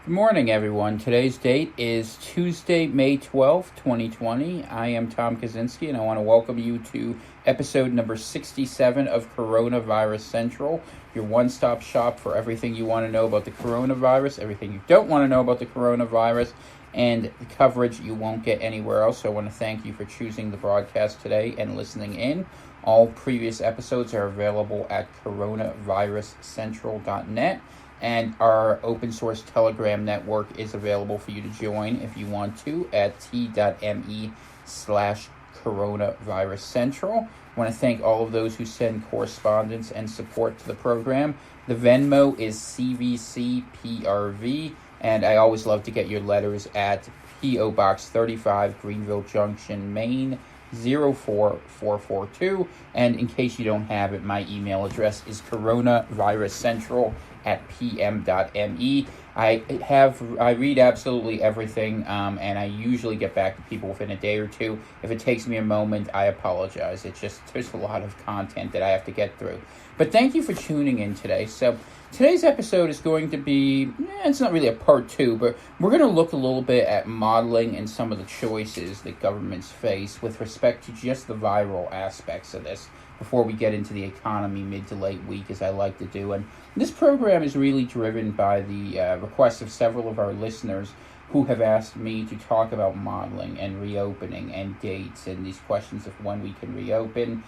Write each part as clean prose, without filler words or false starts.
Good morning, everyone. Today's date is Tuesday, May 12th, 2020. I am Tom Kaczynski, and I want to welcome you to episode number 67 of Coronavirus Central, your one-stop shop for everything you want to know about the coronavirus, everything you don't want to know about the coronavirus, and the coverage you won't get anywhere else. So I want to thank you for choosing the broadcast today and listening in. All previous episodes are available at coronaviruscentral.net. And our open source Telegram network is available for you to join if you want to at t.me/coronaviruscentral. I want to thank all of those who send correspondence and support to the program. The Venmo is CVCPRV, and I always love to get your letters at P.O. Box 35, Greenville Junction, Maine, 04442. And in case you don't have it, my email address is coronaviruscentral@pm.me. I read absolutely everything, and I usually get back to people within a day or two. If it takes me a moment, I apologize. There's a lot of content that I have to get through. But thank you for tuning in today. So today's episode is going to be, it's not really a part two, but we're going to look a little bit at modeling and some of the choices that governments face with respect to just the viral aspects of this before we get into the economy mid to late week, as I like to do. And this program is really driven by the requests of several of our listeners who have asked me to talk about modeling and reopening and dates and these questions of when we can reopen,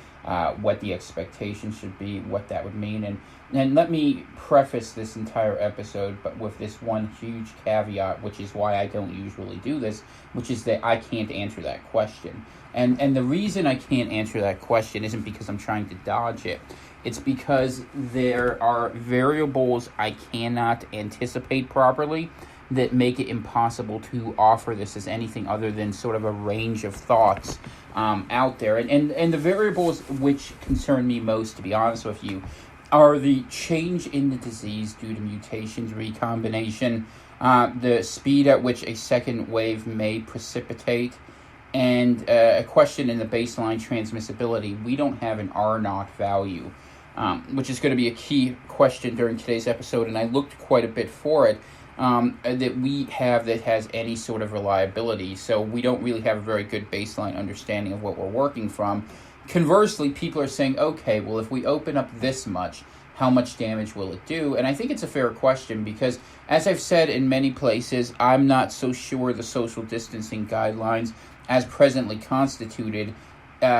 what the expectations should be, what that would mean. And let me preface this entire episode but with this one huge caveat, which is why I don't usually do this, which is that I can't answer that question. And the reason I can't answer that question isn't because I'm trying to dodge it. It's because there are variables I cannot anticipate properly that make it impossible to offer this as anything other than sort of a range of thoughts out there. And the variables which concern me most, to be honest with you, are the change in the disease due to mutations, recombination, the speed at which a second wave may precipitate, and a question in the baseline transmissibility. We don't have an R0 value, which is going to be a key question during today's episode, and I looked quite a bit for it, that we have that has any sort of reliability. So we don't really have a very good baseline understanding of what we're working from. Conversely, people are saying, okay, well, if we open up this much, how much damage will it do? And I think it's a fair question because, as I've said in many places, I'm not so sure the social distancing guidelines as presently constituted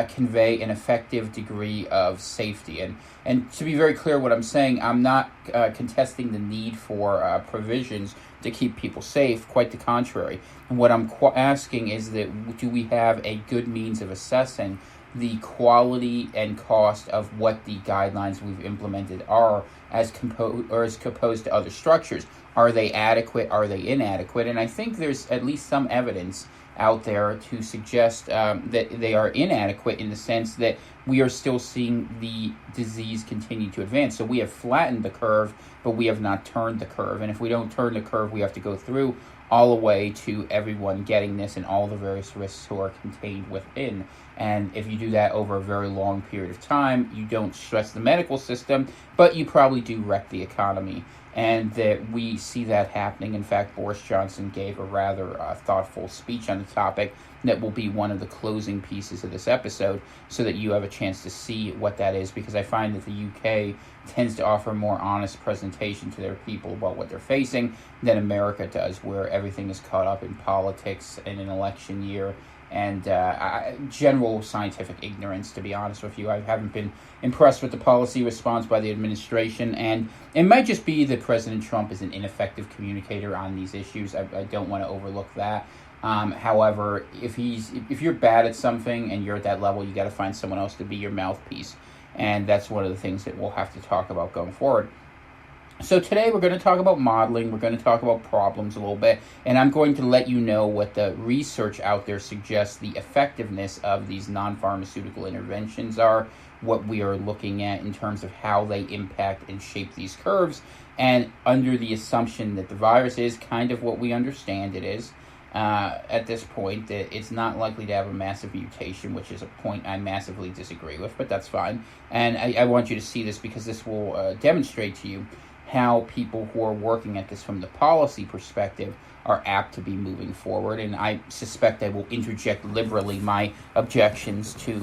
convey an effective degree of safety. And to be very clear what I'm saying, I'm not contesting the need for provisions to keep people safe, quite the contrary. And what I'm asking is that do we have a good means of assessing the quality and cost of what the guidelines we've implemented are as opposed to other structures? Are they adequate? Are they inadequate? And I think there's at least some evidence out there to suggest that they are inadequate in the sense that we are still seeing the disease continue to advance. So we have flattened the curve, but we have not turned the curve. And if we don't turn the curve, we have to go through all the way to everyone getting this and all the various risks who are contained within. And if you do that over a very long period of time, you don't stress the medical system, but you probably do wreck the economy. And that we see that happening. In fact, Boris Johnson gave a rather thoughtful speech on the topic that will be one of the closing pieces of this episode so that you have a chance to see what that is, because I find that the UK tends to offer more honest presentation to their people about what they're facing than America does, where everything is caught up in politics in an election year and general scientific ignorance, to be honest with you. I haven't been impressed with the policy response by the administration, and it might just be that President Trump is an ineffective communicator on these issues. I don't want to overlook that. However, if you're bad at something and you're at that level, you got to find someone else to be your mouthpiece, and that's one of the things that we'll have to talk about going forward. So today we're going to talk about modeling, we're going to talk about problems a little bit, and I'm going to let you know what the research out there suggests the effectiveness of these non-pharmaceutical interventions are, what we are looking at in terms of how they impact and shape these curves, and under the assumption that the virus is kind of what we understand it is, at this point, that it's not likely to have a massive mutation, which is a point I massively disagree with, but that's fine. And I want you to see this because this will demonstrate to you how people who are working at this from the policy perspective are apt to be moving forward. And I suspect I will interject liberally my objections to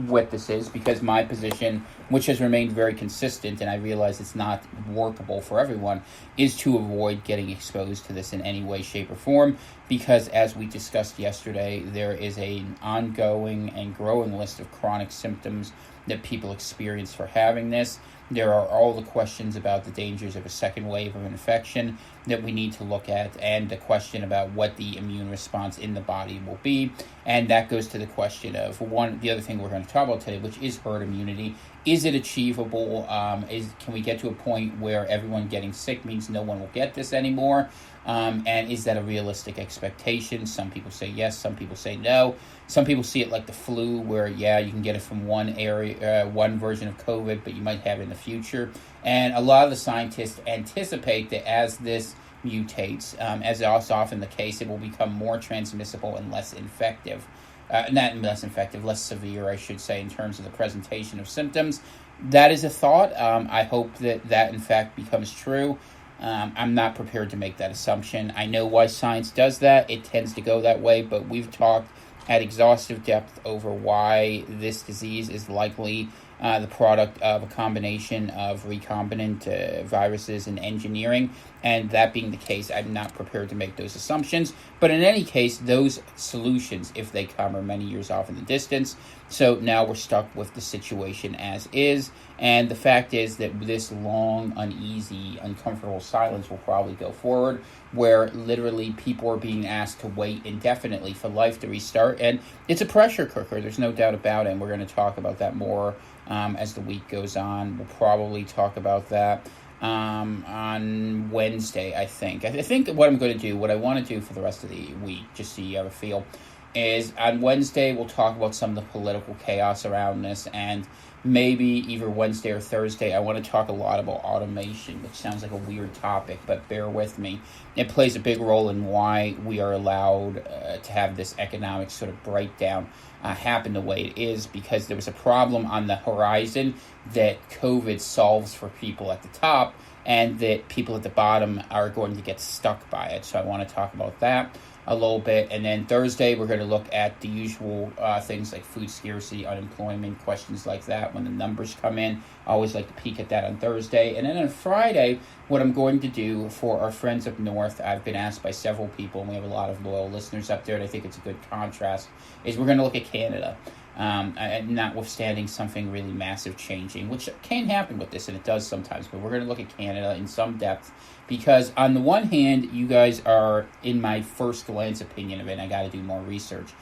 what this is, because my position, which has remained very consistent, and I realize it's not workable for everyone, is to avoid getting exposed to this in any way, shape, or form, because as we discussed yesterday, there is an ongoing and growing list of chronic symptoms that people experience for having this. There are all the questions about the dangers of a second wave of infection that we need to look at, and the question about what the immune response in the body will be. And that goes to the question of the other thing we're going to talk about today, which is herd immunity. Is it achievable? Can we get to a point where everyone getting sick means no one will get this anymore? And is that a realistic expectation? Some people say yes, some people say no. Some people see it like the flu, where, yeah, you can get it from one area, one version of COVID, but you might have it in the future. And a lot of the scientists anticipate that as this mutates, as is often the case, it will become more transmissible and less effective. Less severe, I should say, in terms of the presentation of symptoms. That is a thought. I hope that in fact becomes true. I'm not prepared to make that assumption. I know why science does that. It tends to go that way, but we've talked at exhaustive depth over why this disease is likely the product of a combination of recombinant viruses and engineering. And that being the case, I'm not prepared to make those assumptions. But in any case, those solutions, if they come, are many years off in the distance. So now we're stuck with the situation as is. And the fact is that this long, uneasy, uncomfortable silence will probably go forward, where literally people are being asked to wait indefinitely for life to restart. And it's a pressure cooker. There's no doubt about it. And we're going to talk about that more as the week goes on. We'll probably talk about that on Wednesday, I think. I think what I'm going to do, what I want to do for the rest of the week, just so you have a feel, is on Wednesday we'll talk about some of the political chaos around this, and maybe either Wednesday or Thursday I want to talk a lot about automation, which sounds like a weird topic, but bear with me. It plays a big role in why we are allowed to have this economic sort of breakdown happen the way it is, because there was a problem on the horizon that COVID solves for people at the top, and that people at the bottom are going to get stuck by it. So I want to talk about that a little bit. And then Thursday, we're going to look at the usual things like food scarcity, unemployment, questions like that when the numbers come in. I always like to peek at that on Thursday. And then on Friday, what I'm going to do for our friends up north, I've been asked by several people, and we have a lot of loyal listeners up there, and I think it's a good contrast, is we're going to look at Canada. Notwithstanding something really massive changing, which can happen with this, and it does sometimes, but we're going to look at Canada in some depth, because on the one hand, you guys are, in my first glance opinion of it, and I got to do more research,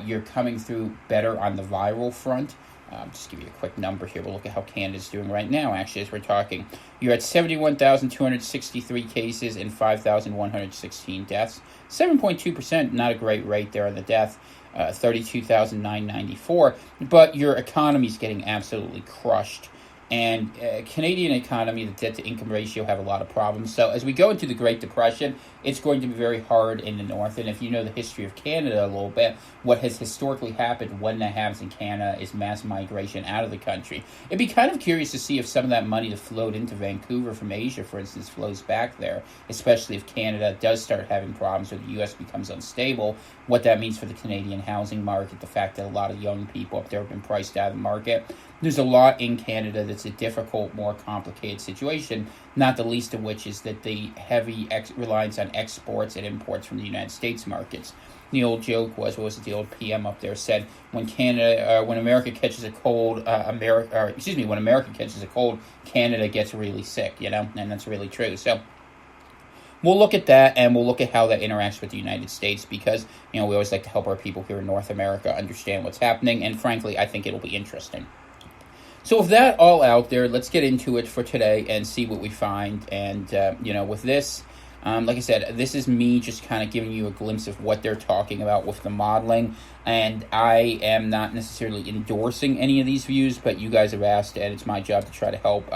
you're coming through better on the viral front. Just give you a quick number here. We'll look at how Canada's doing right now, actually, as we're talking. You're at 71,263 cases and 5,116 deaths. 7.2%, not a great rate there on the death. 32,994, but your economy's getting absolutely crushed. And Canadian economy, the debt-to-income ratio, have a lot of problems. So as we go into the Great Depression, it's going to be very hard in the north. And if you know the history of Canada a little bit, what has historically happened when that happens in Canada is mass migration out of the country. It'd be kind of curious to see if some of that money that flowed into Vancouver from Asia, for instance, flows back there, especially if Canada does start having problems or the U.S. becomes unstable, what that means for the Canadian housing market, the fact that a lot of young people up there have been priced out of the market. There's a lot in Canada that's a difficult, more complicated situation, not the least of which is that the heavy reliance on exports and imports from the United States markets. The old joke was, what was it, the old PM up there said, when America catches a cold, when America catches a cold, Canada gets really sick, and that's really true. So we'll look at that, and we'll look at how that interacts with the United States, because, we always like to help our people here in North America understand what's happening, and frankly, I think it'll be interesting. So with that all out there, let's get into it for today and see what we find. And, with this, like I said, this is me just kind of giving you a glimpse of what they're talking about with the modeling. And I am not necessarily endorsing any of these views, but you guys have asked, and it's my job to try to help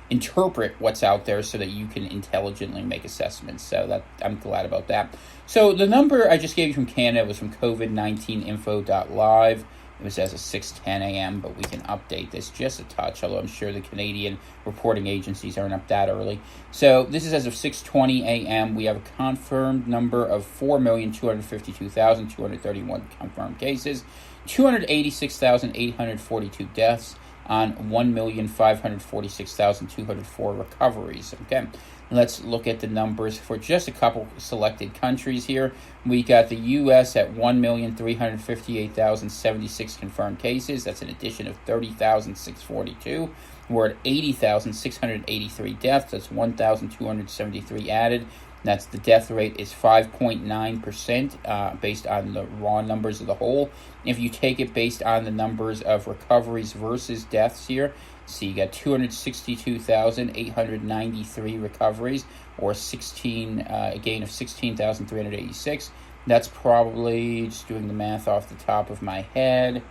interpret what's out there so that you can intelligently make assessments. So I'm glad about that. So the number I just gave you from Canada was from COVID19info.live. It was as of 6:10 a.m., but we can update this just a touch, although I'm sure the Canadian reporting agencies aren't up that early. So this is as of 6:20 a.m. We have a confirmed number of 4,252,231 confirmed cases, 286,842 deaths, on 1,546,204 recoveries. Okay, let's look at the numbers for just a couple selected countries here. We got the U.S. at 1,358,076 confirmed cases. That's an addition of 30,642. We're at 80,683 deaths. That's 1,273 added. That's the death rate is 5.9% based on the raw numbers of the whole. If you take it based on the numbers of recoveries versus deaths here, so you got 262,893 recoveries, or a gain of 16,386. That's probably, just doing the math off the top of my head,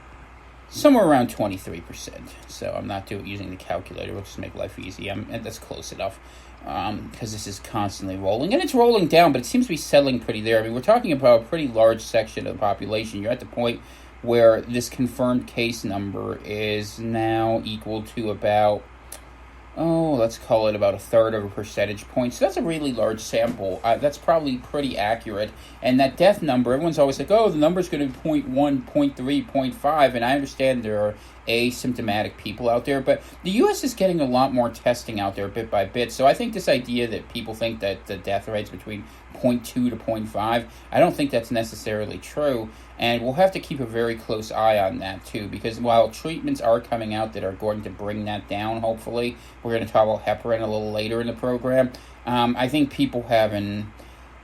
somewhere around 23%. So I'm not using the calculator. We'll just make life easy. That's close enough. Because this is constantly rolling, and it's rolling down, but it seems to be settling pretty there. I mean, we're talking about a pretty large section of the population. You're at the point where this confirmed case number is now equal to about, let's call it about a third of a percentage point. So that's a really large sample. That's probably pretty accurate. And that death number, everyone's always like, the number's going to be 0.1, 0.3, 0.5. And I understand there are asymptomatic people out there, but the U.S. is getting a lot more testing out there bit by bit. So I think this idea that people think that the death rate's between 0.2 to 0.5, I don't think that's necessarily true. And we'll have to keep a very close eye on that too, because while treatments are coming out that are going to bring that down, hopefully, we're going to talk about heparin a little later in the program. I think people have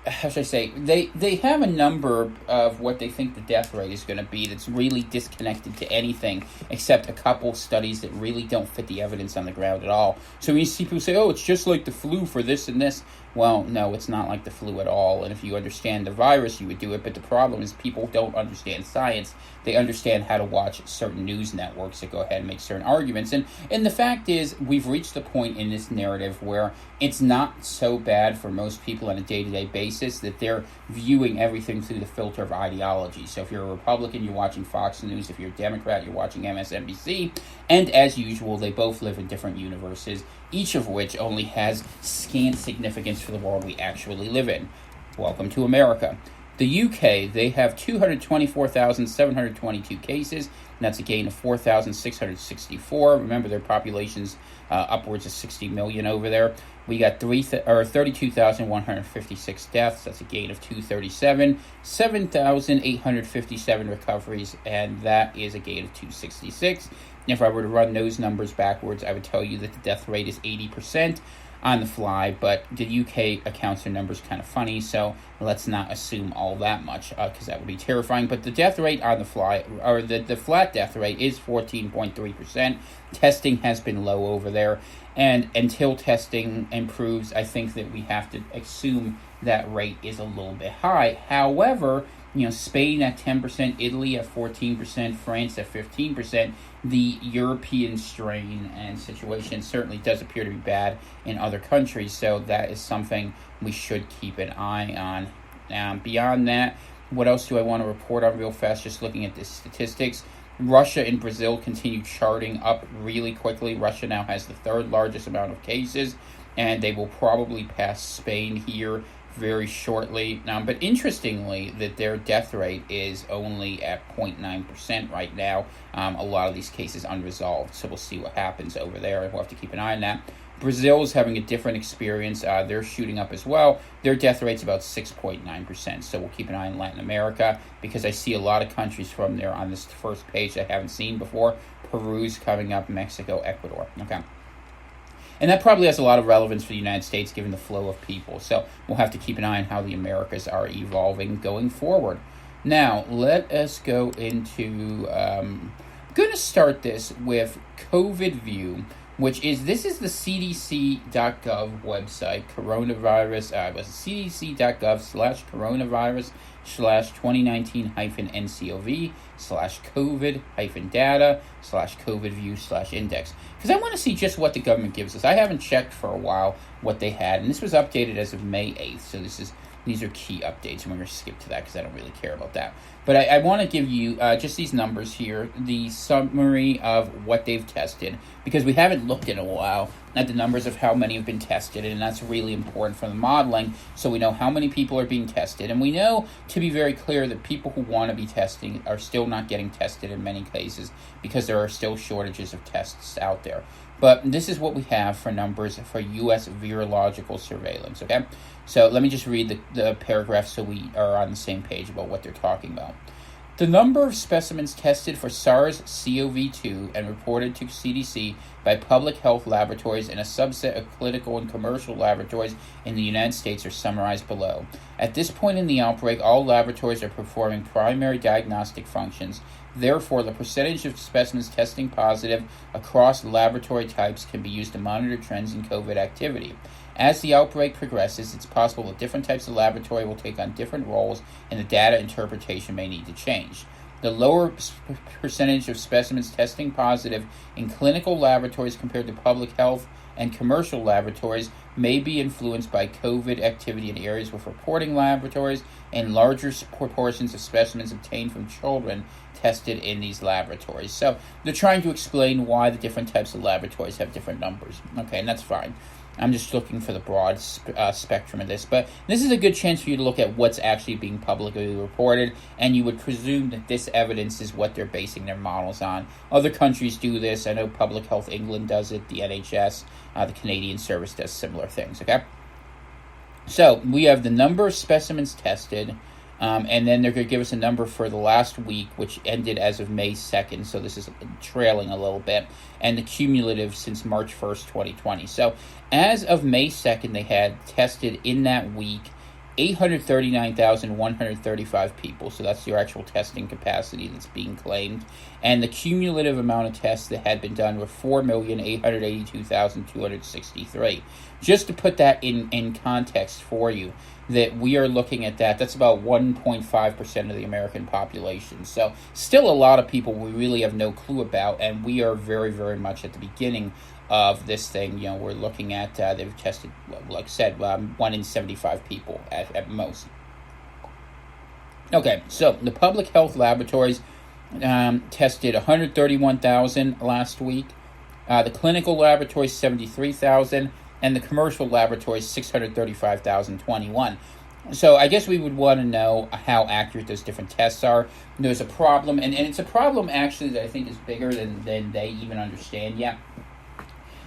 how should I say, they have a number of what they think the death rate is going to be that's really disconnected to anything except a couple studies that really don't fit the evidence on the ground at all. So when you see people say, it's just like the flu for this and this, well, no, it's not like the flu at all. And if you understand the virus, you would do it. But the problem is people don't understand science. They understand how to watch certain news networks that go ahead and make certain arguments. And the fact is, we've reached the point in this narrative where it's not so bad for most people on a day-to-day basis that they're viewing everything through the filter of ideology. So if you're a Republican, you're watching Fox News. If you're a Democrat, you're watching MSNBC. And as usual, they both live in different universes, each of which only has scant significance for the world we actually live in. Welcome to America. The UK, they have 224,722 cases, and that's a gain of 4,664. Remember, their population's upwards of 60 million over there. We got 32,156 deaths. That's a gain of 237. 7,857 recoveries, and that is a gain of 266. If I were to run those numbers backwards, I would tell you that the death rate is 80% on the fly, but the UK accounts their numbers kind of funny, so let's not assume all that much, because that would be terrifying. But the death rate on the fly, or the flat death rate, is 14.3%. Testing has been low over there, and until testing improves, I think that we have to assume that rate is a little bit high. However, Spain at 10%, Italy at 14%, France at 15%. The European strain and situation certainly does appear to be bad in other countries, so that is something we should keep an eye on. Beyond that, what else do I want to report on real fast? Just looking at the statistics. Russia and Brazil continue charting up really quickly. Russia now has the third largest amount of cases, and they will probably pass Spain here very shortly. But interestingly, that their death rate is only at 0.9% right now. A lot of these cases unresolved, so we'll see what happens over there. We'll have to keep an eye on that. Brazil is having a different experience. They're shooting up as well. Their death rate's about 6.9%, so we'll keep an eye on Latin America, because I see a lot of countries from there on this first page that I haven't seen before. Peru's coming up, Mexico, Ecuador. Okay. And that probably has a lot of relevance for the United States, given the flow of people. So we'll have to keep an eye on how the Americas are evolving going forward. Now, let us go into... I'm going to start this with COVID View, this is the cdc.gov website, coronavirus, cdc.gov/2019-NCOV/COVID-data/COVID view/index. Because I want to see just what the government gives us. I haven't checked for a while what they had, and this was updated as of May 8th, so this is These are key updates, and we're going to skip to that because I don't really care about that. But I want to give you just these numbers here, the summary of what they've tested, because we haven't looked in a while at the numbers of how many have been tested, and that's really important for the modeling, so we know how many people are being tested. And we know, to be very clear, that people who want to be testing are still not getting tested in many cases because there are still shortages of tests out there. But this is what we have for numbers for U.S. virological surveillance, okay? So let me just read the paragraph so we are on the same page about what they're talking about. The number of specimens tested for SARS-CoV-2 and reported to CDC by public health laboratories and a subset of clinical and commercial laboratories in the United States are summarized below. At this point in the outbreak, all laboratories are performing primary diagnostic functions. Therefore, the percentage of specimens testing positive across laboratory types can be used to monitor trends in COVID activity. As the outbreak progresses, it's possible that different types of laboratory will take on different roles and the data interpretation may need to change. The lower percentage of specimens testing positive in clinical laboratories compared to public health and commercial laboratories may be influenced by COVID activity in areas with reporting laboratories and larger proportions of specimens obtained from children tested in these laboratories. So they're trying to explain why the different types of laboratories have different numbers. Okay, and that's fine. I'm just looking for the broad spectrum of this. But this is a good chance for you to look at what's actually being publicly reported, and you would presume that this evidence is what they're basing their models on. Other countries do this. I know Public Health England does it, the NHS, the Canadian Service does similar things, okay? So we have the number of specimens tested, and then they're going to give us a number for the last week, which ended as of May 2nd, so this is trailing a little bit, and the cumulative since March 1st, 2020. So as of May 2nd, they had tested in that week 839,135 people, so that's your actual testing capacity that's being claimed, and the cumulative amount of tests that had been done were 4,882,263. Just to put that in context for you, that we are looking at that's about 1.5% of the American population. So still a lot of people we really have no clue about, and we are very, very much at the beginning of this thing. You know, we're looking at, they've tested, like I said, 1 in 75 people at most. Okay, so the public health laboratories tested 131,000 last week. The clinical laboratories, 73,000. And the commercial laboratories, 635,021. So I guess we would want to know how accurate those different tests are. There's a problem, and it's a problem actually that I think is bigger than they even understand yet.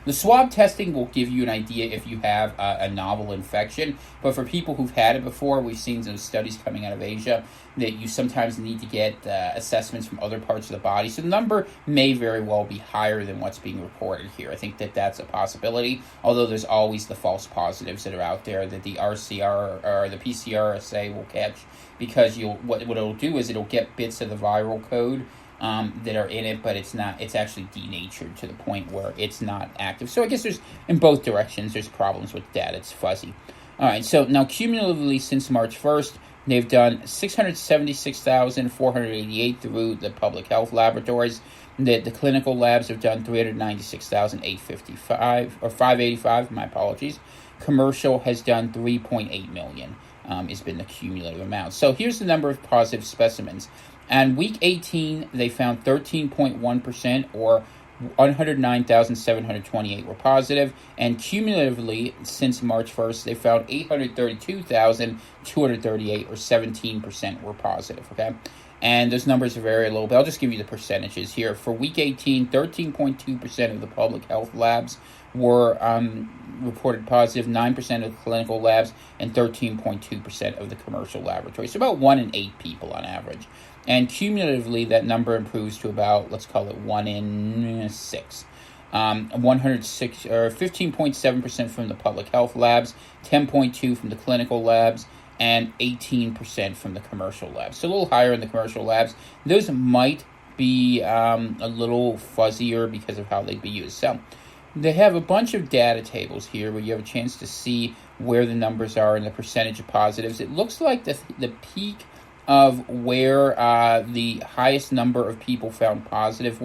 The swab testing will give you an idea if you have a novel infection, but for people who've had it before, we've seen those studies coming out of Asia that you sometimes need to get assessments from other parts of the body. So the number may very well be higher than what's being reported here. I think that's a possibility, although there's always the false positives that are out there that the RCR or the PCR assay will catch, because what it'll do is it'll get bits of the viral code that are in it, but it's actually denatured to the point where it's not active. So I guess there's, in both directions, there's problems with data. It's fuzzy. All right, so now cumulatively since March 1st, they've done 676,488 through the public health laboratories. The clinical labs have done 396,855, or 585, my apologies. Commercial has done 3.8 million, has been the cumulative amount. So here's the number of positive specimens. On week 18, they found 13.1%, or 109,728 were positive, and cumulatively since March 1st, they found 832,238, or 17% were positive, okay? And those numbers vary a little bit. I'll just give you the percentages here. For week 18, 13.2% of the public health labs were reported positive, 9% of the clinical labs, and 13.2% of the commercial laboratories. So about 1 in 8 people on average. And cumulatively, that number improves to about, let's call it 1 in 6. 106 or 15.7% from the public health labs, 10.2% from the clinical labs, and 18% from the commercial labs. So a little higher in the commercial labs. Those might be a little fuzzier because of how they'd be used. So they have a bunch of data tables here where you have a chance to see where the numbers are and the percentage of positives. It looks like the peak of where the highest number of people found positive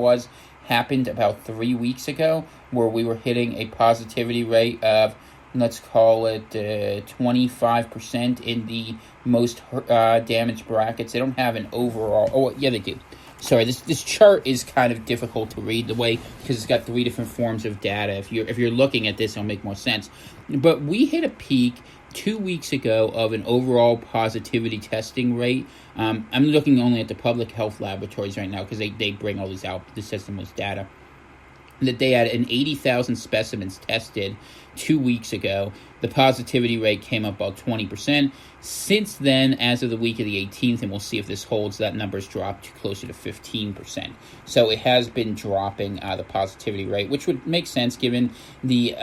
happened about 3 weeks ago, where we were hitting a positivity rate of let's call it 25% in the most damaged brackets. They don't have an overall. Oh, yeah, they do. Sorry, this chart is kind of difficult to read the way because it's got 3 different forms of data. If you're looking at this, it'll make more sense. But we hit a peak 2 weeks ago of an overall positivity testing rate. I'm looking only at the public health laboratories right now because they bring all these out. The system was data. That they had 80,000 specimens tested 2 weeks ago. The positivity rate came up about 20%. Since then, as of the week of the 18th, and we'll see if this holds, that number's dropped to closer to 15%. So it has been dropping the positivity rate, which would make sense given the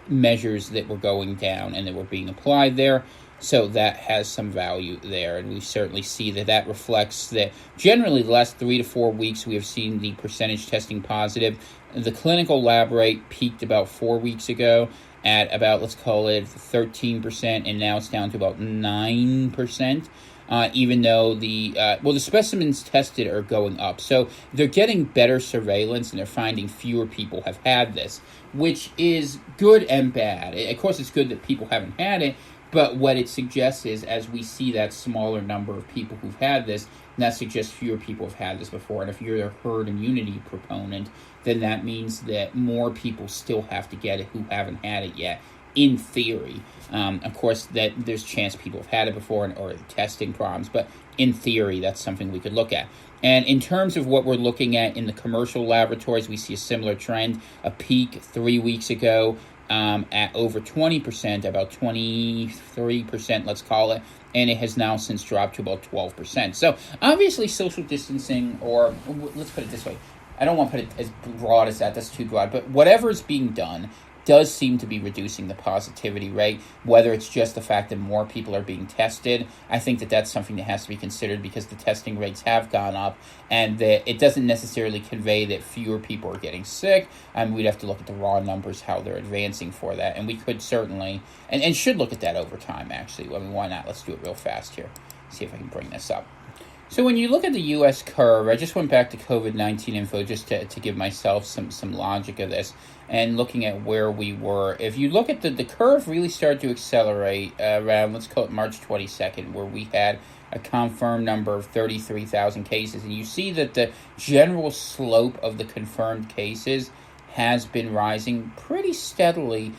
measures that were going down and that were being applied there. So that has some value there, and we certainly see that reflects that generally the last 3 to 4 weeks we have seen the percentage testing positive. The clinical lab rate peaked about 4 weeks ago at about, let's call it 13%, and now it's down to about 9%. Even though the specimens tested are going up. So they're getting better surveillance and they're finding fewer people have had this, which is good and bad. Of course, it's good that people haven't had it, but what it suggests is as we see that smaller number of people who've had this, that suggests fewer people have had this before. And if you're a herd immunity proponent, then that means that more people still have to get it who haven't had it yet. In theory, of course, that there's chance people have had it before or testing problems, but in theory, that's something we could look at. And in terms of what we're looking at in the commercial laboratories, we see a similar trend, a peak 3 weeks ago at over 20%, about 23%, let's call it, and it has now since dropped to about 12%. So obviously social distancing, or let's put it this way, I don't want to put it as broad as that, that's too broad, but whatever is being done does seem to be reducing the positivity rate, whether it's just the fact that more people are being tested. I think that that's something that has to be considered because the testing rates have gone up, and that it doesn't necessarily convey that fewer people are getting sick. We'd have to look at the raw numbers, how they're advancing for that, and we could certainly, and should look at that over time, actually. I mean, why not? Let's do it real fast here. See if I can bring this up. So when you look at the U.S. curve, I just went back to COVID-19 info just to give myself some logic of this and looking at where we were. If you look at the curve really started to accelerate around, let's call it March 22nd, where we had a confirmed number of 33,000 cases. And you see that the general slope of the confirmed cases has been rising pretty steadily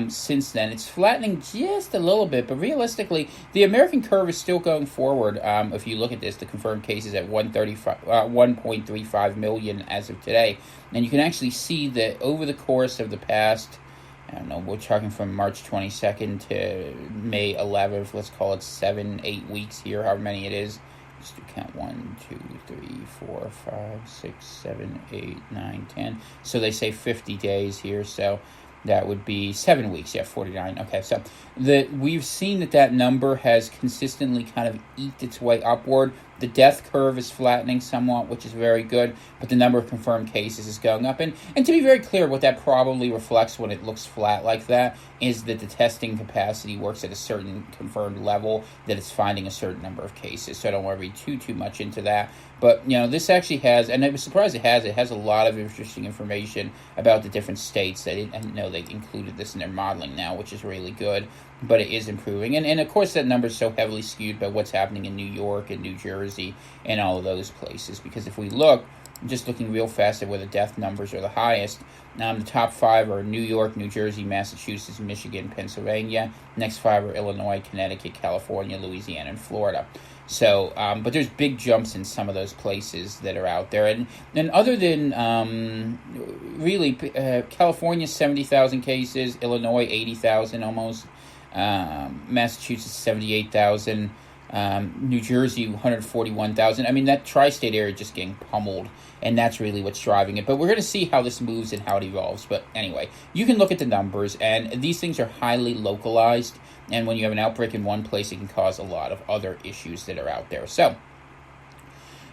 since then. It's flattening just a little bit, but realistically, the American curve is still going forward. If you look at this, the confirmed cases at 1.35 million as of today. And you can actually see that over the course of the past, I don't know, we're talking from March 22nd to May 11th, let's call it 7-8 weeks here, however many it is. Just to count 1, 2, 3, 4, 5, 6, 7, 8, 9, 10. So they say 50 days here, so that would be 7 weeks. Yeah, 49. Okay, so we've seen that number has consistently kind of eked its way upward. The death curve is flattening somewhat, which is very good, but the number of confirmed cases is going up. And to be very clear, what that probably reflects when it looks flat like that is that the testing capacity works at a certain confirmed level, that it's finding a certain number of cases. So I don't want to read too much into that. But, this actually has, and I was surprised it has a lot of interesting information about the different states. I didn't know they included this in their modeling now, which is really good. But it is improving. And of course, that number is so heavily skewed by what's happening in New York and New Jersey and all of those places. Because if we look, just looking real fast at where the death numbers are the highest, the top 5 are New York, New Jersey, Massachusetts, Michigan, Pennsylvania. Next 5 are Illinois, Connecticut, California, Louisiana, and Florida. So, but there's big jumps in some of those places that are out there. And other than, California, 70,000 cases, Illinois, 80,000 almost. Massachusetts, 78,000, New Jersey, 141,000. I mean, that tri-state area just getting pummeled, and that's really what's driving it. But we're going to see how this moves and how it evolves. But anyway, you can look at the numbers, and these things are highly localized, and when you have an outbreak in one place, it can cause a lot of other issues that are out there. So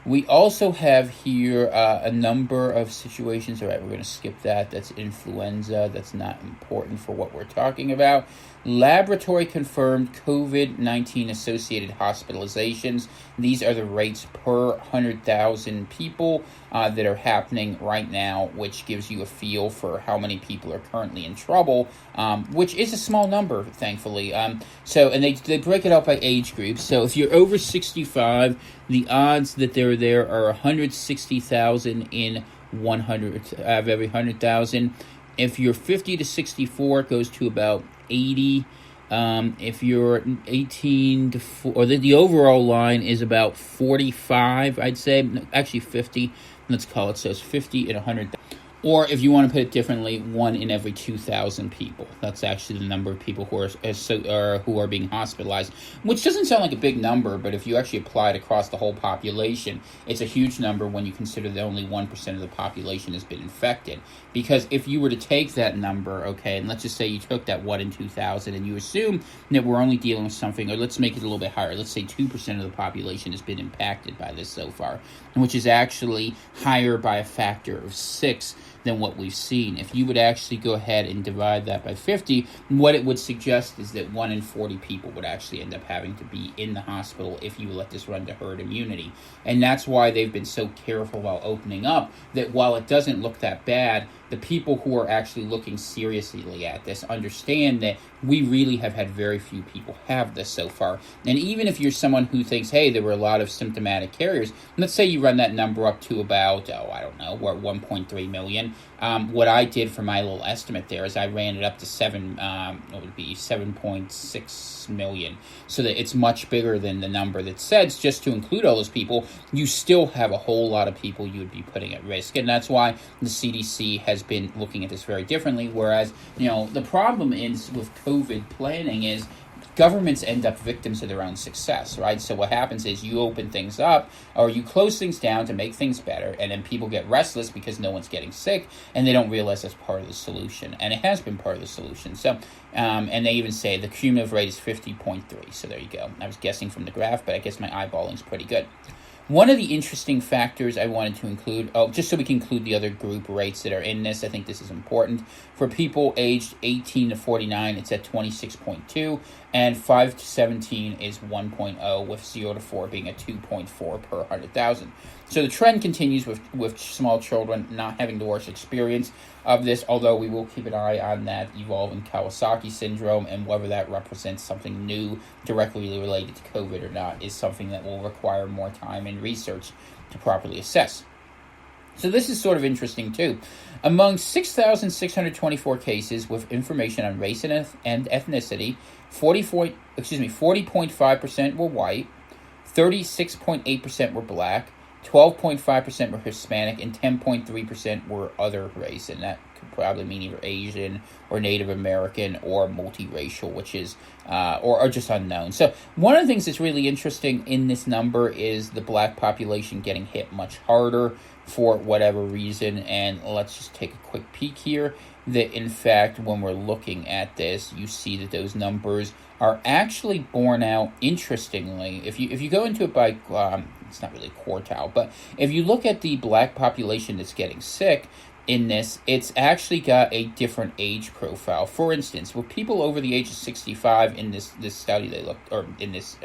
we also have here a number of situations. All right, we're going to skip that. That's influenza. That's not important for what we're talking about. laboratory confirmed COVID-19 associated hospitalizations. These are the rates per 100,000 people that are happening right now, which gives you a feel for how many people are currently in trouble, which is a small number, thankfully. And they break it up by age groups. So if you're over 65, the odds that they're there are 160,000 in 100 of every 100,000. If you're 50 to 64, it goes to about 80. If you're 18 to 4, or the overall line is about 45, I'd say. No, actually 50. Let's call it. So it's 50 in 100. Or if you want to put it differently, 1 in every 2,000 people. That's actually the number of people who are being hospitalized, which doesn't sound like a big number, but if you actually apply it across the whole population, it's a huge number when you consider that only 1% of the population has been infected. Because if you were to take that number, okay, and let's just say you took that 1 in 2,000 and you assume that we're only dealing with something, or let's make it a little bit higher, let's say 2% of the population has been impacted by this so far, which is actually higher by a factor of 6 than what we've seen. If you would actually go ahead and divide that by 50, what it would suggest is that 1 in 40 people would actually end up having to be in the hospital if you let this run to herd immunity. And that's why they've been so careful while opening up, that while it doesn't look that bad, the people who are actually looking seriously at this understand that we really have had very few people have this so far. And even if you're someone who thinks, hey, there were a lot of symptomatic carriers, let's say you run that number up to about, we're at 1.3 million. What I did for my little estimate there is I ran it up to 7.6 million, so that it's much bigger than the number that says, just to include all those people, you still have a whole lot of people you would be putting at risk. And that's why the CDC has been looking at this very differently, whereas, the problem is with COVID planning is governments end up victims of their own success, right? So what happens is you open things up or you close things down to make things better, and then people get restless because no one's getting sick, and they don't realize that's part of the solution. And it has been part of the solution. So, and they even say the cumulative rate is 50.3. So there you go. I was guessing from the graph, but I guess my eyeballing's pretty good. One of the interesting factors I wanted to include, just so we can include the other group rates that are in this, I think this is important. For people aged 18 to 49, it's at 26.2, and 5 to 17 is 1.0, with 0 to 4 being a 2.4 per 100,000. So the trend continues with small children not having the worst experience of this, although we will keep an eye on that evolving Kawasaki syndrome, and whether that represents something new directly related to COVID or not is something that will require more time and research to properly assess. So this is sort of interesting too. Among 6,624 cases with information on race and ethnicity, 40.5% were white, 36.8% were black, 12.5% were Hispanic, and 10.3% were other race, and that could probably mean either Asian or Native American or multiracial, which is or just unknown. So one of the things that's really interesting in this number is the black population getting hit much harder for whatever reason. And let's just take a quick peek here. That in fact, when we're looking at this, you see that those numbers are actually borne out interestingly. If you go into it by it's not really quartile, but if you look at the black population that's getting sick in this, it's actually got a different age profile. For instance, with people over the age of 65 in this study they looked, or in this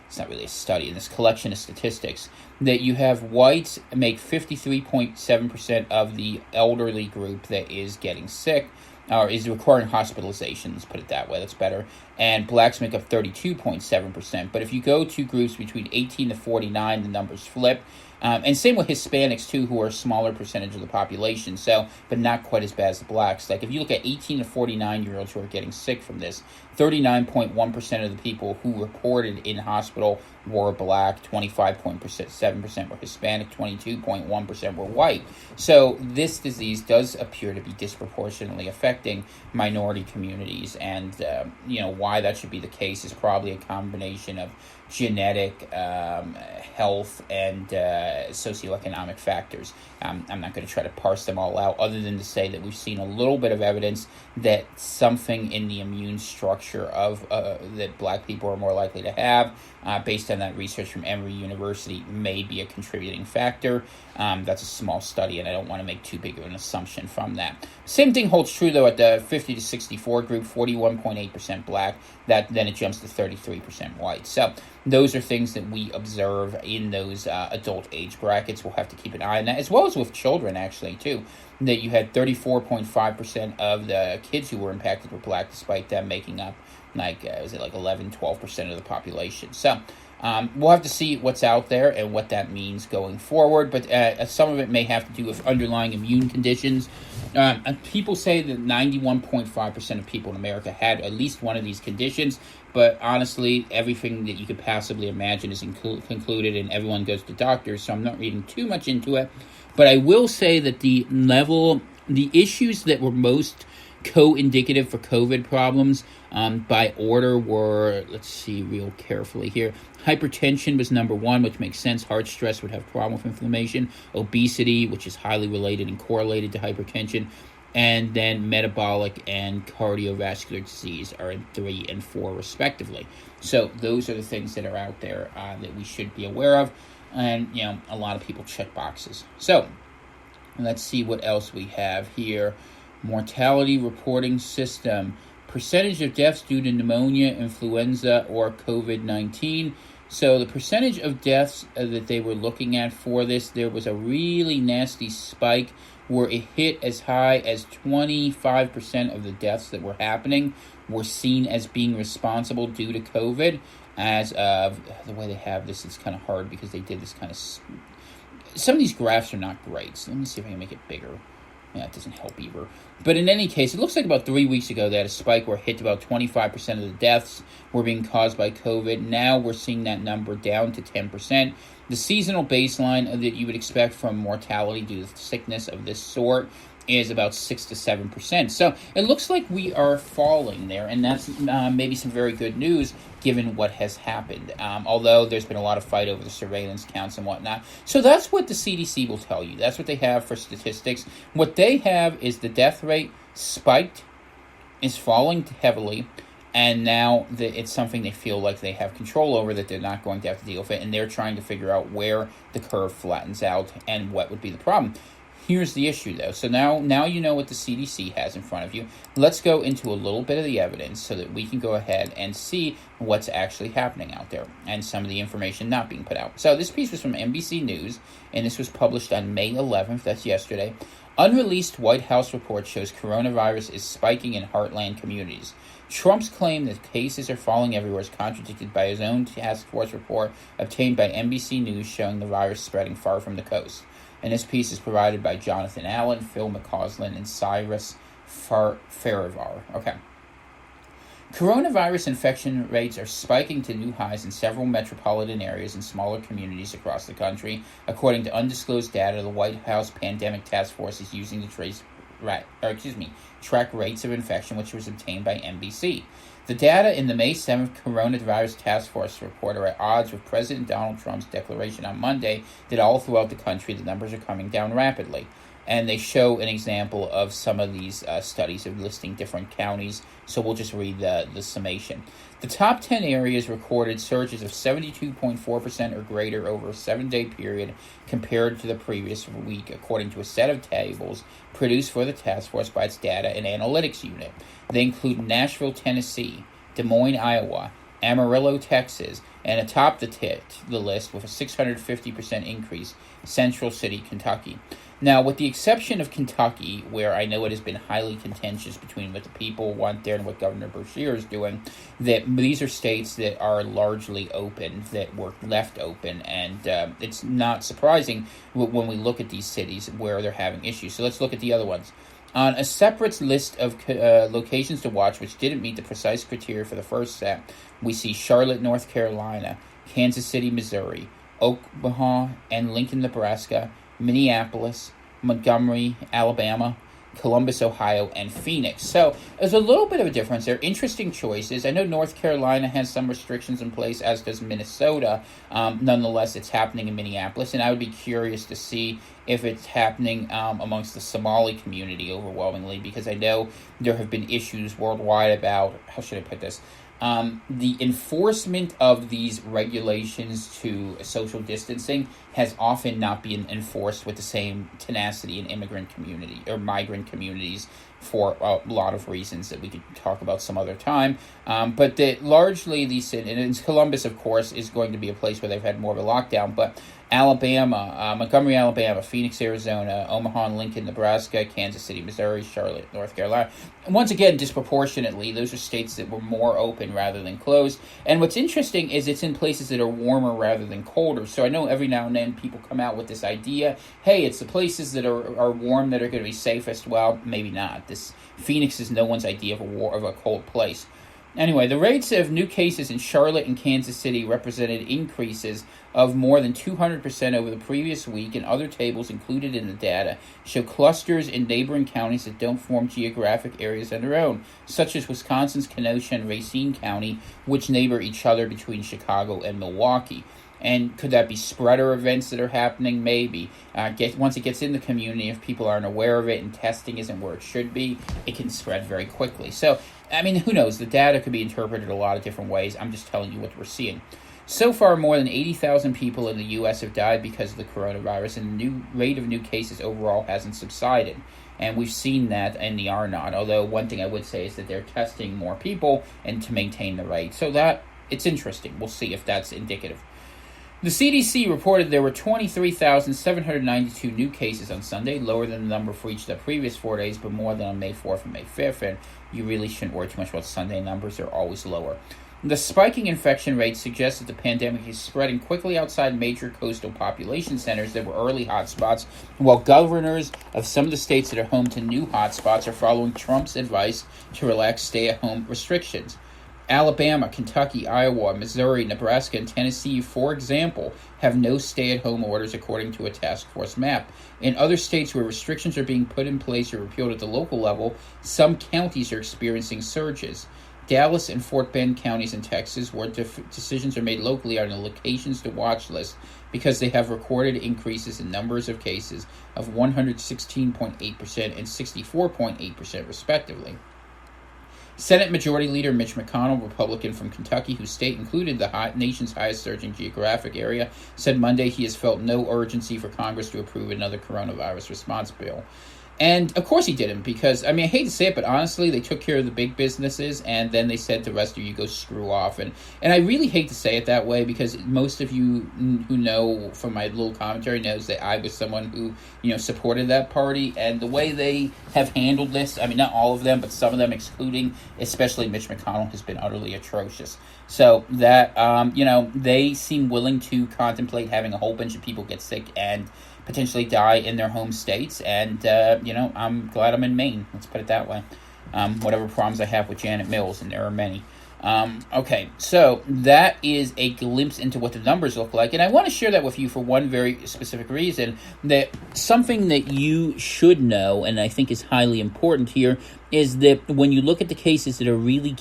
it's not really a study, in this collection of statistics, that you have whites make 53.7% of the elderly group that is getting sick, or is requiring hospitalization, let's put it that way, that's better, and blacks make up 32.7%. But if you go to groups between 18 to 49, the numbers flip. And same with Hispanics, too, who are a smaller percentage of the population, so, but not quite as bad as the blacks. Like, if you look at 18 to 49-year-olds who are getting sick from this, 39.1% of the people who reported in hospital were black, 25.7% were Hispanic, 22.1% were white. So this disease does appear to be disproportionately affecting minority communities, and, why that should be the case is probably a combination of genetic, health, and socioeconomic factors. I'm not going to try to parse them all out, other than to say that we've seen a little bit of evidence that something in the immune structure of that Black people are more likely to have, based on that research from Emory University, may be a contributing factor. That's a small study, and I don't want to make too big of an assumption from that. Same thing holds true, though, at the 50 to 64 group, 41.8% Black. Then it jumps to 33% white. So those are things that we observe in those adult age brackets. We'll have to keep an eye on that, as well as with children, actually, too. That you had 34.5% of the kids who were impacted were Black, despite them making up, 11, 12% of the population. So we'll have to see what's out there and what that means going forward, but some of it may have to do with underlying immune conditions. People say that 91.5% of people in America had at least one of these conditions, but honestly, everything that you could possibly imagine is concluded, and everyone goes to doctors, so I'm not reading too much into it. But I will say that the issues that were most co-indicative for COVID problems by order were, let's see real carefully here, hypertension was number one, which makes sense. Heart stress would have problem with inflammation. Obesity, which is highly related and correlated to hypertension. And then metabolic and cardiovascular disease are in 3 and 4 respectively. So those are the things that are out there that we should be aware of. And, a lot of people check boxes. So let's see what else we have here. Mortality reporting system. Percentage of deaths due to pneumonia, influenza, or COVID-19. So the percentage of deaths that they were looking at for this, there was a really nasty spike where it hit as high as 25% of the deaths that were happening were seen as being responsible due to COVID. As of the way they have this, it's kind of hard because they did this kind of... Some of these graphs are not great, so let me see if I can make it bigger. Yeah, it doesn't help either. But in any case, it looks like about 3 weeks ago they had a spike where it hit about 25% of the deaths were being caused by COVID. Now we're seeing that number down to 10%. The seasonal baseline that you would expect from mortality due to sickness of this sort is about 6 to 7%. So it looks like we are falling there, and that's maybe some very good news given what has happened, although there's been a lot of fight over the surveillance counts and whatnot. So that's what the CDC will tell you. That's what they have for statistics. What they have is the death rate spiked, is falling heavily, and now it's something they feel like they have control over, that they're not going to have to deal with it, and they're trying to figure out where the curve flattens out and what would be the problem. Here's the issue, though. So now you know what the CDC has in front of you. Let's go into a little bit of the evidence so that we can go ahead and see what's actually happening out there and some of the information not being put out. So this piece was from NBC News, and this was published on May 11th. That's yesterday. Unreleased White House report shows coronavirus is spiking in heartland communities. Trump's claim that cases are falling everywhere is contradicted by his own task force report obtained by NBC News showing the virus spreading far from the coast. And this piece is provided by Jonathan Allen, Phil McCausland, and Cyrus Farivar. Okay. Coronavirus infection rates are spiking to new highs in several metropolitan areas and smaller communities across the country, according to undisclosed data the White House Pandemic Task Force is using to track rates of infection, which was obtained by NBC. The data in the May 7th Coronavirus Task Force report are at odds with President Donald Trump's declaration on Monday that all throughout the country the numbers are coming down rapidly. And they show an example of some of these studies of listing different counties, so we'll just read the summation. The top 10 areas recorded surges of 72.4% or greater over a 7-day period compared to the previous week, according to a set of tables produced for the task force by its data and analytics unit. They include Nashville, Tennessee, Des Moines, Iowa, Amarillo, Texas, and atop the list with a 650% increase, Central City, Kentucky. Now, with the exception of Kentucky, where I know it has been highly contentious between what the people want there and what Governor Beshear is doing, that these are states that are largely open, that were left open, and it's not surprising when we look at these cities where they're having issues. So let's look at the other ones. On a separate list of locations to watch, which didn't meet the precise criteria for the first set, we see Charlotte, North Carolina, Kansas City, Missouri, Omaha and Lincoln, Nebraska, Minneapolis, Montgomery, Alabama, Columbus, Ohio, and Phoenix. So there's a little bit of a difference. They're interesting choices. I know North Carolina has some restrictions in place, as does Minnesota. Nonetheless, it's happening in Minneapolis, and I would be curious to see if it's happening amongst the Somali community overwhelmingly, because I know there have been issues worldwide about, how should I put this, the enforcement of these regulations to social distancing has often not been enforced with the same tenacity in immigrant community or migrant communities for a lot of reasons that we could talk about some other time. But largely these, and Columbus, of course, is going to be a place where they've had more of a lockdown, but Alabama, Montgomery, Alabama, Phoenix, Arizona, Omaha and Lincoln, Nebraska, Kansas City, Missouri, Charlotte, North Carolina. And once again, disproportionately, those are states that were more open rather than closed. And what's interesting is it's in places that are warmer rather than colder. So I know every now and then people come out with this idea, hey, it's the places that are warm that are going to be safest. Well, maybe not. This Phoenix is no one's idea of a cold place. Anyway, the rates of new cases in Charlotte and Kansas City represented increases of more than 200% over the previous week, and other tables included in the data show clusters in neighboring counties that don't form geographic areas on their own, such as Wisconsin's Kenosha and Racine County, which neighbor each other between Chicago and Milwaukee. And could that be spreader events that are happening? Maybe. Once it gets in the community, if people aren't aware of it and testing isn't where it should be, it can spread very quickly. So, I mean, who knows? The data could be interpreted a lot of different ways. I'm just telling you what we're seeing. So far, more than 80,000 people in the U.S. have died because of the coronavirus, and the new rate of new cases overall hasn't subsided. And we've seen that in the R0, although one thing I would say is that they're testing more people and to maintain the rate. So that, it's interesting. We'll see if that's indicative. The CDC reported there were 23,792 new cases on Sunday, lower than the number for each of the previous 4 days, but more than on May 4th and May 5th, and you really shouldn't worry too much about Sunday numbers. They're always lower. The spiking infection rate suggests that the pandemic is spreading quickly outside major coastal population centers that were early hotspots, while governors of some of the states that are home to new hotspots are following Trump's advice to relax stay-at-home restrictions. Alabama, Kentucky, Iowa, Missouri, Nebraska, and Tennessee, for example, have no stay-at-home orders according to a task force map. In other states where restrictions are being put in place or repealed at the local level, some counties are experiencing surges. Dallas and Fort Bend counties in Texas, where decisions are made locally, are on the locations to watch list because they have recorded increases in numbers of cases of 116.8% and 64.8% respectively. Senate Majority Leader Mitch McConnell, Republican from Kentucky, whose state included the nation's highest surging geographic area, said Monday he has felt no urgency for Congress to approve another coronavirus response bill. And, of course, he didn't, because, I mean, I hate to say it, but honestly, they took care of the big businesses, and then they said to the rest of you, go screw off. And I really hate to say it that way, because most of you who know from my little commentary knows that I was someone who, supported that party. And the way they have handled this, I mean, not all of them, but some of them, excluding especially Mitch McConnell, has been utterly atrocious. So that, they seem willing to contemplate having a whole bunch of people get sick and potentially die in their home states, and I'm glad I'm in Maine. Let's put it that way. Whatever problems I have with Janet Mills, and there are many. Okay, so that is a glimpse into what the numbers look like, and I want to share that with you for one very specific reason, that something that you should know, and I think is highly important here, is that when you look at the cases that are really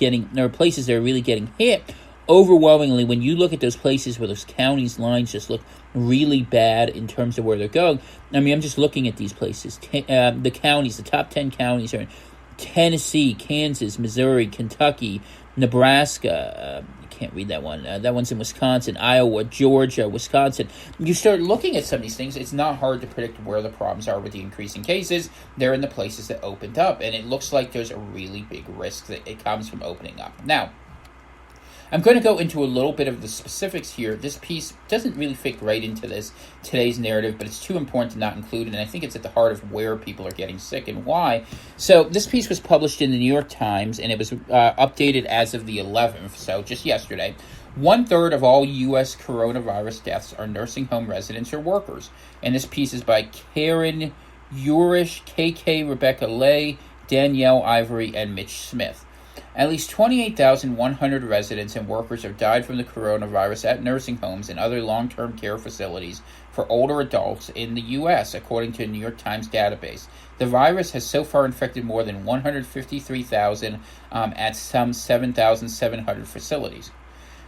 places that are really getting hit, overwhelmingly, when you look at those places where those counties' lines just look really bad in terms of where they're going, I mean, I'm just looking at these places. The counties, the top 10 counties are in Tennessee, Kansas, Missouri, Kentucky, Nebraska. You can't read that one. That one's in Wisconsin, Iowa, Georgia, Wisconsin. You start looking at some of these things, it's not hard to predict where the problems are with the increasing cases. They're in the places that opened up, and it looks like there's a really big risk that it comes from opening up. Now, I'm going to go into a little bit of the specifics here. This piece doesn't really fit right into today's narrative, but it's too important to not include, and I think it's at the heart of where people are getting sick and why. So this piece was published in the New York Times, and it was updated as of the 11th, so just yesterday. 1/3 of all U.S. coronavirus deaths are nursing home residents or workers. And this piece is by Karen Urish, KK, Rebecca Lay, Danielle Ivory, and Mitch Smith. At least 28,100 residents and workers have died from the coronavirus at nursing homes and other long-term care facilities for older adults in the U.S., according to a New York Times database. The virus has so far infected more than 153,000 at some 7,700 facilities.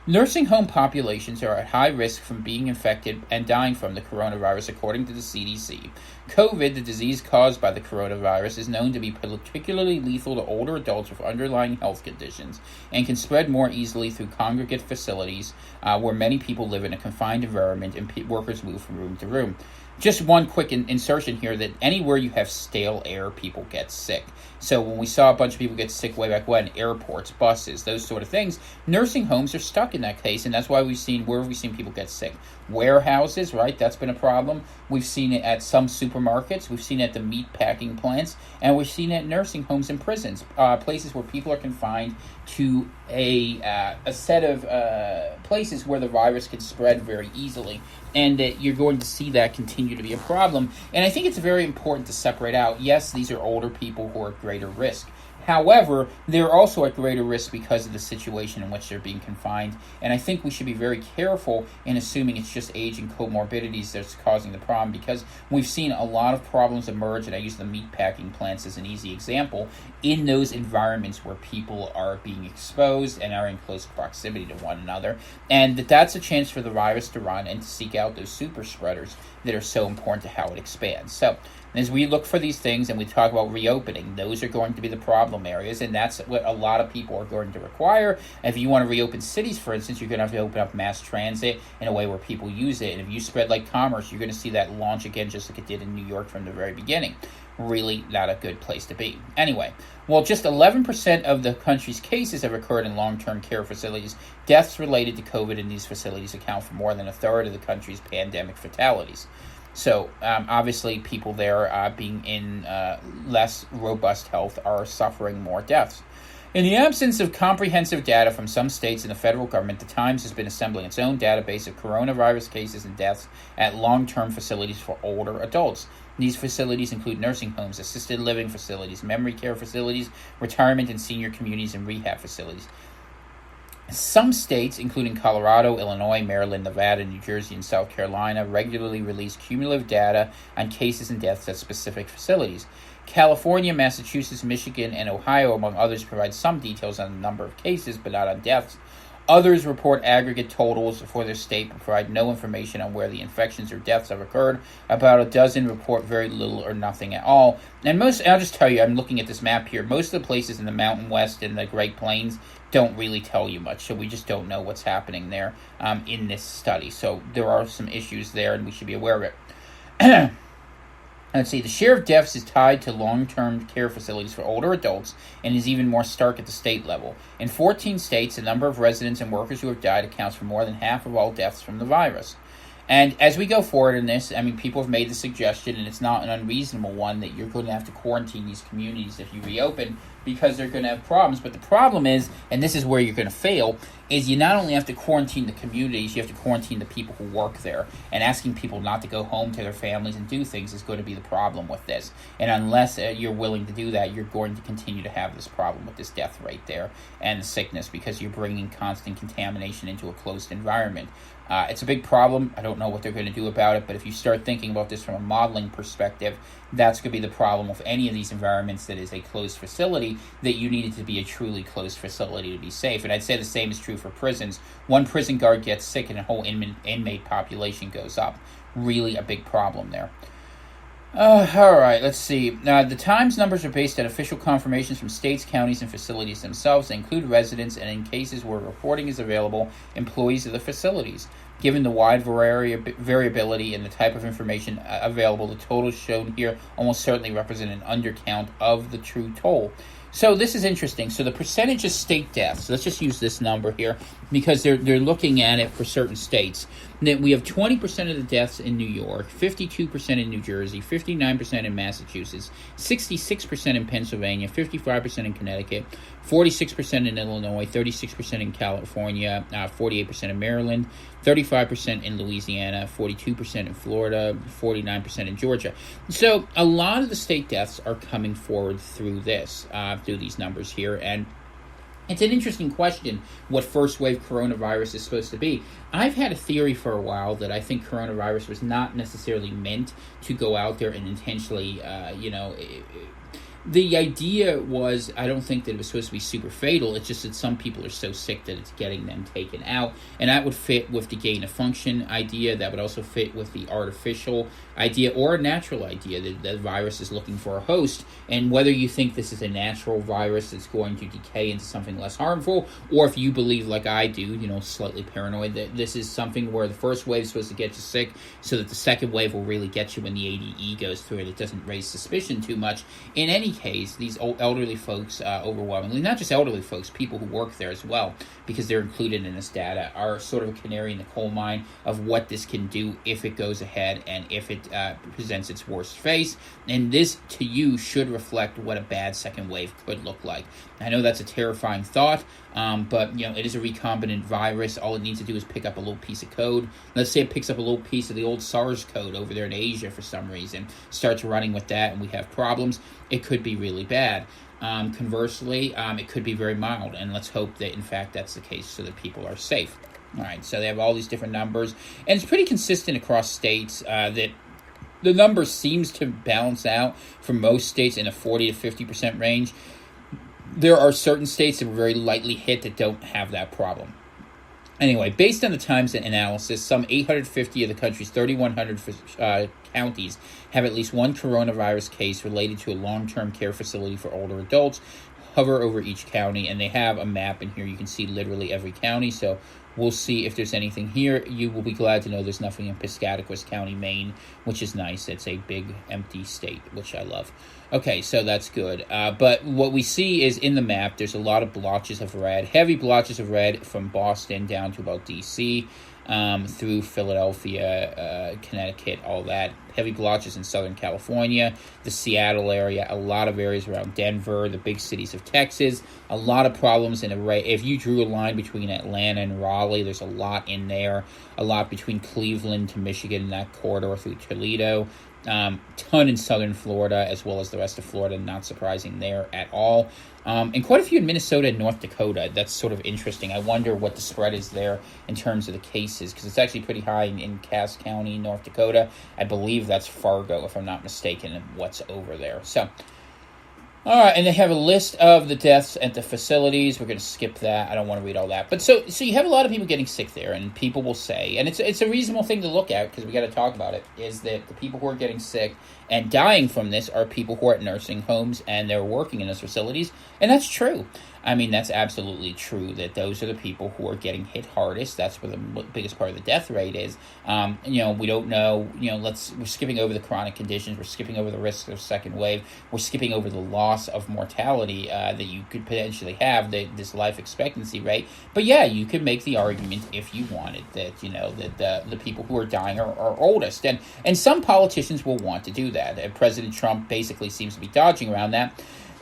Nursing home populations are at high risk from being infected and dying from the coronavirus, according to the CDC. COVID, the disease caused by the coronavirus, is known to be particularly lethal to older adults with underlying health conditions and can spread more easily through congregate facilities where many people live in a confined environment and workers move from room to room. Just one quick insertion here that anywhere you have stale air, people get sick. So when we saw a bunch of people get sick way back when, airports, buses, those sort of things, nursing homes are stuck in that case, and that's why we've seen people get sick. Warehouses, right? That's been a problem. We've seen it at some supermarkets. We've seen it at the meat packing plants, and we've seen it at nursing homes and prisons, places where people are confined to a set of places where the virus can spread very easily. And you're going to see that continue to be a problem. And I think it's very important to separate out, yes, these are older people who are at greater risk. However, they're also at greater risk because of the situation in which they're being confined. And I think we should be very careful in assuming it's just age and comorbidities that's causing the problem, because we've seen a lot of problems emerge, and I use the meatpacking plants as an easy example, in those environments where people are being exposed and are in close proximity to one another. And that's a chance for the virus to run and to seek out those super spreaders that are so important to how it expands. So as we look for these things and we talk about reopening, those are going to be the problem areas, and that's what a lot of people are going to require. If you want to reopen cities, for instance, you're going to have to open up mass transit in a way where people use it. And if you spread like commerce, you're going to see that launch again just like it did in New York from the very beginning. Really not a good place to be. Anyway, well, just 11% of the country's cases have occurred in long-term care facilities. Deaths related to COVID in these facilities account for more than a third of the country's pandemic fatalities. So, obviously, people there being in less robust health are suffering more deaths. In the absence of comprehensive data from some states and the federal government, the Times has been assembling its own database of coronavirus cases and deaths at long-term facilities for older adults. These facilities include nursing homes, assisted living facilities, memory care facilities, retirement and senior communities, and rehab facilities. Some states, including Colorado, Illinois, Maryland, Nevada, New Jersey, and South Carolina, regularly release cumulative data on cases and deaths at specific facilities. California, Massachusetts, Michigan, and Ohio, among others, provide some details on the number of cases, but not on deaths. Others report aggregate totals for their state, but provide no information on where the infections or deaths have occurred. About a dozen report very little or nothing at all. And I'll just tell you, I'm looking at this map here, most of the places in the Mountain West and the Great Plains don't really tell you much, so we just don't know what's happening there in this study. So there are some issues there, and we should be aware of it. Let's see, the share of deaths is tied to long-term care facilities for older adults and is even more stark at the state level. In 14 states, the number of residents and workers who have died accounts for more than half of all deaths from the virus. And as we go forward in this, I mean, people have made the suggestion, and it's not an unreasonable one, that you're going to have to quarantine these communities if you reopen because they're going to have problems. But the problem is, and this is where you're going to fail, is you not only have to quarantine the communities, you have to quarantine the people who work there. And asking people not to go home to their families and do things is going to be the problem with this. And unless you're willing to do that, you're going to continue to have this problem with this death rate there and the sickness, because you're bringing constant contamination into a closed environment. It's a big problem. I don't know what they're going to do about it, but if you start thinking about this from a modeling perspective, that's going to be the problem with any of these environments that is a closed facility, that you need it to be a truly closed facility to be safe. And I'd say the same is true for prisons. One prison guard gets sick and a whole inmate population goes up. Really a big problem there. All right, let's see. The Times numbers are based on official confirmations from states, counties, and facilities themselves. They include residents and, in cases where reporting is available, employees of the facilities. Given the wide variability in the type of information available, the totals shown here almost certainly represent an undercount of the true toll. So this is interesting. So the percentage of state deaths, let's just use this number here because they're looking at it for certain states. Then we have 20% of the deaths in New York, 52% in New Jersey, 59% in Massachusetts, 66% in Pennsylvania, 55% in Connecticut, 46% in Illinois, 36% in California, 48% in Maryland, 35% in Louisiana, 42% in Florida, 49% in Georgia. So a lot of the state deaths are coming forward through this, through these numbers here, and It's an interesting question what first wave coronavirus is supposed to be. I've had a theory for a while that I think coronavirus was not necessarily meant to go out there and intentionally, the idea was, I don't think that it was supposed to be super fatal. It's just that some people are so sick that it's getting them taken out. And that would fit with the gain of function idea. That would also fit with the artificial idea or a natural idea that the virus is looking for a host. And whether you think this is a natural virus that's going to decay into something less harmful, or if you believe, like I do, slightly paranoid, that this is something where the first wave is supposed to get you sick so that the second wave will really get you when the ADE goes through it. It doesn't raise suspicion too much. In any case, these elderly folks, overwhelmingly, not just elderly folks, people who work there as well, because they're included in this data, are sort of a canary in the coal mine of what this can do if it goes ahead and if it presents its worst face. And this, to you, should reflect what a bad second wave could look like. I know that's a terrifying thought, but it is a recombinant virus. All it needs to do is pick up a little piece of code. Let's say it picks up a little piece of the old SARS code over there in Asia for some reason, starts running with that, and we have problems. It could be really bad. Conversely, it could be very mild, and let's hope that, in fact, that's the case so that people are safe. All right, so they have all these different numbers, and it's pretty consistent across states that the number seems to balance out for most states in a 40 to 50% range. There are certain states that were very lightly hit that don't have that problem. Anyway, based on the Times analysis, some 850 of the country's 3,100 counties have at least one coronavirus case related to a long-term care facility for older adults. Hover over each county, and they have a map in here. You can see literally every county, so we'll see if there's anything here. You will be glad to know there's nothing in Piscataquis County, Maine, which is nice. It's a big, empty state, which I love. Okay, so that's good. But what we see is in the map, there's a lot of blotches of red, heavy blotches of red from Boston down to about D.C., through Philadelphia, Connecticut, all that. Heavy blotches in Southern California, the Seattle area, a lot of areas around Denver, the big cities of Texas, a lot of problems in if you drew a line between Atlanta and Raleigh, there's a lot in there, a lot between Cleveland to Michigan, that corridor through Toledo, ton in southern Florida, as well as the rest of Florida, not surprising there at all. And quite a few in Minnesota and North Dakota. That's sort of interesting. I wonder what the spread is there in terms of the cases, because it's actually pretty high in Cass County, North Dakota. I believe that's Fargo, if I'm not mistaken, what's over there. So, all right, and they have a list of the deaths at the facilities. We're going to skip that. I don't want to read all that. But so you have a lot of people getting sick there, and people will say, and it's a reasonable thing to look at because we got to talk about it, is that the people who are getting sick and dying from this are people who are at nursing homes and they're working in those facilities, and that's true. I mean, that's absolutely true that those are the people who are getting hit hardest. That's where the biggest part of the death rate is. We don't know, we're skipping over the chronic conditions. We're skipping over the risks of second wave. We're skipping over the loss of mortality that you could potentially have, this life expectancy rate. But yeah, you could make the argument if you wanted that, that the people who are dying are oldest. And some politicians will want to do that. And President Trump basically seems to be dodging around that.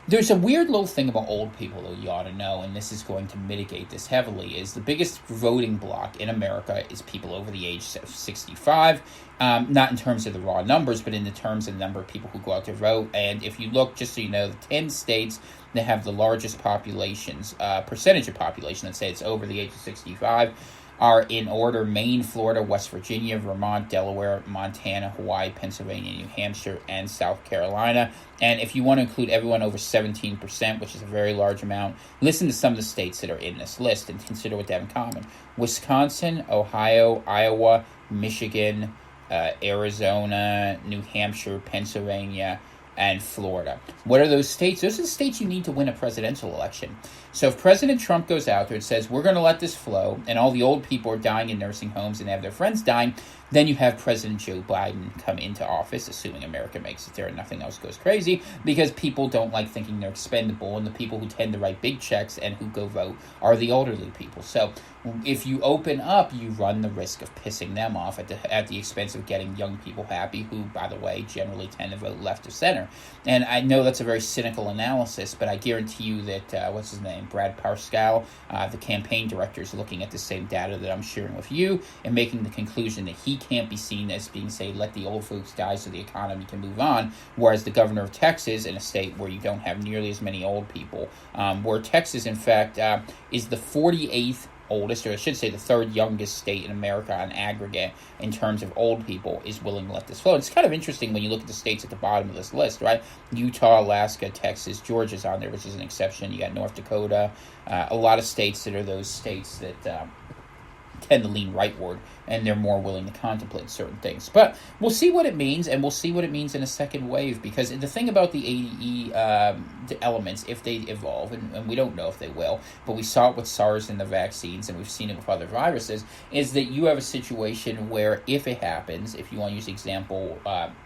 There's a weird little thing about old people that you ought to know, and this is going to mitigate this heavily, is the biggest voting bloc in America is people over the age of 65, not in terms of the raw numbers, but in the terms of the number of people who go out to vote. And if you look, just so you know, the 10 states that have the largest populations, percentage of population, let's say it's over the age of 65, are in order: Maine, Florida, West Virginia, Vermont, Delaware, Montana, Hawaii, Pennsylvania, New Hampshire, and South Carolina. And if you want to include everyone over 17%, which is a very large amount, listen to some of the states that are in this list and consider what they have in common. Wisconsin, Ohio, Iowa, Michigan, Arizona, New Hampshire, Pennsylvania, and Florida. What are those states? Those are the states you need to win a presidential election. So if President Trump goes out there and says, we're going to let this flow, and all the old people are dying in nursing homes and have their friends dying, then you have President Joe Biden come into office, assuming America makes it there and nothing else goes crazy, because people don't like thinking they're expendable, and the people who tend to write big checks and who go vote are the elderly people. So If you open up, you run the risk of pissing them off at the expense of getting young people happy, who, by the way, generally tend to vote left of center. And I know that's a very cynical analysis, but I guarantee you that, what's his name, Brad Parscale, the campaign director, is looking at the same data that I'm sharing with you and making the conclusion that he can't be seen as being, say, let the old folks die so the economy can move on, whereas the governor of Texas, in a state where you don't have nearly as many old people, where Texas, in fact, is the 48th oldest, or I should say the third youngest state in America on aggregate in terms of old people, is willing to let this flow. It's kind of interesting when you look at the states at the bottom of this list, right? Utah, Alaska, Texas, Georgia's on there, which is an exception. You got North Dakota, a lot of states that are those states that tend to lean rightward, and they're more willing to contemplate certain things. But we'll see what it means, and we'll see what it means in a second wave, because the thing about the ADE the elements, if they evolve, and we don't know if they will, but we saw it with SARS and the vaccines, and we've seen it with other viruses, is that you have a situation where if it happens, if you want to use the example,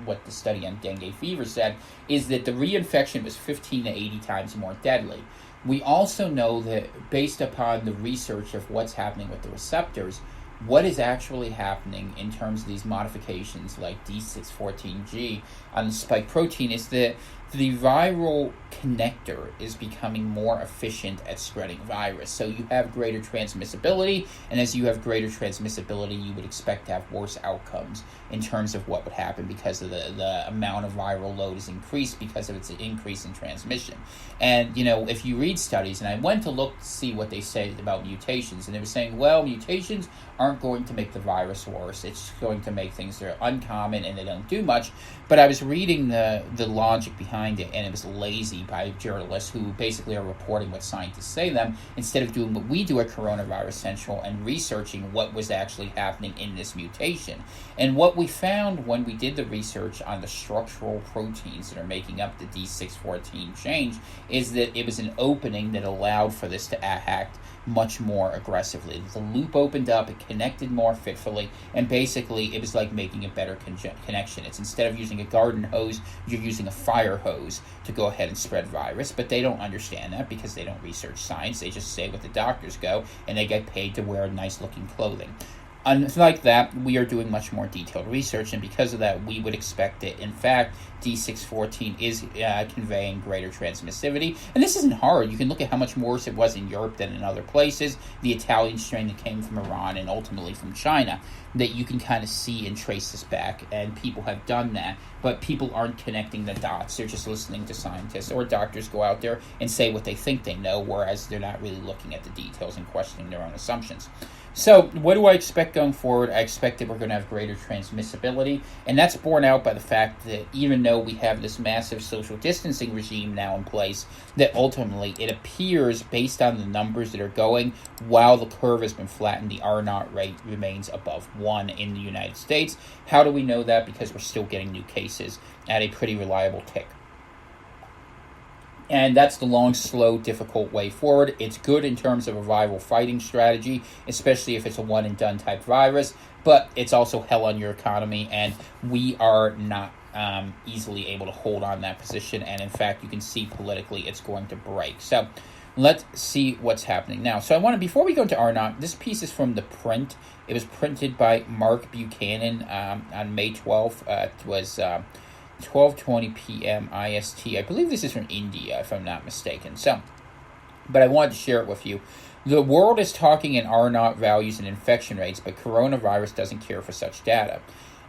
what the study on dengue fever said, is that the reinfection was 15 to 80 times more deadly. We also know that based upon the research of what's happening with the receptors, what is actually happening in terms of these modifications like D614G on the spike protein is that the viral connector is becoming more efficient at spreading virus. So you have greater transmissibility, and as you have greater transmissibility, you would expect to have worse outcomes in terms of what would happen because of the amount of viral load is increased because of its increase in transmission. And, if you read studies, and I went to look to see what they say about mutations, and they were saying, well, mutations aren't going to make the virus worse. It's going to make things that are uncommon and they don't do much. But I was reading the logic behind it, and it was lazy by journalists who basically are reporting what scientists say to them instead of doing what we do at Coronavirus Central and researching what was actually happening in this mutation. And what we found when we did the research on the structural proteins that are making up the D614 change is that it was an opening that allowed for this to act much more aggressively. The loop opened up, it connected more fitfully, and basically it was like making a better connection. It's instead of using a garden hose, you're using a fire hose to go ahead and spread virus, but they don't understand that because they don't research science. They just say what the doctors go, and they get paid to wear nice looking clothing. Unlike that, we are doing much more detailed research, and because of that, we would expect that, in fact, D614 is conveying greater transmissivity. And this isn't hard. You can look at how much worse it was in Europe than in other places, the Italian strain that came from Iran and ultimately from China, that you can kind of see and trace this back, and people have done that. But people aren't connecting the dots. They're just listening to scientists or doctors go out there and say what they think they know, whereas they're not really looking at the details and questioning their own assumptions. So what do I expect going forward? I expect that we're going to have greater transmissibility, and that's borne out by the fact that even though we have this massive social distancing regime now in place, that ultimately it appears, based on the numbers that are going, while the curve has been flattened, the R0 rate remains above 1 in the United States. How do we know that? Because we're still getting new cases at a pretty reliable tick. And that's the long, slow, difficult way forward. It's good in terms of a viral fighting strategy, especially if it's a one-and-done type virus, but it's also hell on your economy, and we are not easily able to hold on that position, and in fact, you can see politically it's going to break. So let's see what's happening now. So before we go into R0, this piece is from The Print. It was printed by Mark Buchanan on May 12th. It was 12:20 p.m. IST. I believe this is from India, if I'm not mistaken. But I wanted to share it with you. The world is talking in R0 values and infection rates, but coronavirus doesn't care for such data.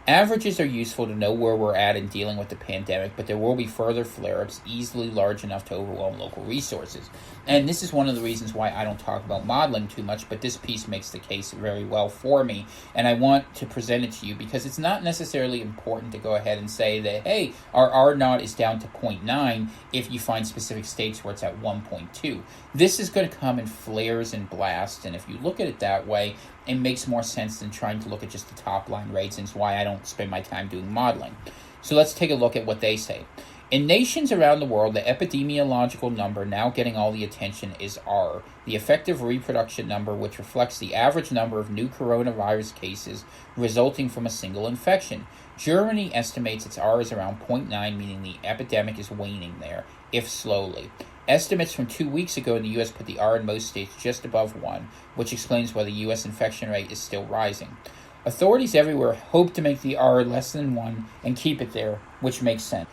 Averages are useful to know where we're at in dealing with the pandemic, but there will be further flare-ups easily large enough to overwhelm local resources. And this is one of the reasons why I don't talk about modeling too much, but this piece makes the case very well for me. And I want to present it to you because it's not necessarily important to go ahead and say that, hey, our R0 is down to 0.9 if you find specific states where it's at 1.2. This is going to come in flares and blasts, and if you look at it that way, it makes more sense than trying to look at just the top line rates, and it's why I don't spend my time doing modeling. So let's take a look at what they say. In nations around the world, the epidemiological number now getting all the attention is R, the effective reproduction number, which reflects the average number of new coronavirus cases resulting from a single infection. Germany estimates its R is around 0.9, meaning the epidemic is waning there, if slowly. Estimates from 2 weeks ago in the U.S. put the R in most states just above 1, which explains why the U.S. infection rate is still rising. Authorities everywhere hope to make the R less than 1 and keep it there, which makes sense.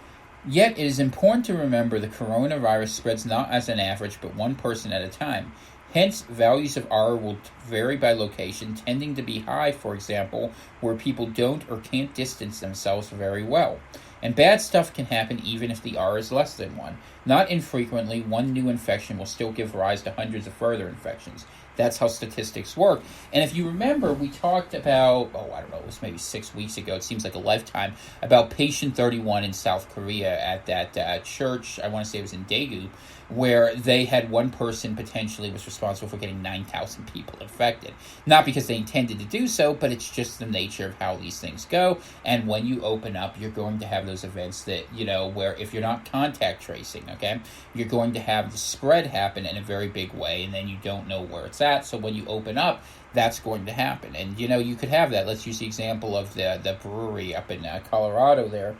Yet it is important to remember the coronavirus spreads not as an average, but one person at a time. Hence, values of R will vary by location, tending to be high, for example, where people don't or can't distance themselves very well. And bad stuff can happen even if the R is less than 1. Not infrequently, one new infection will still give rise to hundreds of further infections. That's how statistics work. And if you remember, we talked about, it was maybe 6 weeks ago, it seems like a lifetime, about patient 31 in South Korea at that church, I want to say it was in Daegu, where they had one person potentially was responsible for getting 9,000 people infected. Not because they intended to do so, but it's just the nature of how these things go. And when you open up, you're going to have those events that, where if you're not contact tracing, okay, you're going to have the spread happen in a very big way, and then you don't know where it's at. So when you open up, that's going to happen. And, you could have that. Let's use the example of the brewery up in Colorado there,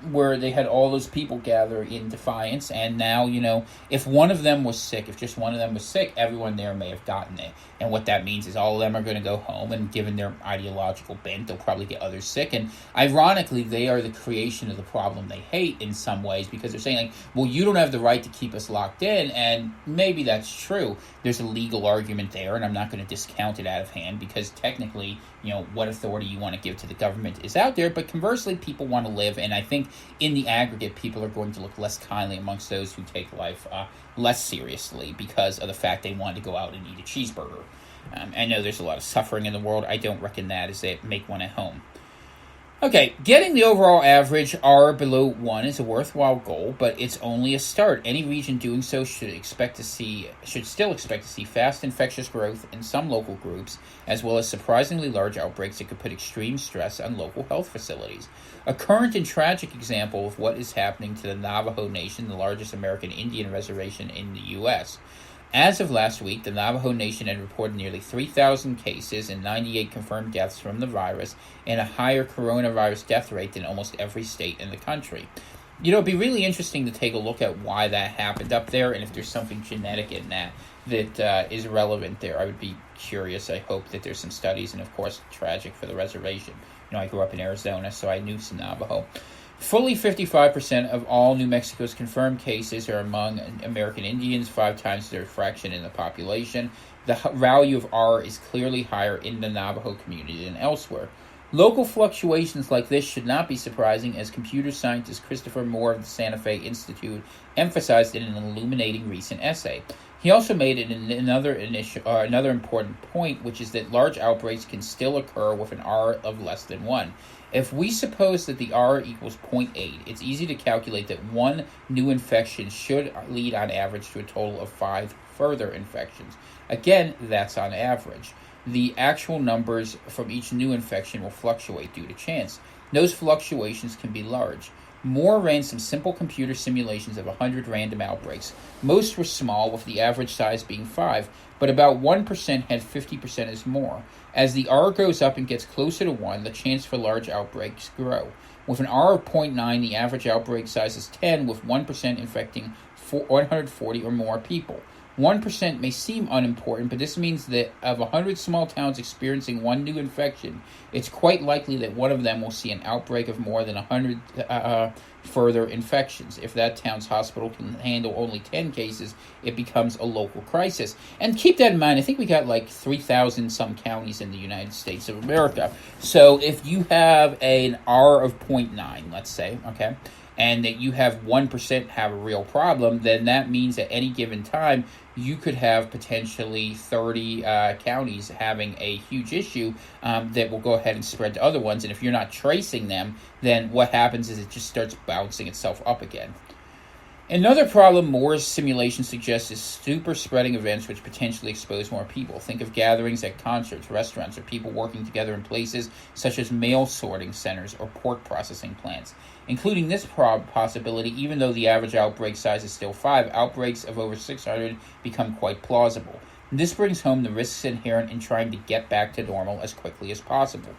where they had all those people gather in defiance, and now, if one of them was sick, if just one of them was sick, everyone there may have gotten it. And what that means is all of them are going to go home, and given their ideological bent, they'll probably get others sick. And ironically, they are the creation of the problem they hate in some ways, because they're saying, well, you don't have the right to keep us locked in, and maybe that's true. There's a legal argument there, and I'm not going to discount it out of hand, because technically, what authority you want to give to the government is out there, but conversely, people want to live, and I think in the aggregate, people are going to look less kindly amongst those who take life less seriously because of the fact they want to go out and eat a cheeseburger. I know there's a lot of suffering in the world. I don't reckon that as they make one at home. Okay, getting the overall average R below 1 is a worthwhile goal, but it's only a start. Any region doing so should still expect to see fast infectious growth in some local groups, as well as surprisingly large outbreaks that could put extreme stress on local health facilities. A current and tragic example of what is happening to the Navajo Nation, the largest American Indian reservation in the U.S. As of last week, the Navajo Nation had reported nearly 3,000 cases and 98 confirmed deaths from the virus, and a higher coronavirus death rate than almost every state in the country. It'd be really interesting to take a look at why that happened up there, and if there's something genetic in that is relevant there. I would be curious. I hope that there's some studies, and of course, tragic for the reservation. I grew up in Arizona, so I knew some Navajo. Fully 55% of all New Mexico's confirmed cases are among American Indians, 5 times their fraction in the population. The value of R is clearly higher in the Navajo community than elsewhere. Local fluctuations like this should not be surprising, as computer scientist Christopher Moore of the Santa Fe Institute emphasized in an illuminating recent essay. He also made another important point, which is that large outbreaks can still occur with an R of less than 1. If we suppose that the R equals 0.8, it's easy to calculate that one new infection should lead on average to a total of 5 further infections. Again, that's on average. The actual numbers from each new infection will fluctuate due to chance. Those fluctuations can be large. Moore ran some simple computer simulations of 100 random outbreaks. Most were small, with the average size being 5, but about 1% had 50% as more. As the R goes up and gets closer to 1, the chance for large outbreaks grow. With an R of 0.9, the average outbreak size is 10, with 1% infecting 140 or more people. 1% may seem unimportant, but this means that of 100 small towns experiencing one new infection, it's quite likely that one of them will see an outbreak of more than 100 further infections. If that town's hospital can handle only 10 cases, it becomes a local crisis. And keep that in mind, I think we got like 3,000 some counties in the United States of America. So if you have an R of 0.9, let's say, okay, and that you have 1% have a real problem, then that means at any given time, you could have potentially 30 counties having a huge issue that will go ahead and spread to other ones. And if you're not tracing them, then what happens is it just starts bouncing itself up again. Another problem Moore's simulation suggests is super spreading events which potentially expose more people. Think of gatherings at concerts, restaurants, or people working together in places such as mail sorting centers or pork processing plants. Including this possibility, even though the average outbreak size is still 5, outbreaks of over 600 become quite plausible. This brings home the risks inherent in trying to get back to normal as quickly as possible.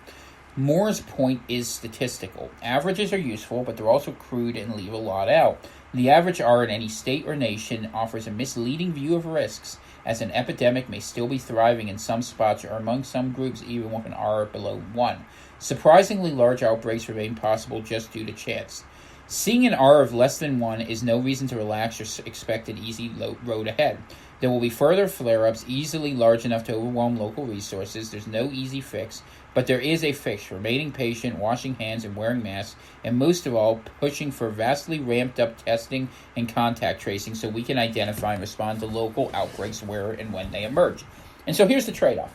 Moore's point is statistical. Averages are useful, but they're also crude and leave a lot out. The average R in any state or nation offers a misleading view of risks, as an epidemic may still be thriving in some spots or among some groups even with an R below 1. Surprisingly large outbreaks remain possible just due to chance. Seeing an R of less than 1 is no reason to relax or expect an easy road ahead. There will be further flare-ups easily large enough to overwhelm local resources. There's no easy fix, but there is a fix: remaining patient, washing hands, and wearing masks, and most of all, pushing for vastly ramped-up testing and contact tracing so we can identify and respond to local outbreaks where and when they emerge. And so here's the trade-off,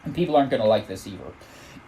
and people aren't going to like this either.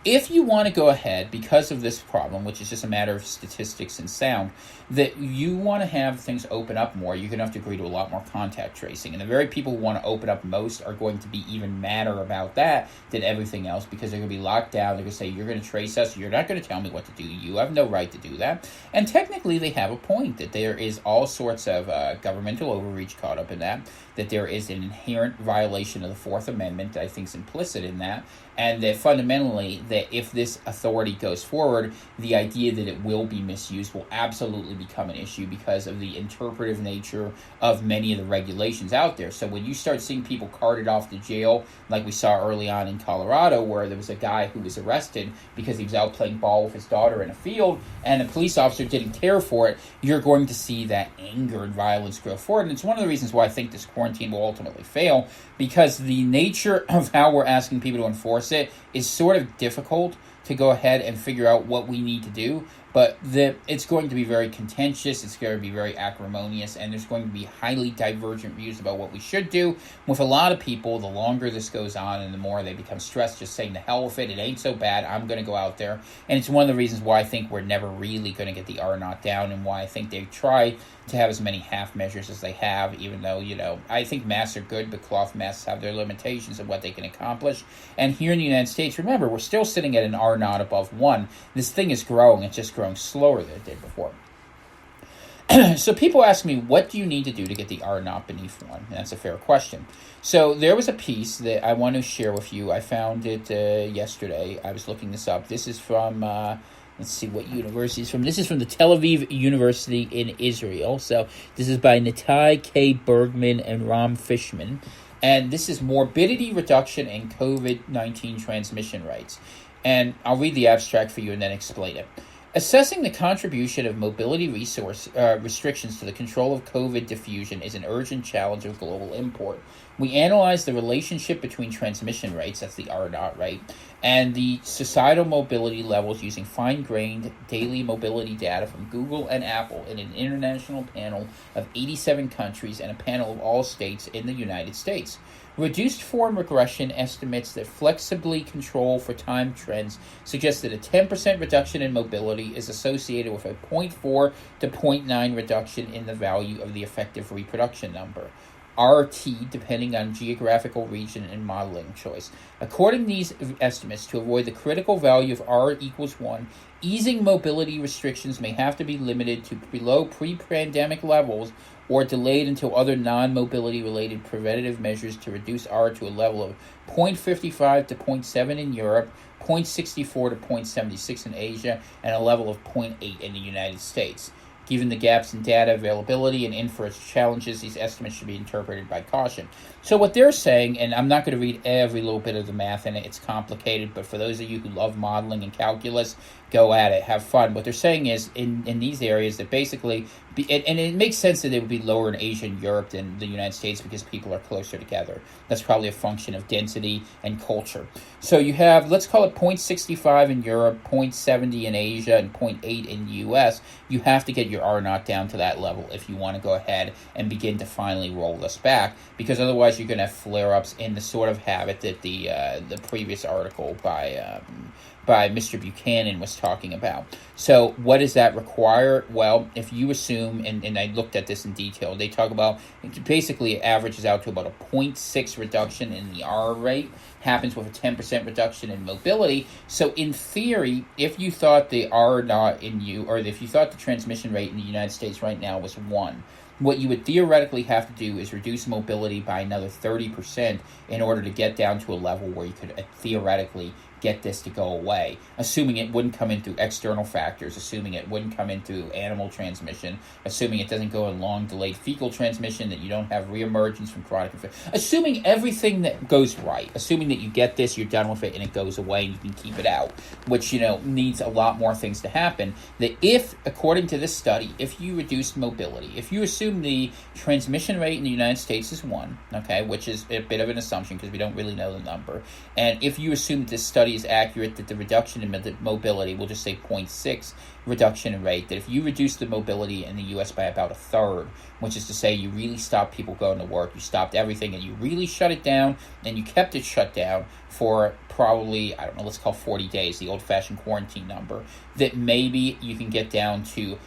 If you want to go ahead, because of this problem, which is just a matter of statistics and sound, that you want to have things open up more, you're going to have to agree to a lot more contact tracing. And the very people who want to open up most are going to be even madder about that than everything else, because they're going to be locked down. They're going to say, you're going to trace us. You're not going to tell me what to do. You have no right to do that. And technically, they have a point that there is all sorts of governmental overreach caught up in that there is an inherent violation of the Fourth Amendment that I think is implicit in that, and that fundamentally, that if this authority goes forward, the idea that it will be misused will absolutely become an issue because of the interpretive nature of many of the regulations out there. So when you start seeing people carted off to jail, like we saw early on in Colorado, where there was a guy who was arrested because he was out playing ball with his daughter in a field, and a police officer didn't care for it, you're going to see that anger and violence grow forward. And it's one of the reasons why I think this quarantine will ultimately fail, because the nature of how we're asking people to enforce it is sort of difficult to go ahead and figure out what we need to do. But it's going to be very contentious, it's going to be very acrimonious, and there's going to be highly divergent views about what we should do. With a lot of people, the longer this goes on and the more they become stressed, just saying, the hell with it, it ain't so bad, I'm going to go out there. And it's one of the reasons why I think we're never really going to get the R naught down, and why I think they try to have as many half measures as they have, even though, I think masks are good, but cloth masks have their limitations of what they can accomplish. And here in the United States, remember, we're still sitting at an R naught above 1. This thing is growing, it's just growing slower than it did before. So people ask me, what do you need to do to get the R naught beneath 1? And that's a fair question. So there was a piece that I want to share with you. I found it yesterday. I was looking this up. This is from... let's see what university it's from. This is from the Tel Aviv University in Israel. So this is by Natai K. Bergman and Ram Fishman. And this is morbidity reduction and COVID-19 transmission rates. And I'll read the abstract for you and then explain it. Assessing the contribution of mobility restrictions to the control of COVID diffusion is an urgent challenge of global import. We analyze the relationship between transmission rates, that's the R naught rate, and the societal mobility levels using fine-grained daily mobility data from Google and Apple in an international panel of 87 countries and a panel of all states in the United States. Reduced form regression estimates that flexibly control for time trends suggest that a 10% reduction in mobility is associated with a 0.4 to 0.9 reduction in the value of the effective reproduction number, RT, depending on geographical region and modeling choice. According to these estimates, to avoid the critical value of R equals 1, easing mobility restrictions may have to be limited to below pre-pandemic levels or delayed until other non-mobility related preventative measures to reduce R to a level of 0.55 to 0.7 in Europe, 0.64 to 0.76 in Asia, and a level of 0.8 in the United States. Given the gaps in data availability and inference challenges, these estimates should be interpreted by caution. So what they're saying, and I'm not going to read every little bit of the math in it, it's complicated, but for those of you who love modeling and calculus, go at it, have fun. What they're saying is, in these areas, that basically, and it makes sense that it would be lower in Asia and Europe than the United States because people are closer together. That's probably a function of density and culture. So you have, let's call it 0.65 in Europe, 0.70 in Asia, and 0.8 in the U.S. You have to get your R naught down to that level if you want to go ahead and begin to finally roll this back, because otherwise you're going to have flare-ups in the sort of habit that the previous article by Mr. Buchanan was talking about. So what does that require? Well, if you assume, and I looked at this in detail, they talk about, basically it averages out to about a 0.6 reduction in the R rate, happens with a 10% reduction in mobility. So in theory, if you thought the R naught in you, or if you thought the transmission rate in the United States right now was 1, what you would theoretically have to do is reduce mobility by another 30% in order to get down to a level where you could theoretically get this to go away, assuming it wouldn't come in through external factors, assuming it wouldn't come in through animal transmission, assuming it doesn't go in long delayed fecal transmission, that you don't have reemergence from chronic infection, assuming everything that goes right, assuming that you get this, you're done with it, and it goes away, and you can keep it out, which, needs a lot more things to happen. That if, according to this study, if you reduce mobility, if you assume the transmission rate in the United States is 1, okay, which is a bit of an assumption because we don't really know the number, and if you assume that this study is accurate, that the reduction in mobility, we'll just say 0.6 reduction in rate, that if you reduce the mobility in the U.S. by about a third, which is to say you really stopped people going to work, you stopped everything, and you really shut it down, and you kept it shut down for probably, I don't know, let's call 40 days, the old-fashioned quarantine number, that maybe you can get down to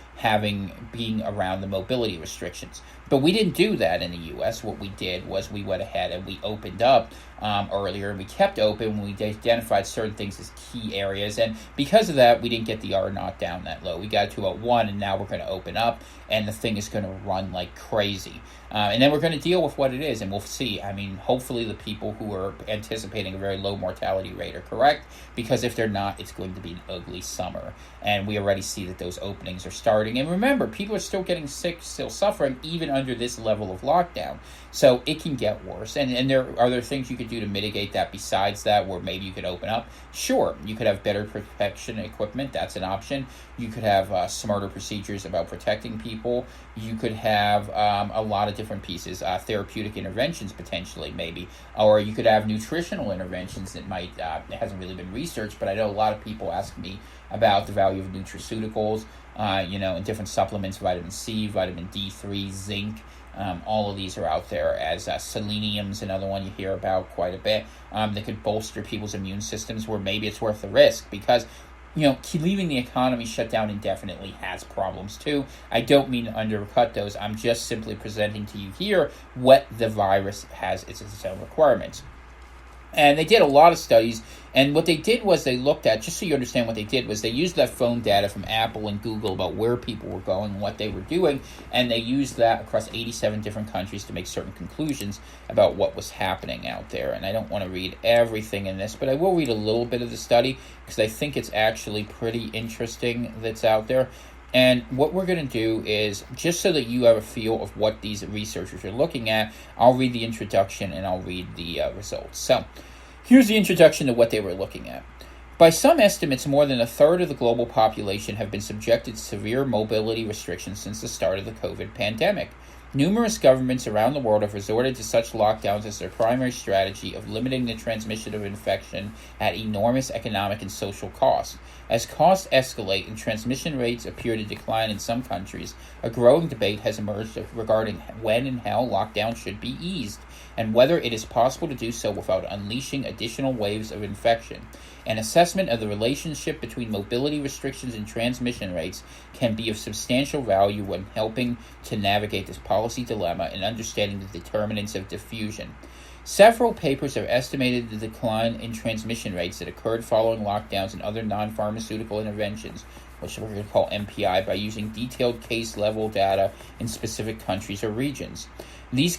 being around the mobility restrictions. But we didn't do that in the U.S. What we did was we went ahead and we opened up earlier, and we kept open when we identified certain things as key areas, and because of that, we didn't get the R0 down that low. We got to about 1, and now we're going to open up, and the thing is going to run like crazy. And then we're going to deal with what it is, and we'll see. I mean, hopefully the people who are anticipating a very low mortality rate are correct, because if they're not, it's going to be an ugly summer. And we already see that those openings are starting. And remember, people are still getting sick, still suffering, even under this level of lockdown. So it can get worse. And are there things you could do to mitigate that besides that, where maybe you could open up? Sure, you could have better protection equipment. That's an option. You could have smarter procedures about protecting people. You could have a lot of different pieces, therapeutic interventions potentially, maybe, or you could have nutritional interventions that might, it hasn't really been researched, but I know a lot of people ask me about the value of nutraceuticals, and different supplements, vitamin C, vitamin D3, zinc. All of these are out there, as selenium's another one you hear about quite a bit, that could bolster people's immune systems, where maybe it's worth the risk, because leaving the economy shut down indefinitely has problems too. I don't mean to undercut those. I'm just simply presenting to you here what the virus has its own requirements. And they did a lot of studies, and what they did was they looked at, just so you understand what they did, was they used that phone data from Apple and Google about where people were going and what they were doing, and they used that across 87 different countries to make certain conclusions about what was happening out there. And I don't want to read everything in this, but I will read a little bit of the study, because I think it's actually pretty interesting that's out there. And what we're going to do is, just so that you have a feel of what these researchers are looking at, I'll read the introduction and I'll read the results. So, here's the introduction to what they were looking at. By some estimates, more than a third of the global population have been subjected to severe mobility restrictions since the start of the COVID pandemic. Numerous governments around the world have resorted to such lockdowns as their primary strategy of limiting the transmission of infection at enormous economic and social cost. As costs escalate and transmission rates appear to decline in some countries, a growing debate has emerged regarding when and how lockdown should be eased, and whether it is possible to do so without unleashing additional waves of infection. An assessment of the relationship between mobility restrictions and transmission rates can be of substantial value when helping to navigate this policy dilemma and understanding the determinants of diffusion. Several papers have estimated the decline in transmission rates that occurred following lockdowns and other non-pharmaceutical interventions, which we're going to call MPI, by using detailed case-level data in specific countries or regions. These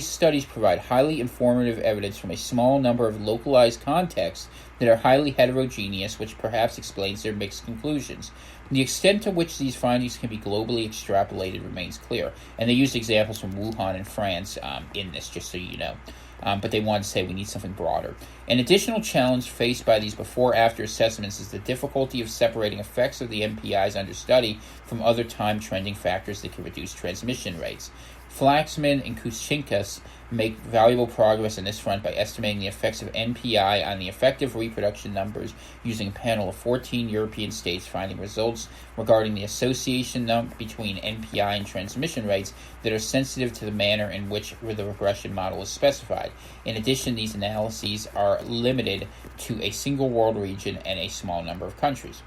studies provide highly informative evidence from a small number of localized contexts that are highly heterogeneous, which perhaps explains their mixed conclusions. The extent to which these findings can be globally extrapolated remains clear, and they used examples from Wuhan and France in this, just so you know. But they wanted to say we need something broader. An additional challenge faced by these before-after assessments is the difficulty of separating effects of the MPIs under study from other time-trending factors that can reduce transmission rates. Flaxman and Kuchinkas make valuable progress on this front by estimating the effects of NPI on the effective reproduction numbers using a panel of 14 European states, finding results regarding the association between NPI and transmission rates that are sensitive to the manner in which the regression model is specified. In addition, these analyses are limited to a single world region and a small number of countries.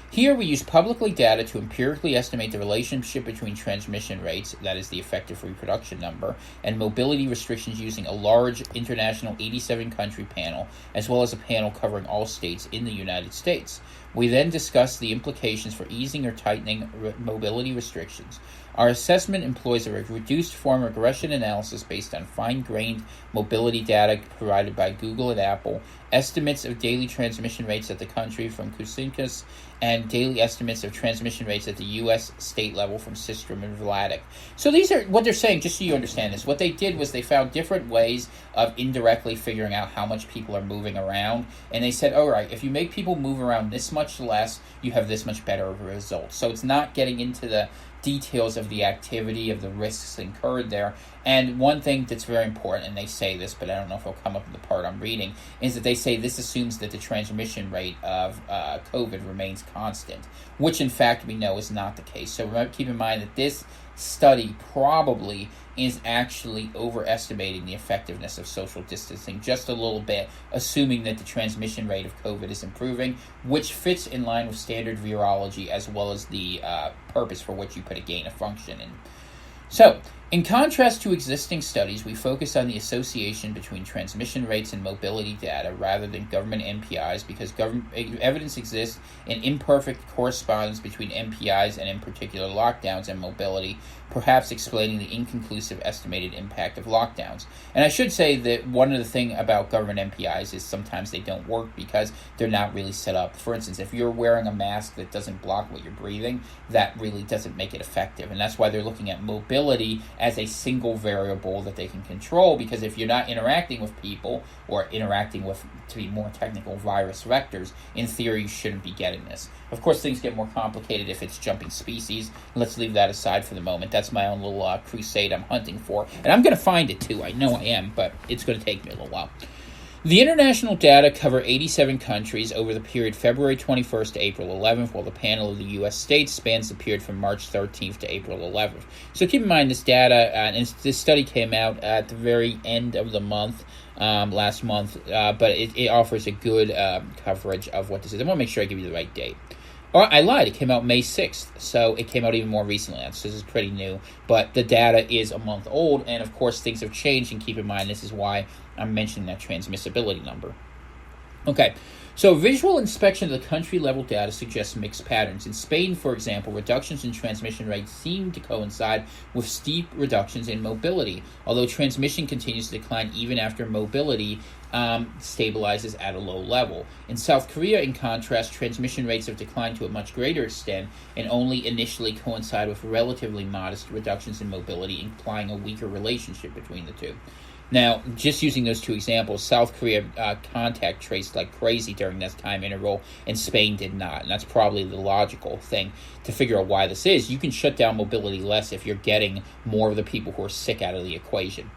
Here we use publicly data to empirically estimate the relationship between transmission rates, that is the effective reproduction number, and mobility restrictions using a large international 87-country panel, as well as a panel covering all states in the United States. We then discuss the implications for easing or tightening mobility restrictions. Our assessment employs a reduced form regression analysis based on fine-grained mobility data provided by Google and Apple, estimates of daily transmission rates at the country from Kucinkus, and daily estimates of transmission rates at the U.S. state level from Systrom and Vladeck. So these are what they're saying, just so you understand this. What they did was they found different ways of indirectly figuring out how much people are moving around, and they said, all right, if you make people move around this much less, you have this much better of a result. So it's not getting into the details of the activity, of the risks incurred there. And one thing that's very important, and they say this, but I don't know if it'll come up in the part I'm reading, is that they say this assumes that the transmission rate of COVID remains constant, which in fact we know is not the case. So keep in mind that this study probably is actually overestimating the effectiveness of social distancing just a little bit, assuming that the transmission rate of COVID is improving, which fits in line with standard virology as well as the purpose for which you put a gain of function in. So, in contrast to existing studies, we focus on the association between transmission rates and mobility data rather than government MPIs because evidence exists in imperfect correspondence between MPIs and in particular lockdowns and mobility, perhaps explaining the inconclusive estimated impact of lockdowns. And I should say that one of the things about government MPIs is sometimes they don't work because they're not really set up. For instance, if you're wearing a mask that doesn't block what you're breathing, that really doesn't make it effective. And that's why they're looking at mobility as a single variable that they can control, because if you're not interacting with people or interacting with, to be more technical, virus vectors, in theory you shouldn't be getting this. Of course, things get more complicated if it's jumping species. Let's leave that aside for the moment. That's my own little crusade I'm hunting for. And I'm going to find it too. I know I am, but it's going to take me a little while. The international data cover 87 countries over the period February 21st to April 11th, while the panel of the U.S. states spans the period from March 13th to April 11th. So keep in mind this data, and this study came out at the very end of the month, last month, but it offers a good coverage of what this is. I want to make sure I give you the right date. I lied. It came out May 6th, so it came out even more recently. So this is pretty new, but the data is a month old, and of course things have changed, and keep in mind this is why I'm mentioning that transmissibility number. Okay, so visual inspection of the country-level data suggests mixed patterns. In Spain, for example, reductions in transmission rates seem to coincide with steep reductions in mobility, although transmission continues to decline even after mobility stabilizes at a low level. In South Korea, in contrast, transmission rates have declined to a much greater extent and only initially coincide with relatively modest reductions in mobility, implying a weaker relationship between the two. Now, just using those two examples, South Korea contact traced like crazy during this time interval, and Spain did not. And that's probably the logical thing to figure out why this is. You can shut down mobility less if you're getting more of the people who are sick out of the equation.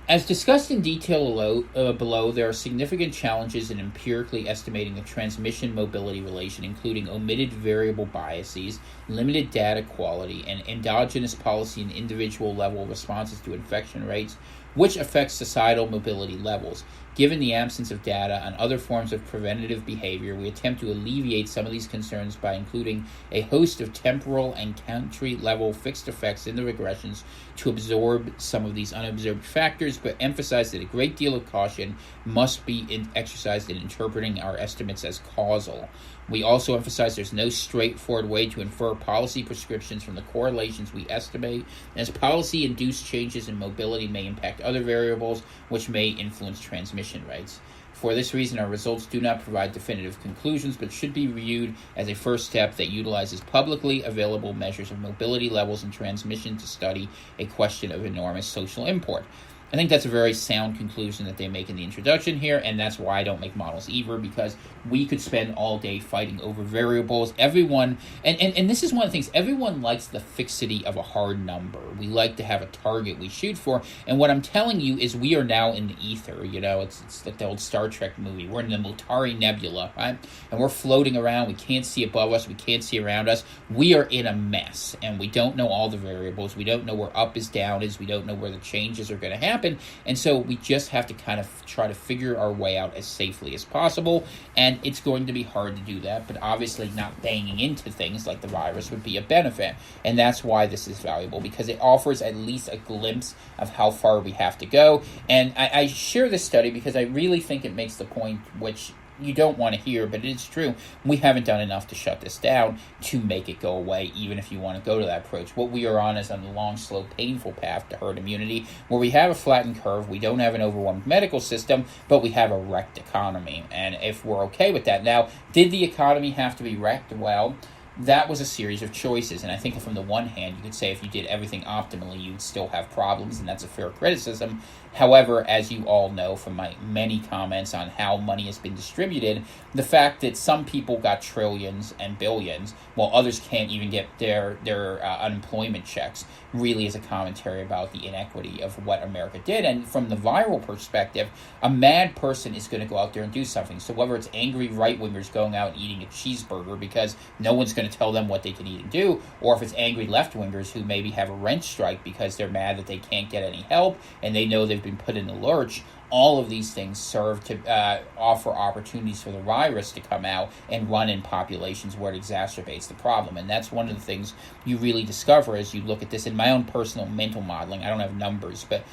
As discussed in detail below, there are significant challenges in empirically estimating the transmission-mobility relation, including omitted variable biases, limited data quality, and endogenous policy and individual-level responses to infection rates, which affects societal mobility levels. Given the absence of data on other forms of preventative behavior, we attempt to alleviate some of these concerns by including a host of temporal and country-level fixed effects in the regressions to absorb some of these unobserved factors, but emphasize that a great deal of caution must be exercised in interpreting our estimates as causal. We also emphasize there's no straightforward way to infer policy prescriptions from the correlations we estimate, as policy-induced changes in mobility may impact other variables, which may influence transmission rates. For this reason, our results do not provide definitive conclusions, but should be viewed as a first step that utilizes publicly available measures of mobility levels and transmission to study a question of enormous social import. I think that's a very sound conclusion that they make in the introduction here, and that's why I don't make models either, because we could spend all day fighting over variables. Everyone, and this is one of the things, everyone likes the fixity of a hard number. We like to have a target we shoot for, and what I'm telling you is we are now in the ether, it's like the old Star Trek movie. We're in the Mutari Nebula, right? And we're floating around, we can't see above us, we can't see around us. We are in a mess, and we don't know all the variables. We don't know where up is, down is, we don't know where the changes are going to happen. And so we just have to kind of try to figure our way out as safely as possible, and it's going to be hard to do that, but obviously not banging into things like the virus would be a benefit, and that's why this is valuable, because it offers at least a glimpse of how far we have to go. And I share this study because I really think it makes the point which you don't want to hear, but it's true. We haven't done enough to shut this down to make it go away, even if you want to go to that approach. What we are on is on the long, slow, painful path to herd immunity, where we have a flattened curve, we don't have an overwhelmed medical system, but we have a wrecked economy. And if we're okay with that. Now, did the economy have to be wrecked? Well, that was a series of choices, and I think from the one hand, you could say if you did everything optimally, you'd still have problems, and that's a fair criticism. However, as you all know from my many comments on how money has been distributed, the fact that some people got trillions and billions, while others can't even get their unemployment checks, really is a commentary about the inequity of what America did. And from the viral perspective, a mad person is going to go out there and do something. So whether it's angry right-wingers going out and eating a cheeseburger because no one's going to tell them what they can eat and do, or if it's angry left-wingers who maybe have a rent strike because they're mad that they can't get any help and they know they've been put in the lurch, all of these things serve to offer opportunities for the virus to come out and run in populations where it exacerbates the problem. And that's one of the things you really discover as you look at this. In my own personal mental modeling, I don't have numbers, but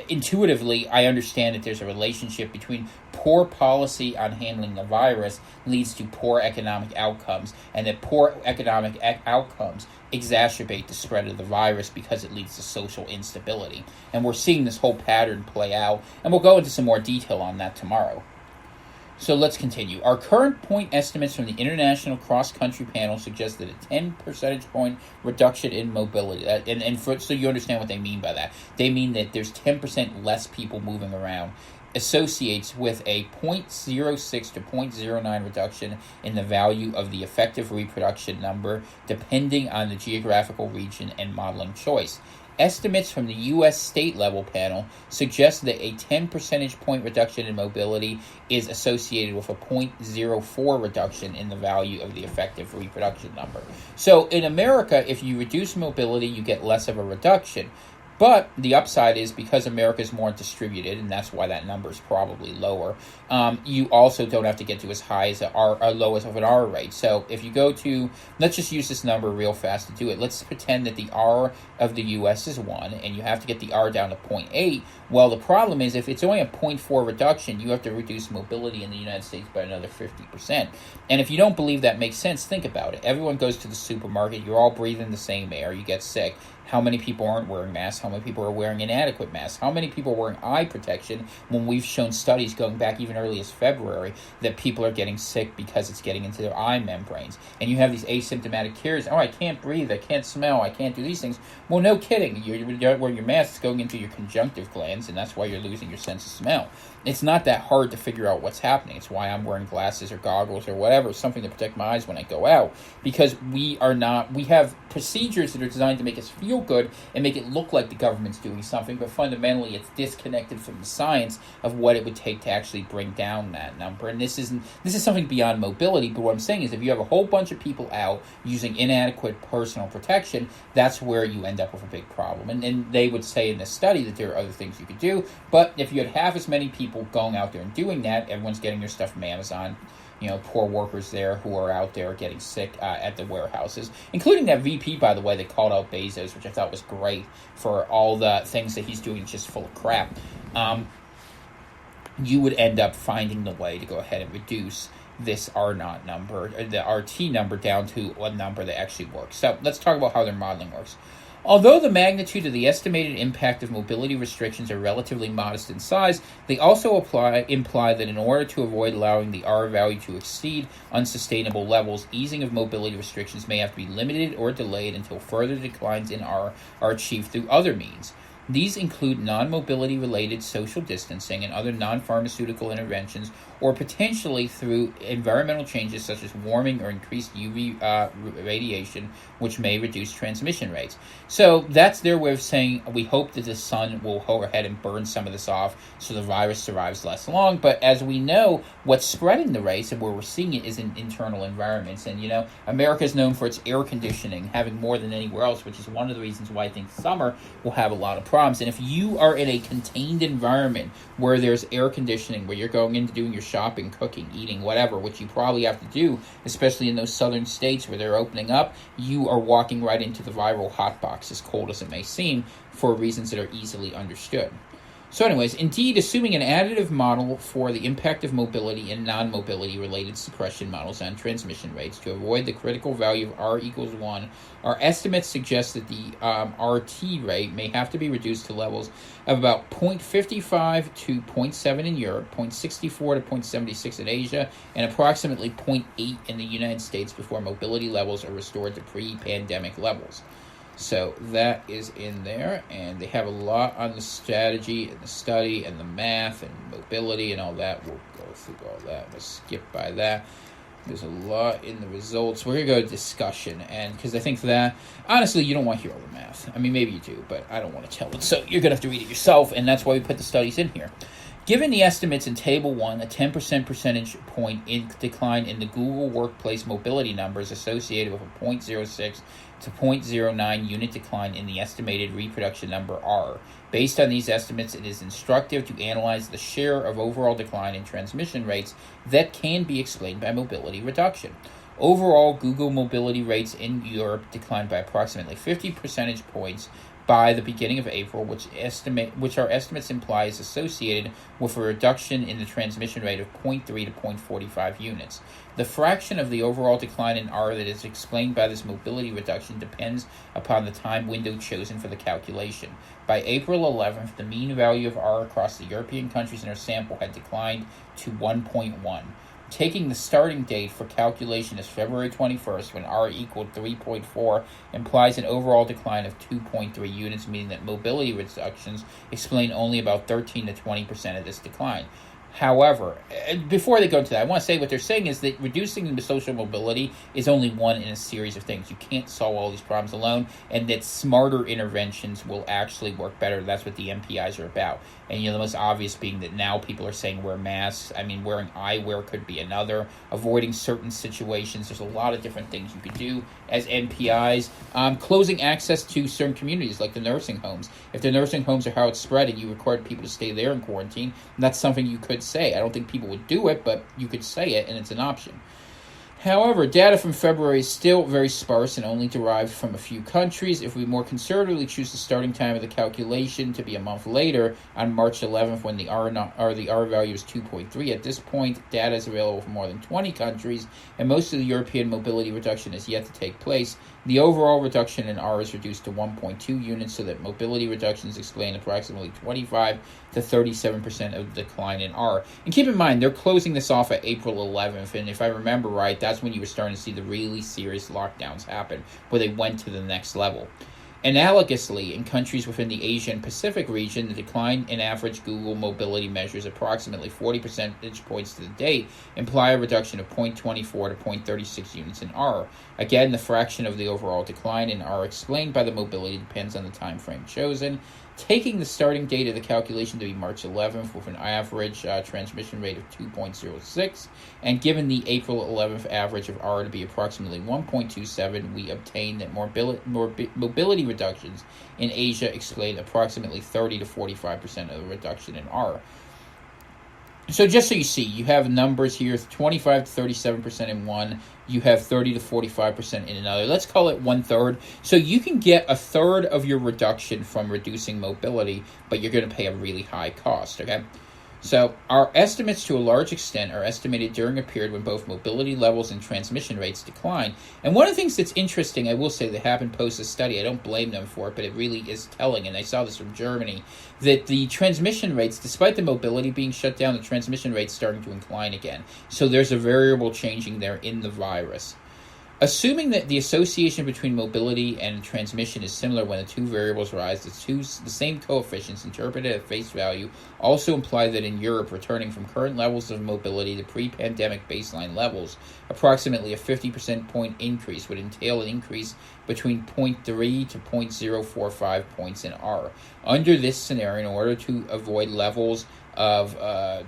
intuitively, I understand that there's a relationship between poor policy on handling the virus leads to poor economic outcomes, and that poor economic outcomes exacerbate the spread of the virus because it leads to social instability. And we're seeing this whole pattern play out, and we'll go into some more detail on that tomorrow. So let's continue. Our current point estimates from the International Cross-Country Panel suggest that a 10 percentage point reduction in mobility. So you understand what they mean by that. They mean that there's 10% less people moving around associates with a 0.06 to 0.09 reduction in the value of the effective reproduction number, depending on the geographical region and modeling choice. Estimates from the U.S. state-level panel suggest that a 10 percentage point reduction in mobility is associated with a 0.04 reduction in the value of the effective reproduction number. So in America, if you reduce mobility, you get less of a reduction. But the upside is because America is more distributed, and that's why that number is probably lower, you also don't have to get to as high as a low as of an R rate. So if you go to, let's just use this number real fast to do it. Let's pretend that the R of the U.S. is 1, and you have to get the R down to 0.8. Well, the problem is if it's only a 0.4 reduction, you have to reduce mobility in the United States by another 50%. And if you don't believe that makes sense, think about it. Everyone goes to the supermarket. You're all breathing the same air. You get sick. How many people aren't wearing masks? How many people are wearing inadequate masks? How many people are wearing eye protection when we've shown studies going back even early as February that people are getting sick because it's getting into their eye membranes? And you have these asymptomatic cures. Oh, I can't breathe. I can't smell. I can't do these things. Well, no kidding. You're wearing your mask. It's going into your conjunctive glands, and that's why you're losing your sense of smell. It's not that hard to figure out what's happening. It's why I'm wearing glasses or goggles or whatever, something to protect my eyes when I go out. Because we have procedures that are designed to make us feel good and make it look like the government's doing something, but fundamentally it's disconnected from the science of what it would take to actually bring down that number. And this is something beyond mobility, but what I'm saying is if you have a whole bunch of people out using inadequate personal protection, that's where you end up with a big problem. And they would say in this study that there are other things you could do, but if you had half as many people going out there and doing that, everyone's getting their stuff from Amazon. Poor workers there who are out there getting sick at the warehouses, including that VP, by the way, that called out Bezos, which I thought was great for all the things that he's doing just full of crap. You would end up finding the way to go ahead and reduce this R0 number, the RT number, down to a number that actually works. So let's talk about how their modeling works. Although the magnitude of the estimated impact of mobility restrictions are relatively modest in size, they also imply that in order to avoid allowing the R value to exceed unsustainable levels, easing of mobility restrictions may have to be limited or delayed until further declines in R are achieved through other means. These include non-mobility related social distancing and other non-pharmaceutical interventions, or potentially through environmental changes such as warming or increased UV radiation, which may reduce transmission rates. So that's their way of saying we hope that the sun will go ahead and burn some of this off so the virus survives less long. But as we know, what's spreading the race and where we're seeing it is in internal environments. And, America is known for its air conditioning, having more than anywhere else, which is one of the reasons why I think summer will have a lot of problems. And if you are in a contained environment where there's air conditioning, where you're going into doing your shopping, cooking, eating, whatever, which you probably have to do, especially in those southern states where they're opening up, you are walking right into the viral hotbox, as cold as it may seem, for reasons that are easily understood. So anyways, indeed, assuming an additive model for the impact of mobility and non-mobility related suppression models on transmission rates to avoid the critical value of R equals 1, our estimates suggest that the RT rate may have to be reduced to levels of about 0.55 to zero point 0.7 in Europe, 0.64 to zero point 0.76 in Asia, and approximately 0.8 in the United States before mobility levels are restored to pre-pandemic levels. So that is in there, and they have a lot on the strategy and the study and the math and mobility and all that. We'll go through all that. We'll skip by that. There's a lot in the results. We're going to go to discussion, and because I think that, honestly, you don't want to hear all the math. I mean, maybe you do, but I don't want to tell it. So you're going to have to read it yourself, and that's why we put the studies in here. Given the estimates in Table 1, a 10% percentage point decline in the Google Workplace mobility numbers associated with a 0.06 to 0.09 unit decline in the estimated reproduction number R. Based on these estimates, it is instructive to analyze the share of overall decline in transmission rates that can be explained by mobility reduction. Overall, Google mobility rates in Europe declined by approximately 50 percentage points by the beginning of April, which our estimates imply is associated with a reduction in the transmission rate of 0.3 to 0.45 units. The fraction of the overall decline in R that is explained by this mobility reduction depends upon the time window chosen for the calculation. By April 11th, the mean value of R across the European countries in our sample had declined to 1.1. Taking the starting date for calculation as February 21st, when R equaled 3.4, implies an overall decline of 2.3 units, meaning that mobility reductions explain only about 13 to 20% of this decline. However, before they go into that, I want to say what they're saying is that reducing the social mobility is only one in a series of things. You can't solve all these problems alone, and that smarter interventions will actually work better. That's what the MPIs are about. And, the most obvious being that now people are saying wear masks. I mean, wearing eyewear could be another. Avoiding certain situations. There's a lot of different things you could do as MPIs. Closing access to certain communities, like the nursing homes. If the nursing homes are how it's spread and you require people to stay there in quarantine, that's something you could say. I don't think people would do it, but you could say it, and it's an option. However, data from February is still very sparse and only derived from a few countries. If we more conservatively choose the starting time of the calculation to be a month later, on March 11th, when the R value is 2.3, at this point, data is available from more than 20 countries, and most of the European mobility reduction is yet to take place. The overall reduction in R is reduced to 1.2 units, so that mobility reductions explain approximately 25 to 37% of the decline in R. And keep in mind, they're closing this off at April 11th, and if I remember right, that's when you were starting to see the really serious lockdowns happen, where they went to the next level. Analogously, in countries within the Asia and Pacific region, the decline in average Google mobility measures approximately 40 percentage points to the date, imply a reduction of 0.24 to 0.36 units in R. Again, the fraction of the overall decline in R explained by the mobility depends on the time frame chosen. Taking the starting date of the calculation to be March 11th with an average transmission rate of 2.06, and given the April 11th average of R to be approximately 1.27, we obtain that mobility reductions in Asia explain approximately 30 to 45% of the reduction in R. So just so you see, you have numbers here, 25 to 37% in one, you have 30 to 45% in another. Let's call it 1/3. So you can get 1/3 of your reduction from reducing mobility, but you're going to pay a really high cost, okay? So our estimates to a large extent are estimated during a period when both mobility levels and transmission rates decline. And one of the things that's interesting, I will say, that happened post this study, I don't blame them for it, but it really is telling, and I saw this from Germany, that the transmission rates, despite the mobility being shut down, the transmission rate's starting to incline again. So there's a variable changing there in the virus. Assuming that the association between mobility and transmission is similar when the two variables rise, the same coefficients interpreted at face value also imply that in Europe, returning from current levels of mobility to pre-pandemic baseline levels, approximately a 50% point increase would entail an increase between 0.3 to 0.045 points in R. Under this scenario, in order to avoid levels of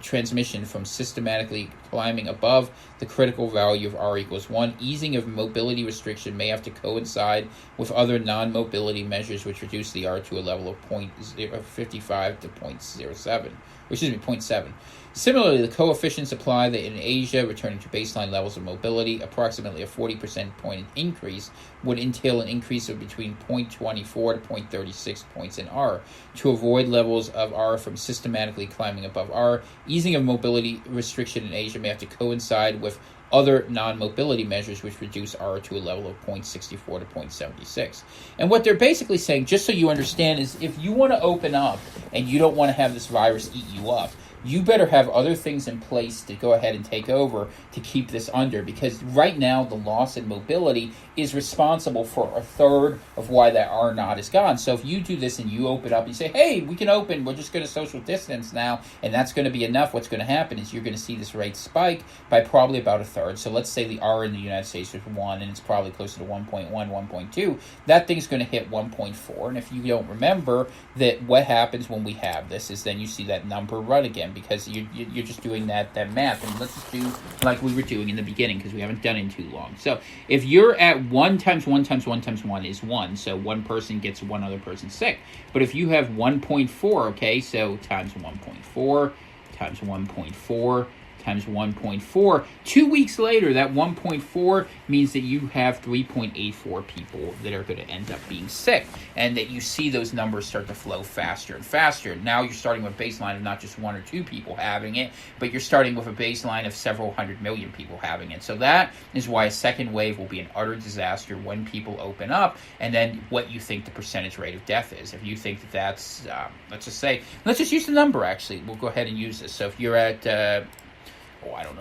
transmission from systematically climbing above the critical value of R equals 1, easing of mobility restriction may have to coincide with other non-mobility measures which reduce the R to a level of 0.55 to 0.07. Similarly, the coefficients apply that in Asia, returning to baseline levels of mobility, approximately a 40% point increase would entail an increase of between 0.24 to 0.36 points in R. To avoid levels of R from systematically climbing above R, easing of mobility restriction in Asia may have to coincide with other non-mobility measures which reduce R to a level of 0.64 to 0.76. And what they're basically saying, just so you understand, is if you want to open up and you don't want to have this virus eat you up, you better have other things in place to go ahead and take over to keep this under, because right now the loss in mobility is responsible for a third of why that R naught is gone. So if you do this and you open up and you say, hey, we can open, we're just going to social distance now, and that's going to be enough, what's going to happen is you're going to see this rate spike by probably about a third. So let's say the R in the United States is 1, and it's probably closer to 1.1, 1.2. That thing's going to hit 1.4. And if you don't remember that what happens when we have this is then you see that number run again, because you're just doing that math. And let's just do like we were doing in the beginning, because we haven't done it in too long. So if you're at 1 times 1 times 1 times 1 is 1, so one person gets one other person sick. But if you have 1.4, okay, so times 1.4 times 1.4 times 1.4. 2 weeks later, that 1.4 means that you have 3.84 people that are going to end up being sick, and that you see those numbers start to flow faster and faster. Now you're starting with a baseline of not just 1 or 2 people having it, but you're starting with a baseline of several hundred million people having it. So that is why a second wave will be an utter disaster when people open up, and then what you think the percentage rate of death is. If you think that that's, let's just use the number, actually. We'll go ahead and use this. So if you're at,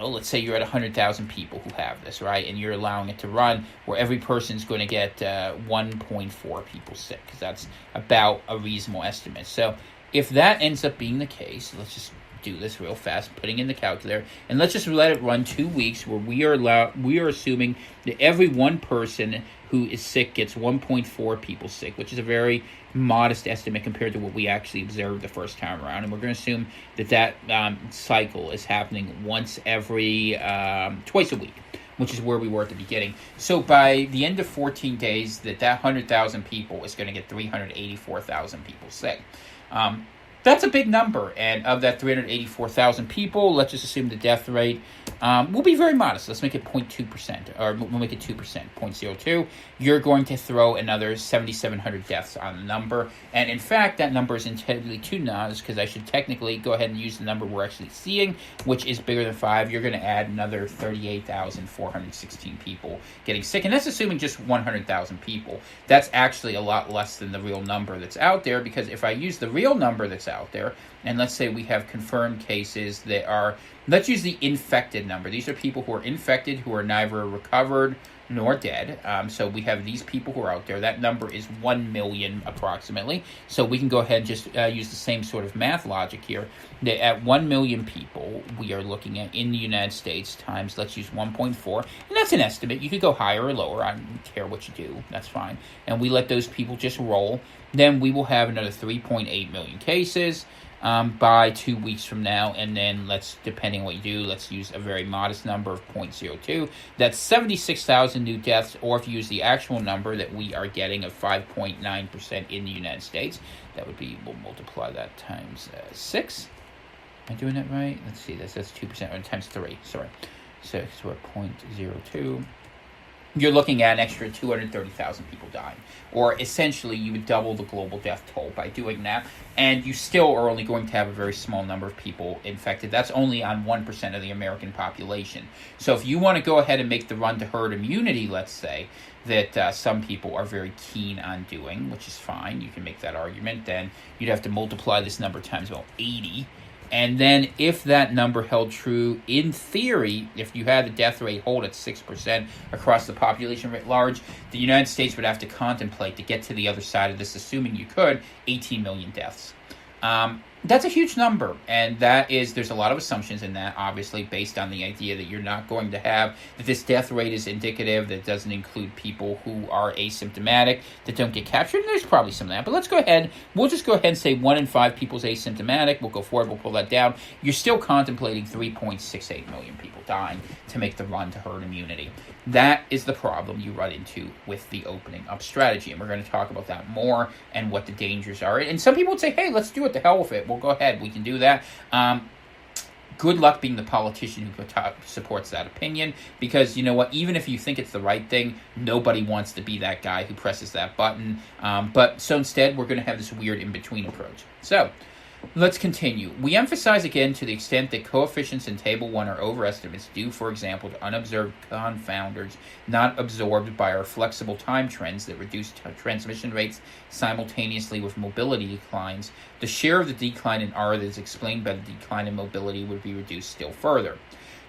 let's say you're at 100,000 people who have this, right? And you're allowing it to run where every person's going to get 1.4 people sick, because that's about a reasonable estimate. So if that ends up being the case, let's just do this real fast, putting in the calculator, and let's just let it run 2 weeks where we are assuming that every one person who is sick gets 1.4 people sick, which is a very modest estimate compared to what we actually observed the first time around. And we're going to assume that cycle is happening once every twice a week, which is where we were at the beginning. So by the end of 14 days, that 100,000 people is going to get 384,000 people sick. That's a big number, and of that 384,000 people, let's just assume the death rate will be very modest. Let's make it 0.2%, or we'll make it 2%, 0.02. You're going to throw another 7,700 deaths on the number, and in fact, that number is entirely too modest, because I should technically go ahead and use the number we're actually seeing, which is bigger than 5. You're going to add another 38,416 people getting sick, and that's assuming just 100,000 people. That's actually a lot less than the real number that's out there, because if I use the real number that's out there, and let's say we have confirmed cases that are, let's use the infected number. These are people who are infected, who are neither recovered nor dead. So we have these people who are out there. That number is 1 million approximately. So we can go ahead and just use the same sort of math logic here. That at 1 million people, we are looking at in the United States times, let's use 1.4. And that's an estimate. You could go higher or lower. I don't care what you do. That's fine. And we let those people just roll. Then we will have another 3.8 million cases by 2 weeks from now, and then depending on what you do, let's use a very modest number of 0.02. That's 76,000 new deaths, or if you use the actual number that we are getting of 5.9% in the United States, that would be, we'll multiply that times 6. Am I doing that right? Let's see, that's 2%, or times 3, sorry. So we're at 0.02. You're looking at an extra 230,000 people dying. Or essentially, you would double the global death toll by doing that. And you still are only going to have a very small number of people infected. That's only on 1% of the American population. So if you want to go ahead and make the run to herd immunity, let's say, that some people are very keen on doing, which is fine, you can make that argument, then you'd have to multiply this number times about 80. And then if that number held true, in theory, if you had the death rate hold at 6% across the population writ large, the United States would have to contemplate, to get to the other side of this, assuming you could, 18 million deaths. That's a huge number, and there's a lot of assumptions in that, obviously, based on the idea that you're not going to have, that this death rate is indicative, that doesn't include people who are asymptomatic, that don't get captured, and there's probably some of that. But we'll just go ahead and say 1 in 5 people is asymptomatic. We'll go forward, we'll pull that down. You're still contemplating 3.68 million people dying to make the run to herd immunity. That is the problem you run into with the opening up strategy, and we're going to talk about that more and what the dangers are. And some people would say, hey, let's do it, the hell with it. Well, go ahead, we can do that. good luck being the politician who supports that opinion, because you know what, even if you think it's the right thing, nobody wants to be that guy who presses that button. So instead, we're going to have this weird in-between approach. So let's continue. We emphasize again to the extent that coefficients in Table 1 are overestimates due, for example, to unobserved confounders not absorbed by our flexible time trends that reduce transmission rates simultaneously with mobility declines. The share of the decline in R that is explained by the decline in mobility would be reduced still further.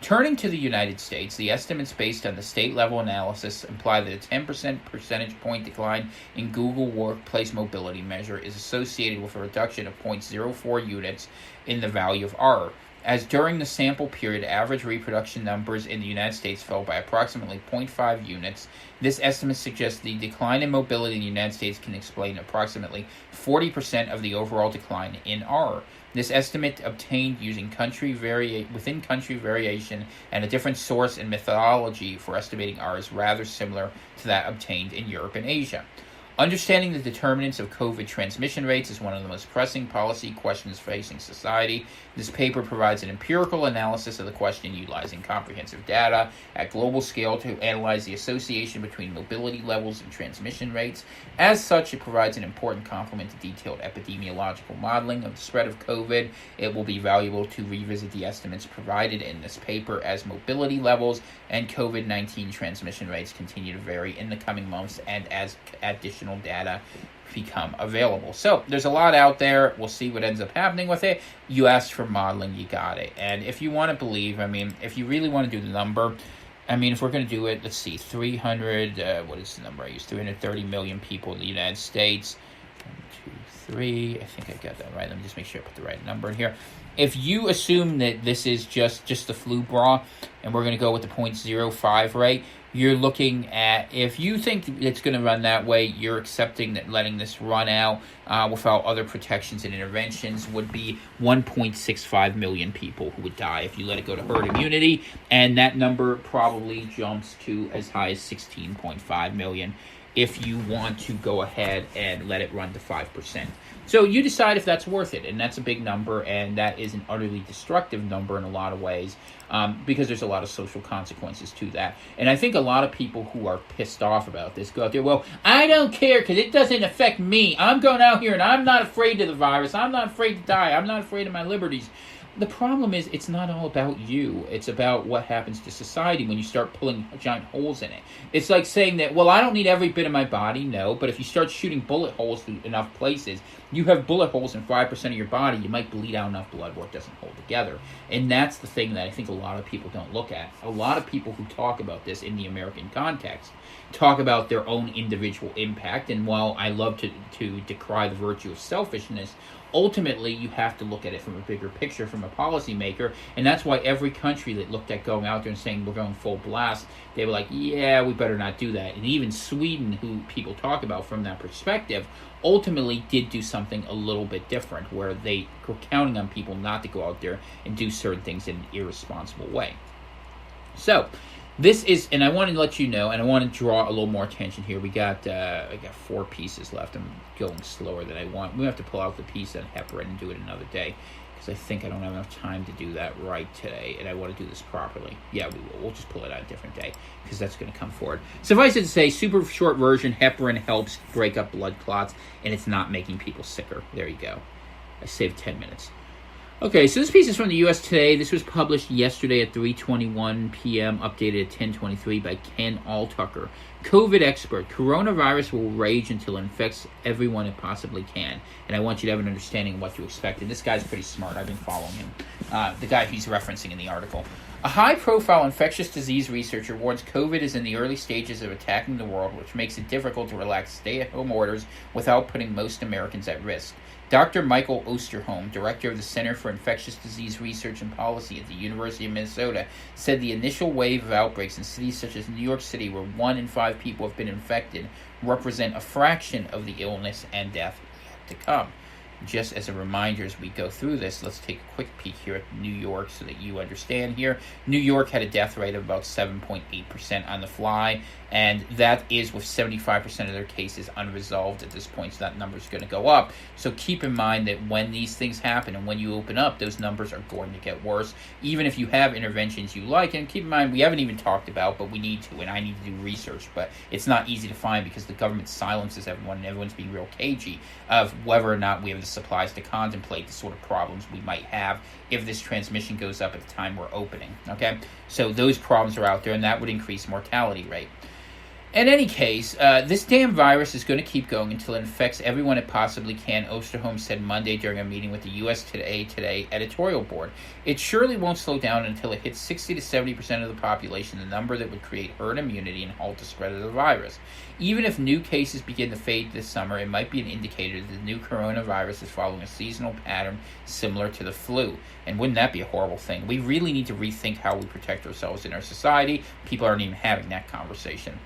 Turning to the United States, the estimates based on the state-level analysis imply that a 10% percentage point decline in Google Workplace Mobility measure is associated with a reduction of 0.04 units in the value of R. As during the sample period, average reproduction numbers in the United States fell by approximately 0.5 units. This estimate suggests the decline in mobility in the United States can explain approximately 40% of the overall decline in R. This estimate, obtained using within country variation and a different source and methodology for estimating R, is rather similar to that obtained in Europe and Asia. Understanding the determinants of COVID transmission rates is one of the most pressing policy questions facing society. This paper provides an empirical analysis of the question utilizing comprehensive data at global scale to analyze the association between mobility levels and transmission rates. As such, it provides an important complement to detailed epidemiological modeling of the spread of COVID. It will be valuable to revisit the estimates provided in this paper as mobility levels and COVID-19 transmission rates continue to vary in the coming months and as additional data become available. So there's a lot out there. We'll see what ends up happening with it. You asked for modeling, you got it. And if you want to believe, if you really want to do the number, if we're going to do it, let's see, 300, what is the number I used? 330 million people in the United States. 1, 2, 3. I think I got that right. Let me just make sure I put the right number in here. If you assume that this is just the flu bra, and we're going to go with the 0.05 rate, you're looking at, if you think it's going to run that way, you're accepting that letting this run out without other protections and interventions would be 1.65 million people who would die if you let it go to herd immunity, and that number probably jumps to as high as 16.5 million if you want to go ahead and let it run to 5%. So you decide if that's worth it, and that's a big number, and that is an utterly destructive number in a lot of ways, because there's a lot of social consequences to that. And I think a lot of people who are pissed off about this go out there, well, I don't care because it doesn't affect me. I'm going out here and I'm not afraid of the virus. I'm not afraid to die. I'm not afraid of my liberties. The problem is it's not all about you. It's about what happens to society when you start pulling giant holes in it. It's like saying that, well, I don't need every bit of my body. No, but if you start shooting bullet holes through enough places, you have bullet holes in 5% of your body, you might bleed out enough blood where it doesn't hold together. And that's the thing that I think a lot of people don't look at. A lot of people who talk about this in the American context talk about their own individual impact. And while I love to decry the virtue of selfishness, ultimately, you have to look at it from a bigger picture, from a policymaker, and that's why every country that looked at going out there and saying we're going full blast, they were like, yeah, we better not do that. And even Sweden, who people talk about from that perspective, ultimately did do something a little bit different, where they were counting on people not to go out there and do certain things in an irresponsible way. So, this is, and I want to let you know, and I want to draw a little more attention here. I got 4 pieces left. I'm going slower than I want. We have to pull out the piece on heparin and do it another day, because I think I don't have enough time to do that right today, and I want to do this properly. Yeah, we will. We'll just pull it out a different day, because that's going to come forward. Suffice it to say, super short version, heparin helps break up blood clots, and it's not making people sicker. There you go. I saved 10 minutes. Okay, so this piece is from the U.S. Today. This was published yesterday at 3:21 p.m., updated at 10:23 by Ken Alltucker. COVID expert, coronavirus will rage until it infects everyone it possibly can. And I want you to have an understanding of what to expect. And this guy's pretty smart. I've been following him. The guy he's referencing in the article. A high-profile infectious disease researcher warns COVID is in the early stages of attacking the world, which makes it difficult to relax stay-at-home orders without putting most Americans at risk. Dr. Michael Osterholm, director of the Center for Infectious Disease Research and Policy at the University of Minnesota, said the initial wave of outbreaks in cities such as New York City, where 1 in 5 people have been infected, represent a fraction of the illness and death yet to come. Just as a reminder, as we go through this, let's take a quick peek here at New York so that you understand here. New York had a death rate of about 7.8% on the fly, and that is with 75% of their cases unresolved at this point, so that number is going to go up. So keep in mind that when these things happen and when you open up, those numbers are going to get worse, even if you have interventions you like. And keep in mind, we haven't even talked about, but we need to, and I need to do research, but it's not easy to find because the government silences everyone, and everyone's being real cagey of whether or not we have the supplies to contemplate the sort of problems we might have if this transmission goes up at the time we're opening, okay? So those problems are out there, and that would increase mortality rate. In any case, this damn virus is going to keep going until it infects everyone it possibly can, Osterholm said Monday during a meeting with the U.S. Today editorial board. It surely won't slow down until it hits 60 to 70% of the population, the number that would create herd immunity and halt the spread of the virus. Even if new cases begin to fade this summer, it might be an indicator that the new coronavirus is following a seasonal pattern similar to the flu. And wouldn't that be a horrible thing? We really need to rethink how we protect ourselves in our society. People aren't even having that conversation.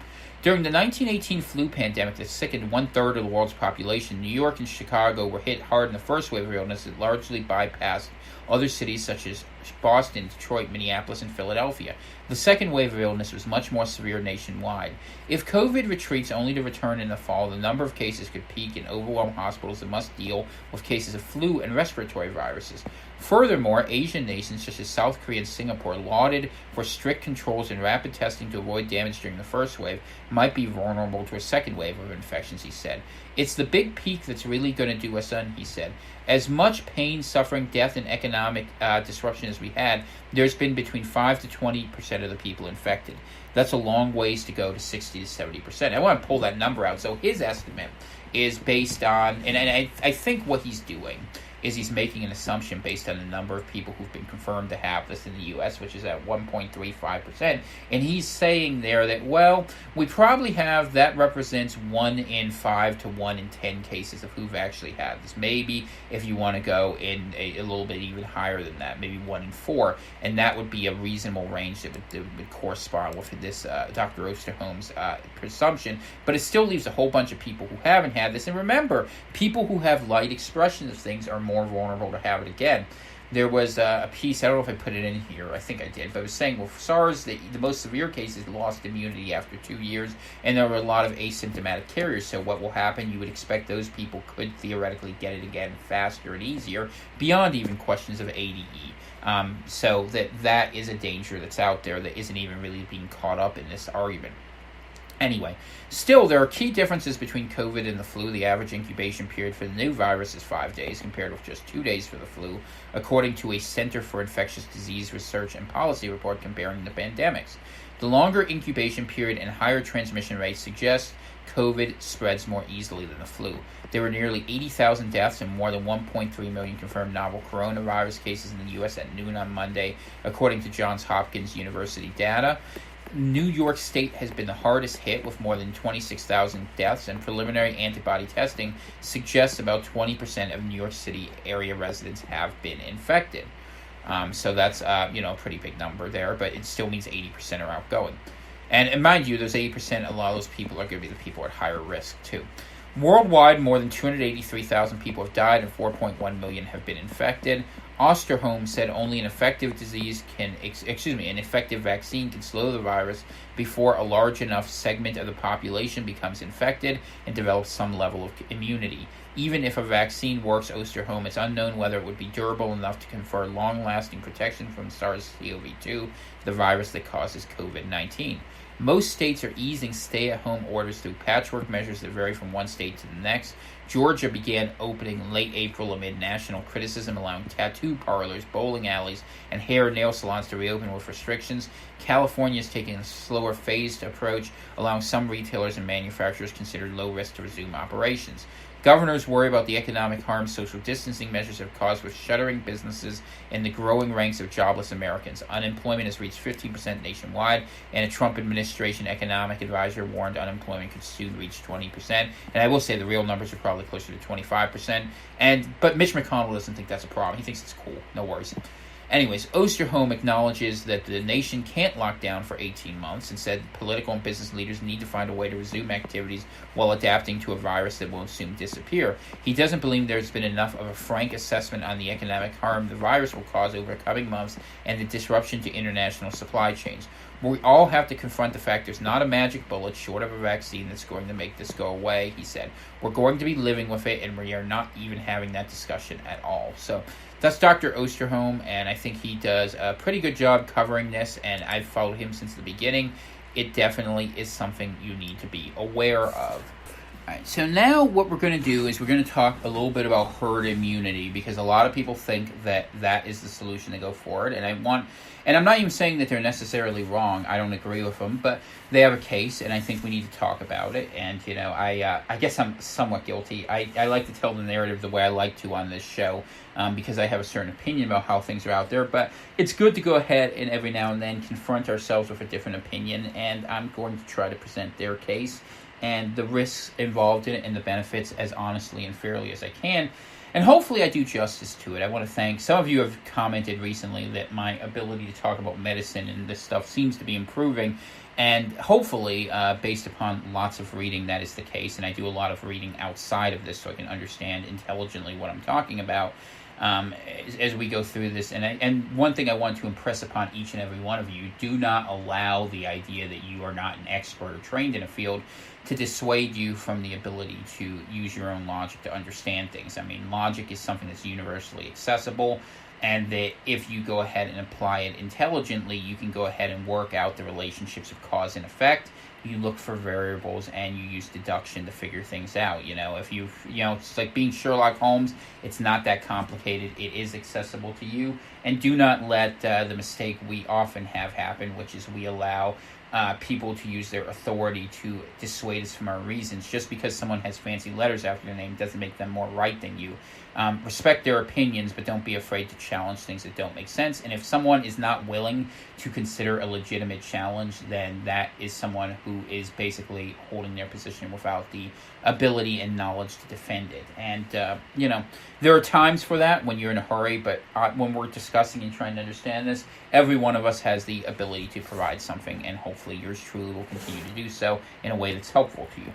During the 1918 flu pandemic that sickened one-third of the world's population, New York and Chicago were hit hard in the first wave of illness that largely bypassed other cities such as Boston, Detroit, Minneapolis, and Philadelphia. The second wave of illness was much more severe nationwide. If COVID retreats only to return in the fall, the number of cases could peak and overwhelm hospitals that must deal with cases of flu and respiratory viruses. Furthermore, Asian nations such as South Korea and Singapore, lauded for strict controls and rapid testing to avoid damage during the first wave, might be vulnerable to a second wave of infections, he said. It's the big peak that's really going to do us in, he said. As much pain, suffering, death, and economic disruption as we had, there's been between 5 to 20% of the people infected. That's a long ways to go to 60 to 70%. I want to pull that number out. So his estimate is based on, and I think what he's doing is he's making an assumption based on the number of people who've been confirmed to have this in the U.S., which is at 1.35%. And he's saying there that, well, we probably have, that represents 1 in 5 to 1 in 10 cases of who've actually had this. Maybe if you want to go in a little bit even higher than that, maybe 1 in 4. And that would be a reasonable range that would correspond with this Dr. Osterholm's presumption. But it still leaves a whole bunch of people who haven't had this. And remember, people who have light expressions of things are more vulnerable to have it again. There was a piece, I don't know if I put it in here, I think I did, but it was saying, well, SARS, the most severe cases lost immunity after 2 years, and there were a lot of asymptomatic carriers, so what will happen, you would expect those people could theoretically get it again faster and easier, beyond even questions of ADE. So that is a danger that's out there that isn't even really being caught up in this argument. Anyway, still, there are key differences between COVID and the flu. The average incubation period for the new virus is 5 days, compared with just 2 days for the flu, according to a Center for Infectious Disease Research and Policy report comparing the pandemics. The longer incubation period and higher transmission rates suggest COVID spreads more easily than the flu. There were nearly 80,000 deaths and more than 1.3 million confirmed novel coronavirus cases in the U.S. at noon on Monday, according to Johns Hopkins University data. New York State has been the hardest hit with more than 26,000 deaths, and preliminary antibody testing suggests about 20% of New York City area residents have been infected. So that's a pretty big number there, but it still means 80% are outgoing. And mind you, those 80%, a lot of those people are going to be the people at higher risk too. Worldwide, more than 283,000 people have died and 4.1 million have been infected. Osterholm said only an effective vaccine can slow the virus before a large enough segment of the population becomes infected and develops some level of immunity. Even if a vaccine works, Osterholm, it's unknown whether it would be durable enough to confer long-lasting protection from SARS-CoV-2, the virus that causes COVID-19. Most states are easing stay-at-home orders through patchwork measures that vary from one state to the next. Georgia began opening in late April amid national criticism, allowing tattoo parlors, bowling alleys, and hair and nail salons to reopen with restrictions. California is taking a slower phased approach, allowing some retailers and manufacturers considered low risk to resume operations. Governors worry about the economic harm social distancing measures have caused with shuttering businesses and the growing ranks of jobless Americans. Unemployment has reached 15% nationwide, and a Trump administration economic advisor warned unemployment could soon reach 20%. And I will say the real numbers are probably closer to 25%. But Mitch McConnell doesn't think that's a problem. He thinks it's cool. No worries. Anyways, Osterholm acknowledges that the nation can't lock down for 18 months and said political and business leaders need to find a way to resume activities while adapting to a virus that won't soon disappear. He doesn't believe there's been enough of a frank assessment on the economic harm the virus will cause over the coming months and the disruption to international supply chains. We all have to confront the fact there's not a magic bullet short of a vaccine that's going to make this go away, he said. We're going to be living with it, and we are not even having that discussion at all. So that's Dr. Osterholm, and I think he does a pretty good job covering this, and I've followed him since the beginning. It definitely is something you need to be aware of. All right, so now what we're going to do is we're going to talk a little bit about herd immunity, because a lot of people think that that is the solution to go forward, and I'm not even saying that they're necessarily wrong. I don't agree with them, but they have a case, and I think we need to talk about it. And I guess I'm somewhat guilty. I like to tell the narrative the way I like to on this show, because I have a certain opinion about how things are out there. But it's good to go ahead and every now and then confront ourselves with a different opinion, and I'm going to try to present their case and the risks involved in it and the benefits as honestly and fairly as I can. And hopefully I do justice to it. I want to thank, some of you have commented recently that my ability to talk about medicine and this stuff seems to be improving. And hopefully, based upon lots of reading, that is the case. And I do a lot of reading outside of this so I can understand intelligently what I'm talking about as we go through this. And one thing I want to impress upon each and every one of you, do not allow the idea that you are not an expert or trained in a field to dissuade you from the ability to use your own logic to understand things. I mean, logic is something that's universally accessible, and that if you go ahead and apply it intelligently, you can go ahead and work out the relationships of cause and effect. You look for variables and you use deduction to figure things out. If it's like being Sherlock Holmes. It's not that complicated. It is accessible to you. And do not let the mistake we often have happen, which is we allow people to use their authority to dissuade us from our reasons. Just because someone has fancy letters after their name doesn't make them more right than you. Respect their opinions, but don't be afraid to challenge things that don't make sense. And if someone is not willing to consider a legitimate challenge, then that is someone who is basically holding their position without the ability and knowledge to defend it. And, there are times for that when you're in a hurry, but when we're discussing and trying to understand this, every one of us has the ability to provide something, and hopefully yours truly will continue to do so in a way that's helpful to you.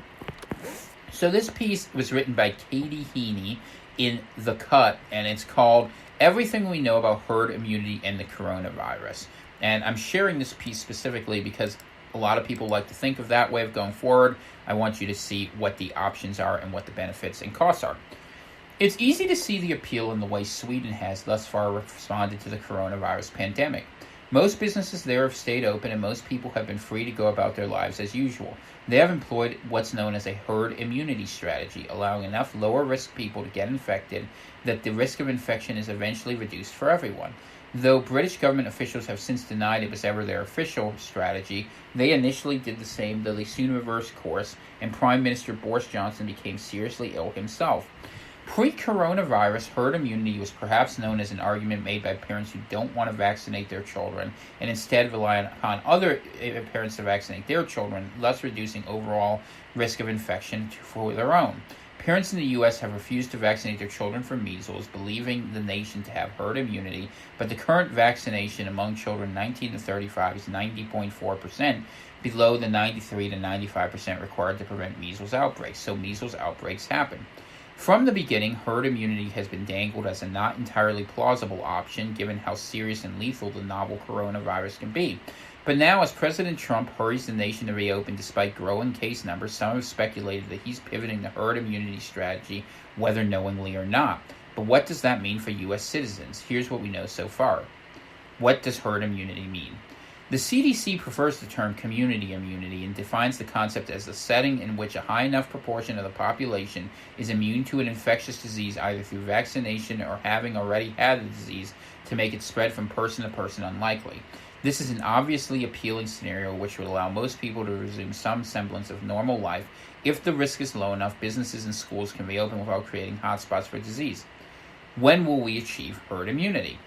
So this piece was written by Katie Heaney in The Cut, and it's called Everything We Know About Herd Immunity and the Coronavirus. And I'm sharing this piece specifically because a lot of people like to think of that way of going forward. I want you to see what the options are and what the benefits and costs are. It's easy to see the appeal in the way Sweden has thus far responded to the coronavirus pandemic. Most businesses there have stayed open, and most people have been free to go about their lives as usual. They have employed what's known as a herd immunity strategy, allowing enough lower-risk people to get infected that the risk of infection is eventually reduced for everyone. Though British government officials have since denied it was ever their official strategy, they initially did the same, though they soon reversed course, and Prime Minister Boris Johnson became seriously ill himself. Pre-coronavirus, herd immunity was perhaps known as an argument made by parents who don't want to vaccinate their children and instead rely upon other parents to vaccinate their children, thus reducing overall risk of infection for their own. Parents in the U.S. have refused to vaccinate their children for measles, believing the nation to have herd immunity, but the current vaccination among children 19 to 35 is 90.4%, below the 93 to 95% required to prevent measles outbreaks, so measles outbreaks happen. From the beginning, herd immunity has been dangled as a not entirely plausible option given how serious and lethal the novel coronavirus can be. But now, as President Trump hurries the nation to reopen despite growing case numbers, some have speculated that he's pivoting the herd immunity strategy, whether knowingly or not. But what does that mean for U.S. citizens? Here's what we know so far. What does herd immunity mean? The CDC prefers the term community immunity and defines the concept as the setting in which a high enough proportion of the population is immune to an infectious disease either through vaccination or having already had the disease to make it spread from person to person unlikely. This is an obviously appealing scenario which would allow most people to resume some semblance of normal life. If the risk is low enough, businesses and schools can reopen without creating hotspots for disease. When will we achieve herd immunity?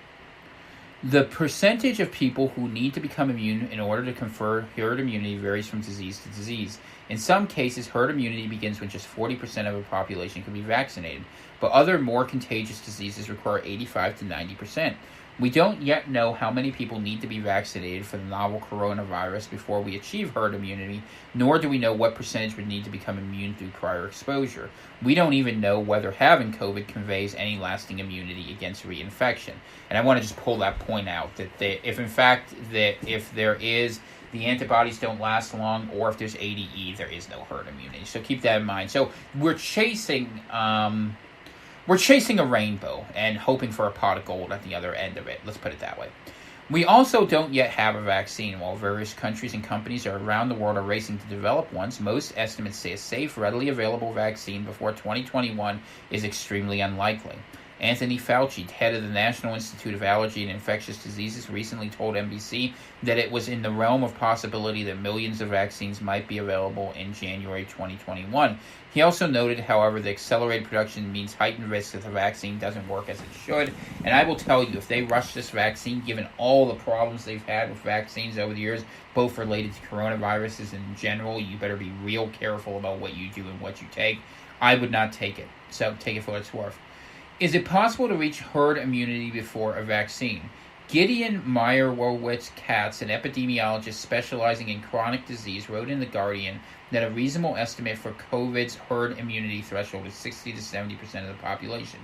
The percentage of people who need to become immune in order to confer herd immunity varies from disease to disease. In some cases, herd immunity begins when just 40% of a population can be vaccinated, but other more contagious diseases require 85 to 90%. We don't yet know how many people need to be vaccinated for the novel coronavirus before we achieve herd immunity, nor do we know what percentage would need to become immune through prior exposure. We don't even know whether having COVID conveys any lasting immunity against reinfection. And I want to just pull that point out, that if there is, the antibodies don't last long, or if there's ADE, there is no herd immunity. So keep that in mind. So we're chasing a rainbow and hoping for a pot of gold at the other end of it. Let's put it that way. We also don't yet have a vaccine. While various countries and companies around the world are racing to develop one, most estimates say a safe, readily available vaccine before 2021 is extremely unlikely. Anthony Fauci, head of the National Institute of Allergy and Infectious Diseases, recently told NBC that it was in the realm of possibility that millions of vaccines might be available in January 2021. He also noted, however, that accelerated production means heightened risk that the vaccine doesn't work as it should. And I will tell you, if they rush this vaccine, given all the problems they've had with vaccines over the years, both related to coronaviruses in general, you better be real careful about what you do and what you take. I would not take it. So take it for what it's worth. Is it possible to reach herd immunity before a vaccine? Gideon Meyerowitz-Katz, an epidemiologist specializing in chronic disease, wrote in The Guardian that a reasonable estimate for COVID's herd immunity threshold is 60 to 70% of the population.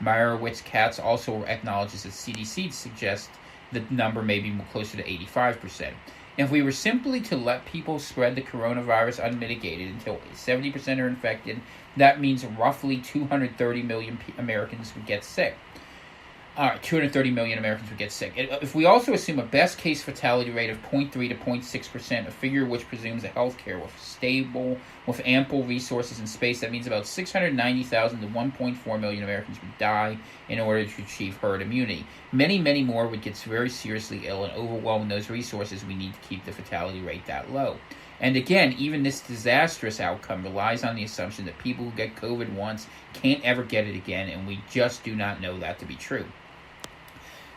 Meyerowitz-Katz also acknowledges that CDC suggests the number may be closer to 85%. If we were simply to let people spread the coronavirus unmitigated until 70% are infected, that means roughly 230 million Americans would get sick. All right, 230 million Americans would get sick. If we also assume a best-case fatality rate of 0.3 to 0.6%, a figure which presumes a healthcare with ample resources and space, that means about 690,000 to 1.4 million Americans would die in order to achieve herd immunity. Many, many more would get very seriously ill, and overwhelming those resources, we need to keep the fatality rate that low. And again, even this disastrous outcome relies on the assumption that people who get COVID once can't ever get it again, and we just do not know that to be true.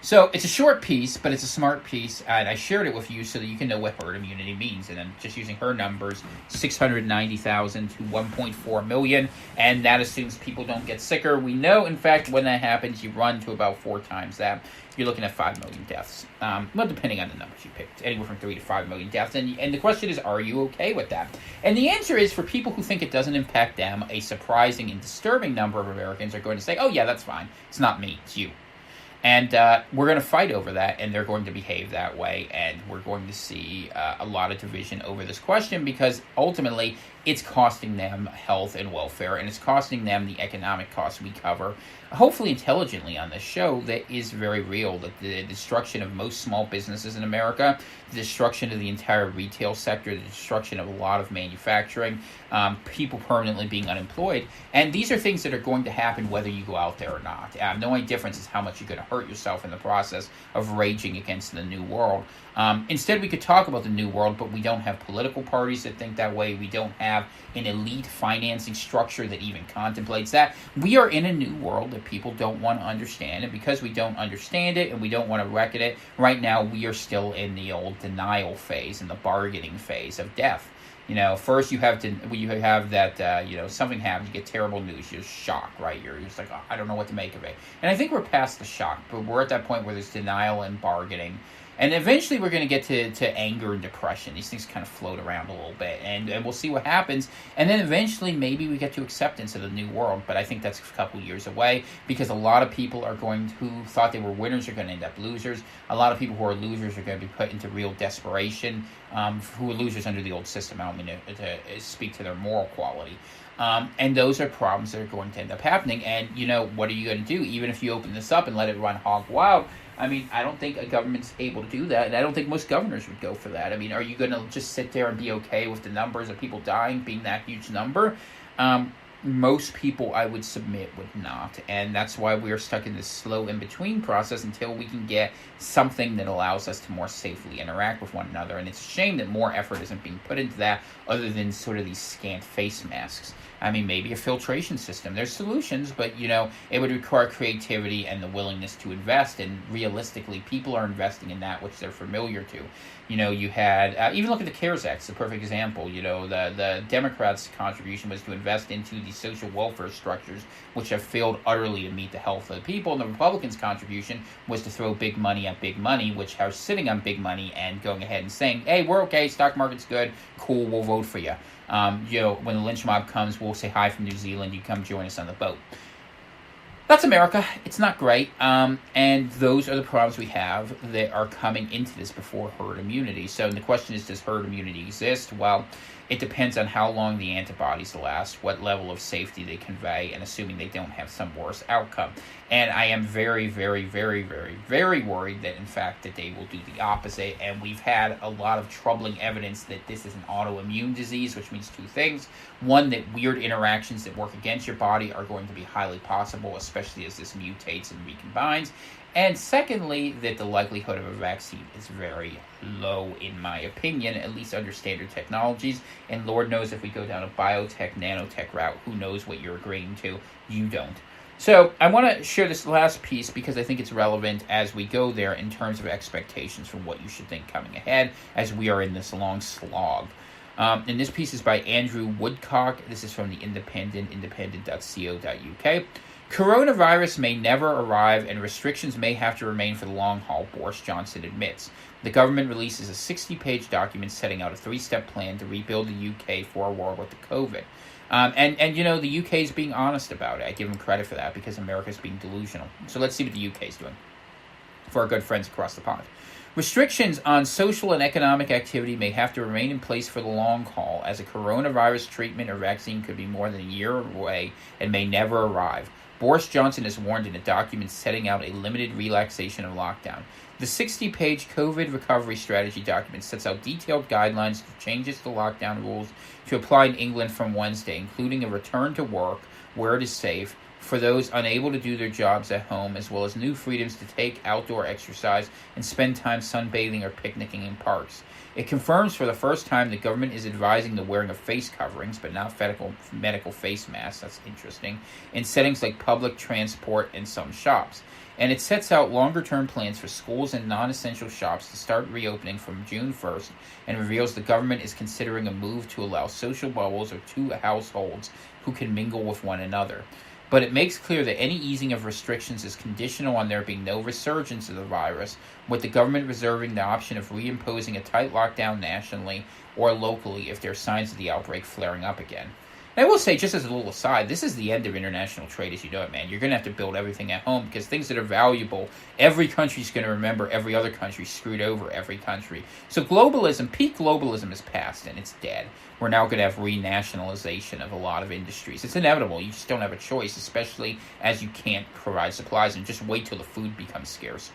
So it's a short piece, but it's a smart piece, and I shared it with you so that you can know what herd immunity means. And I'm just using her numbers, 690,000 to 1.4 million, and that assumes people don't get sicker. We know, in fact, when that happens, you run to about 4 times that. You're looking at 5 million deaths. Well, depending on the numbers you picked, anywhere from 3 to 5 million deaths. And the question is, are you okay with that? And the answer is, for people who think it doesn't impact them, a surprising and disturbing number of Americans are going to say, oh yeah, that's fine. It's not me, it's you. And we're going to fight over that, and they're going to behave that way, and we're going to see a lot of division over this question, because ultimately it's costing them health and welfare, and it's costing them the economic costs we cover, hopefully intelligently on this show, that is very real. That the destruction of most small businesses in America, the destruction of the entire retail sector, the destruction of a lot of manufacturing, people permanently being unemployed, and these are things that are going to happen whether you go out there or not. The only difference is how much you're going to hurt yourself in the process of raging against the new world. Instead, we could talk about the new world, but we don't have political parties that think that way. We don't have an elite financing structure that even contemplates that. We are in a new world that people don't want to understand, and because we don't understand it and we don't want to reckon it, right now we are still in the old denial phase and the bargaining phase of death. First you have that, something happens, you get terrible news, you're shocked, right? You're just like, oh, I don't know what to make of it. And I think we're past the shock, but we're at that point where there's denial and bargaining. And eventually we're going to get to anger and depression. These things kind of float around a little bit, and we'll see what happens. And then eventually maybe we get to acceptance of the new world, but I think that's a couple years away, because a lot of people who thought they were winners are going to end up losers. A lot of people who are losers are going to be put into real desperation, who are losers under the old system. I don't mean to speak to their moral quality. And those are problems that are going to end up happening. And, what are you going to do? Even if you open this up and let it run hog wild, I mean, I don't think a government's able to do that, and I don't think most governors would go for that. I mean, are you going to just sit there and be okay with the numbers of people dying being that huge number? Most people, I would submit, would not, and that's why we are stuck in this slow in-between process until we can get something that allows us to more safely interact with one another. And it's a shame that more effort isn't being put into that, other than sort of these scant face masks. I mean, maybe a filtration system. There's solutions, but, it would require creativity and the willingness to invest. And realistically, people are investing in that which they're familiar to. You had, even look at the CARES Act, it's a perfect example. The Democrats' contribution was to invest into the social welfare structures, which have failed utterly to meet the health of the people. And the Republicans' contribution was to throw big money at big money, which are sitting on big money and going ahead and saying, hey, we're okay, stock market's good, cool, we'll vote for you. When the lynch mob comes, we'll say hi from New Zealand, you come join us on the boat. That's America. It's not great. And those are the problems we have that are coming into this before herd immunity. So the question is, does herd immunity exist? Well, it depends on how long the antibodies last, what level of safety they convey, and assuming they don't have some worse outcome. And I am very, very, very, very, very worried that, in fact, that they will do the opposite. And we've had a lot of troubling evidence that this is an autoimmune disease, which means two things. One, that weird interactions that work against your body are going to be highly possible, especially as this mutates and recombines. And secondly, that the likelihood of a vaccine is very low, in my opinion, at least under standard technologies. And Lord knows if we go down a biotech, nanotech route, who knows what you're agreeing to? You don't. So I want to share this last piece because I think it's relevant as we go there in terms of expectations for what you should think coming ahead as we are in this long slog. And this piece is by Andrew Woodcock. This is from the Independent, independent.co.uk. Coronavirus may never arrive and restrictions may have to remain for the long haul, Boris Johnson admits. The government releases a 60-page document setting out a three-step plan to rebuild the UK for a war with the COVID. The UK is being honest about it. I give them credit for that because America's being delusional. So let's see what the UK is doing for our good friends across the pond. Restrictions on social and economic activity may have to remain in place for the long haul, as a coronavirus treatment or vaccine could be more than a year away and may never arrive. Boris Johnson has warned in a document setting out a limited relaxation of lockdown. The 60-page COVID recovery strategy document sets out detailed guidelines for changes to lockdown rules to apply in England from Wednesday, including a return to work where it is safe for those unable to do their jobs at home, as well as new freedoms to take outdoor exercise and spend time sunbathing or picnicking in parks. It confirms for the first time the government is advising the wearing of face coverings, but not medical face masks, that's interesting, in settings like public transport and some shops. And it sets out longer-term plans for schools and non-essential shops to start reopening from June 1st, and reveals the government is considering a move to allow social bubbles or two households who can mingle with one another. But it makes clear that any easing of restrictions is conditional on there being no resurgence of the virus, with the government reserving the option of reimposing a tight lockdown nationally or locally if there are signs of the outbreak flaring up again. And I will say, just as a little aside, this is the end of international trade as you know it, man. You're going to have to build everything at home because things that are valuable, every country's going to remember every other country screwed over every country. So globalism, peak globalism is past and it's dead. We're now going to have renationalization of a lot of industries. It's inevitable. You just don't have a choice, especially as you can't provide supplies and just wait till the food becomes scarce.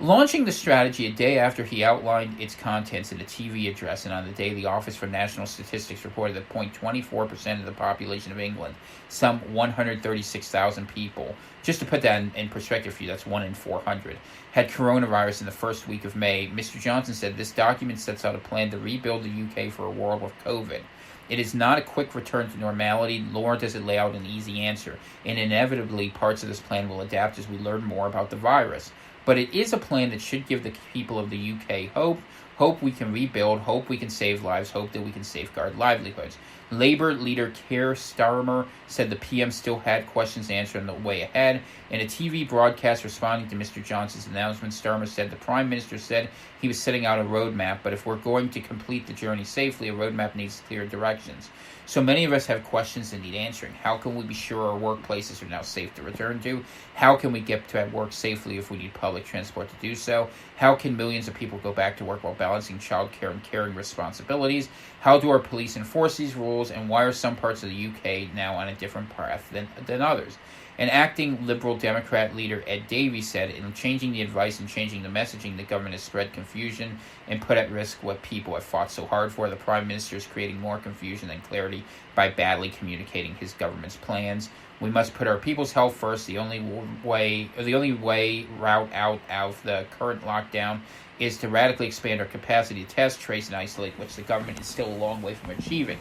Launching the strategy a day after he outlined its contents in a TV address, and on the day the Office for National Statistics reported that 0.24% of the population of England, some 136,000 people, just to put that in perspective for you, that's 1 in 400, had coronavirus in the first week of May, Mr. Johnson said this document sets out a plan to rebuild the UK for a world with COVID. It is not a quick return to normality, nor does it lay out an easy answer, and inevitably parts of this plan will adapt as we learn more about the virus. But it is a plan that should give the people of the UK hope we can rebuild, hope we can save lives, hope that we can safeguard livelihoods. Labour leader Keir Starmer said the PM still had questions to answer on the way ahead. In a TV broadcast responding to Mr. Johnson's announcement, Starmer said the Prime Minister said he was setting out a roadmap, but if we're going to complete the journey safely, a roadmap needs clear directions. So many of us have questions that need answering. How can we be sure our workplaces are now safe to return to? How can we get to work safely if we need public transport to do so? How can millions of people go back to work while balancing childcare and caring responsibilities? How do our police enforce these rules? And why are some parts of the UK now on a different path than others? An acting Liberal Democrat leader, Ed Davies, said, in changing the advice and changing the messaging, the government has spread confusion and put at risk what people have fought so hard for. The Prime Minister is creating more confusion than clarity by badly communicating his government's plans. We must put our people's health first. The only way route out of the current lockdown is to radically expand our capacity to test, trace, and isolate, which the government is still a long way from achieving.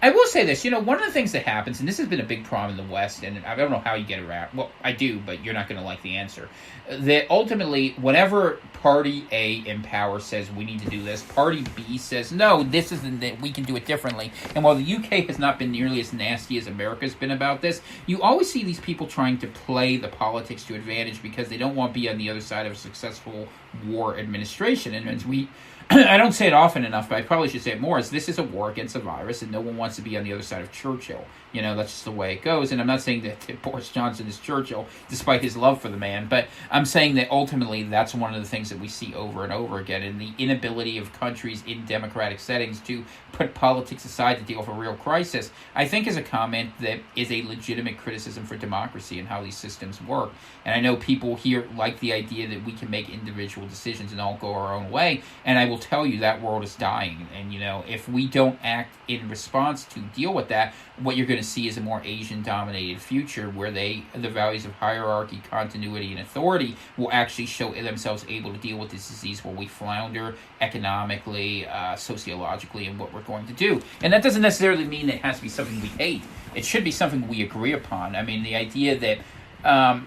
I will say this, one of the things that happens, and this has been a big problem in the West, and I don't know how you get around. Well, I do, but you're not going to like the answer. That ultimately, whenever Party A in power says we need to do this, Party B says no, this isn't it. We can do it differently. And while the UK has not been nearly as nasty as America's been about this, you always see these people trying to play the politics to advantage because they don't want to be on the other side of a successful war administration. And as we I don't say it often enough, but I probably should say it more, is this is a war against a virus, and no one wants to be on the other side of Churchill. That's just the way it goes. And I'm not saying that Boris Johnson is Churchill, despite his love for the man, but I'm saying that ultimately that's one of the things that we see over and over again, and the inability of countries in democratic settings to put politics aside to deal with a real crisis, I think is a comment that is a legitimate criticism for democracy and how these systems work. And I know people here like the idea that we can make individual decisions and all go our own way, and I will tell you that world is dying. And, if we don't act in response to deal with that, what you're going to see is a more Asian-dominated future where the values of hierarchy, continuity, and authority will actually show themselves able to deal with this disease where we flounder economically, sociologically, and what we're going to do. And that doesn't necessarily mean it has to be something we hate. It should be something we agree upon. I mean, the idea that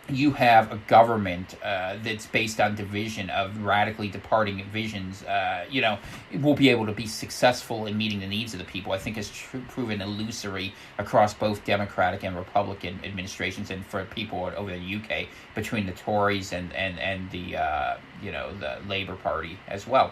you have a government that's based on division of radically departing visions, will be able to be successful in meeting the needs of the people, I think has proven illusory across both Democratic and Republican administrations, and for people over the UK between the Tories and the the Labour Party as well.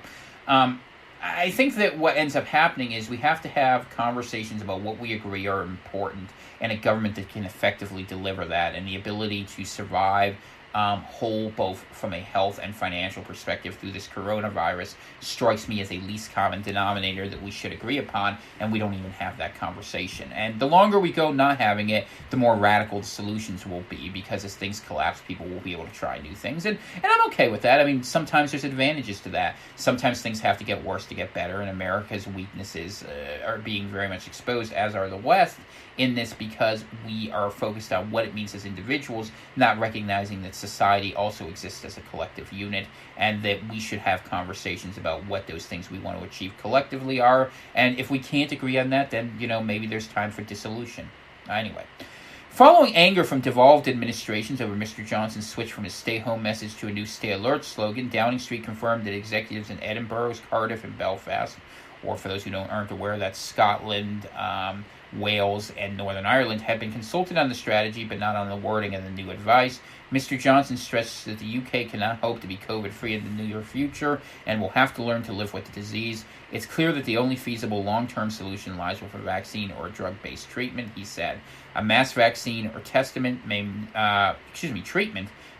I think that what ends up happening is we have to have conversations about what we agree are important, and a government that can effectively deliver that, and the ability to survive whole both from a health and financial perspective through this coronavirus strikes me as a least common denominator that we should agree upon, and we don't even have that conversation. And the longer we go not having it, the more radical the solutions will be, because as things collapse, people will be able to try new things, and I'm okay with that. I mean, sometimes there's advantages to that. Sometimes things have to get worse to get better, and America's weaknesses are being very much exposed, as are the West, in this, because we are focused on what it means as individuals, not recognizing that society also exists as a collective unit, and that we should have conversations about what those things we want to achieve collectively are. And if we can't agree on that, then, maybe there's time for dissolution. Anyway. Following anger from devolved administrations over Mr. Johnson's switch from his stay-home message to a new stay alert slogan, Downing Street confirmed that executives in Edinburgh, Cardiff, and Belfast, or for those who aren't aware, that's Scotland, Wales, and Northern Ireland, had been consulted on the strategy but not on the wording of the new advice. Mr. Johnson stressed that the UK cannot hope to be COVID-free in the near future and will have to learn to live with the disease. It's clear that the only feasible long-term solution lies with a vaccine or a drug-based treatment, he said. A mass vaccine or treatment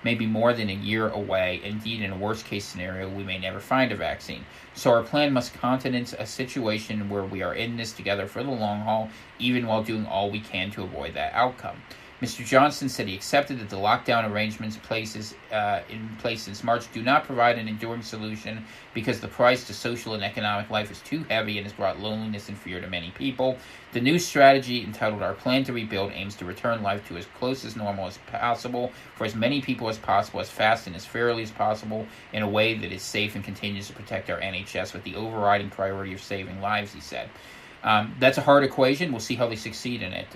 may be more than a year away. Indeed, in a worst-case scenario, we may never find a vaccine. So our plan must countenance a situation where we are in this together for the long haul, even while doing all we can to avoid that outcome. Mr. Johnson said he accepted that the lockdown arrangements in place since March do not provide an enduring solution because the price to social and economic life is too heavy and has brought loneliness and fear to many people. The new strategy, entitled Our Plan to Rebuild, aims to return life to as close as normal as possible for as many people as possible, as fast and as fairly as possible, in a way that is safe and continues to protect our NHS with the overriding priority of saving lives, he said. That's a hard equation. We'll see how they succeed in it,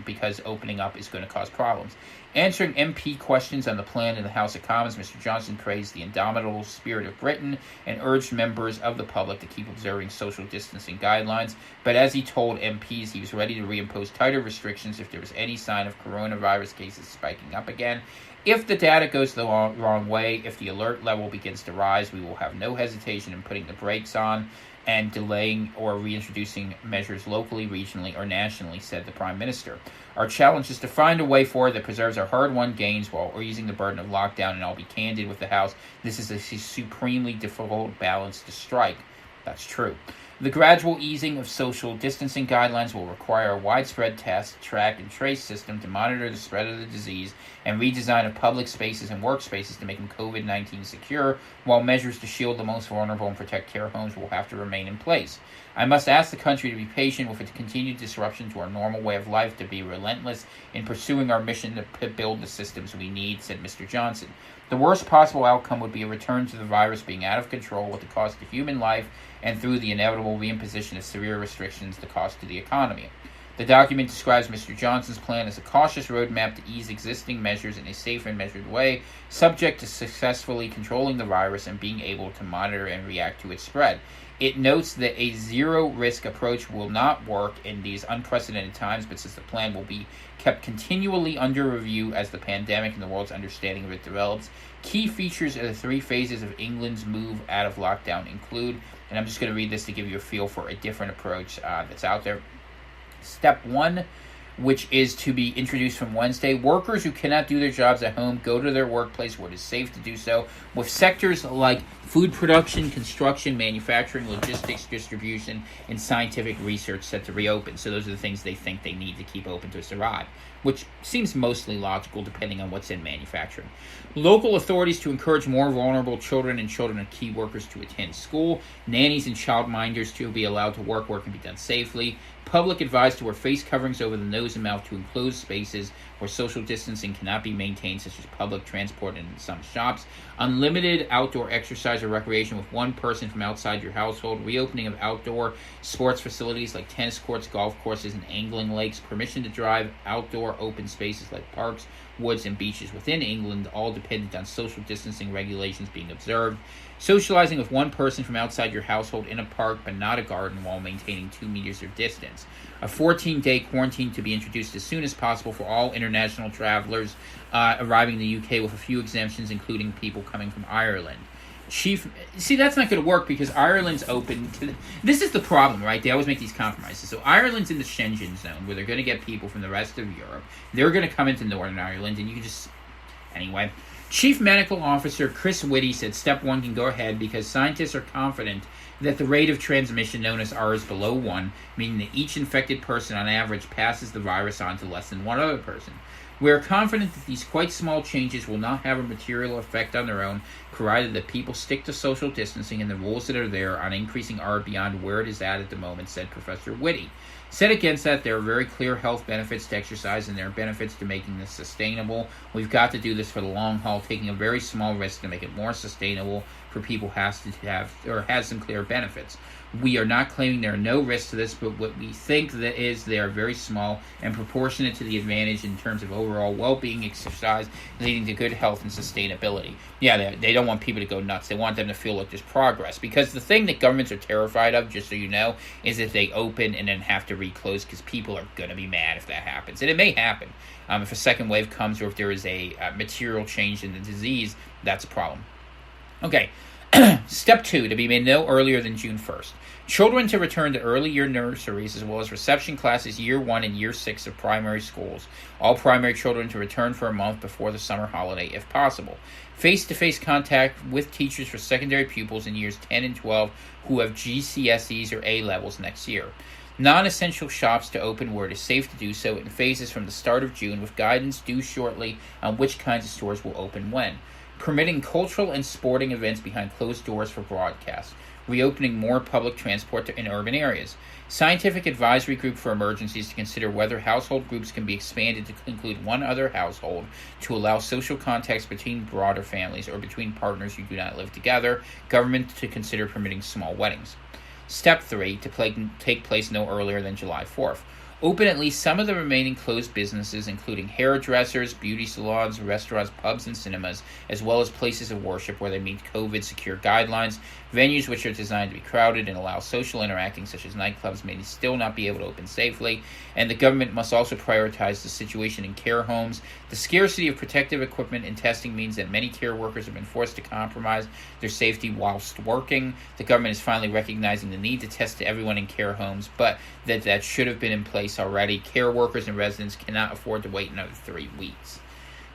because opening up is going to cause problems. Answering MP questions on the plan in the House of Commons, Mr. Johnson praised the indomitable spirit of Britain and urged members of the public to keep observing social distancing guidelines. But as he told MPs, he was ready to reimpose tighter restrictions if there was any sign of coronavirus cases spiking up again. If the data goes the wrong way, if the alert level begins to rise, we will have no hesitation in putting the brakes on and delaying or reintroducing measures locally, regionally, or nationally, said the Prime Minister. Our challenge is to find a way forward that preserves our hard-won gains while easing the burden of lockdown, and I'll be candid with the House, this is a supremely difficult balance to strike. That's true. The gradual easing of social distancing guidelines will require a widespread test, track, and trace system to monitor the spread of the disease and redesign of public spaces and workspaces to make them COVID-19 secure, while measures to shield the most vulnerable and protect care homes will have to remain in place. I must ask the country to be patient with its continued disruption to our normal way of life, to be relentless in pursuing our mission to build the systems we need, said Mr. Johnson. The worst possible outcome would be a return to the virus being out of control with the cost of human life, and through the inevitable reimposition of severe restrictions, the cost to the economy. The document describes Mr. Johnson's plan as a cautious roadmap to ease existing measures in a safe and measured way, subject to successfully controlling the virus and being able to monitor and react to its spread. It notes that a zero-risk approach will not work in these unprecedented times, but says the plan will be kept continually under review as the pandemic and the world's understanding of it develops. Key features of the 3 phases of England's move out of lockdown include, and I'm just going to read this to give you a feel for a different approach that's out there. Step 1, which is to be introduced from Wednesday. Workers who cannot do their jobs at home go to their workplace where it is safe to do so, with sectors like food production, construction, manufacturing, logistics, distribution, and scientific research set to reopen. So those are the things they think they need to keep open to survive, which seems mostly logical depending on what's in manufacturing. Local authorities to encourage more vulnerable children and children of key workers to attend school. Nannies and childminders to be allowed to work where it can be done safely. Public advised to wear face coverings over the nose and mouth to enclosed spaces where social distancing cannot be maintained, such as public transport and some shops. Unlimited outdoor exercise or recreation with one person from outside your household. Reopening of outdoor sports facilities like tennis courts, golf courses, and angling lakes. Permission to drive outdoor open spaces like parks, woods, and beaches within England, all dependent on social distancing regulations being observed. Socializing with one person from outside your household in a park but not a garden while maintaining 2 meters of distance. A 14-day quarantine to be introduced as soon as possible for all international travelers arriving in the UK, with a few exemptions, including people coming from Ireland. See, that's not going to work because Ireland's open to... This is the problem, right? They always make these compromises. So Ireland's in the Schengen zone, where they're going to get people from the rest of Europe. They're going to come into Northern Ireland, and you can just... Anyway... Chief Medical Officer Chris Whitty said Step 1 can go ahead because scientists are confident that the rate of transmission, known as R, is below 1, meaning that each infected person on average passes the virus on to less than one other person. We are confident that these quite small changes will not have a material effect on their own, provided that people stick to social distancing and the rules that are there on increasing R beyond where it is at the moment, said Professor Whitty. Set against that, there are very clear health benefits to exercise, and there are benefits to making this sustainable. We've got to do this for the long haul, taking a very small risk to make it more sustainable for people has some clear benefits. We are not claiming there are no risks to this, but what we think that is they are very small and proportionate to the advantage in terms of overall well-being exercise, leading to good health and sustainability. Yeah, they don't want people to go nuts. They want them to feel like there's progress. Because the thing that governments are terrified of, just so you know, is if they open and then have to reclose, because people are going to be mad if that happens. And it may happen. If a second wave comes or if there is a material change in the disease, that's a problem. Okay. Step 2, to be made no earlier than June 1st. Children to return to early year nurseries as well as reception classes year 1 and year 6 of primary schools. All primary children to return for a month before the summer holiday if possible. Face-to-face contact with teachers for secondary pupils in years 10 and 12 who have GCSEs or A levels next year. Non-essential shops to open where it is safe to do so in phases from the start of June, with guidance due shortly on which kinds of stores will open when. Permitting cultural and sporting events behind closed doors for broadcast. Reopening more public transport in urban areas. Scientific advisory group for emergencies to consider whether household groups can be expanded to include one other household to allow social contacts between broader families or between partners who do not live together. Government to consider permitting small weddings. Step 3, to take place no earlier than July 4th. Open at least some of the remaining closed businesses, including hairdressers, beauty salons, restaurants, pubs, and cinemas, as well as places of worship where they meet COVID-secure guidelines. Venues which are designed to be crowded and allow social interacting, such as nightclubs, may still not be able to open safely. And the government must also prioritize the situation in care homes. The scarcity of protective equipment and testing means that many care workers have been forced to compromise their safety whilst working. The government is finally recognizing the need to test everyone in care homes, but that should have been in place already. Care workers and residents cannot afford to wait another 3 weeks.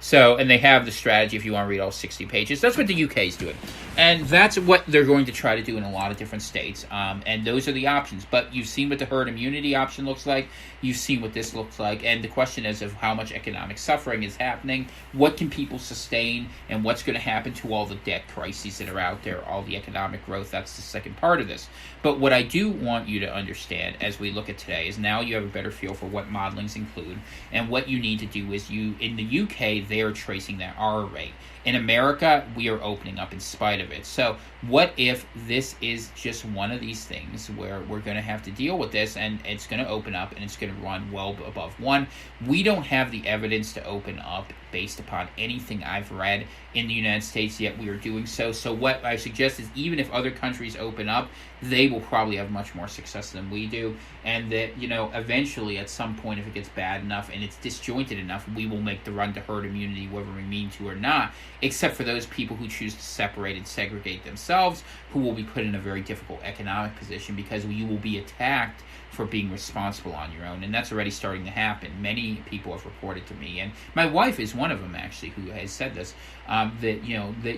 So, and they have the strategy if you want to read all 60 pages. That's what the UK is doing. And that's what they're going to try to do in a lot of different states. And those are the options. But you've seen what the herd immunity option looks like. You've seen what this looks like. And the question is of how much economic suffering is happening. What can people sustain? And what's going to happen to all the debt crises that are out there, all the economic growth? That's the second part of this. But what I do want you to understand as we look at today is now you have a better feel for what modelings include. And what you need to do is in the UK, they are tracing that R rate. In America, we are opening up in spite of it. So what if this is just one of these things where we're going to have to deal with this and it's going to open up and it's going to run well above 1? We don't have the evidence to open up based upon anything I've read in the United States, yet we are doing so. So what I suggest is even if other countries open up, they will probably have much more success than we do. And that, eventually at some point, if it gets bad enough and it's disjointed enough, we will make the run to herd immunity, whether we mean to or not, except for those people who choose to separate and segregate themselves, who will be put in a very difficult economic position because you will be attacked for being responsible on your own. And that's already starting to happen. Many people have reported to me, and my wife is one of them actually, who has said this, that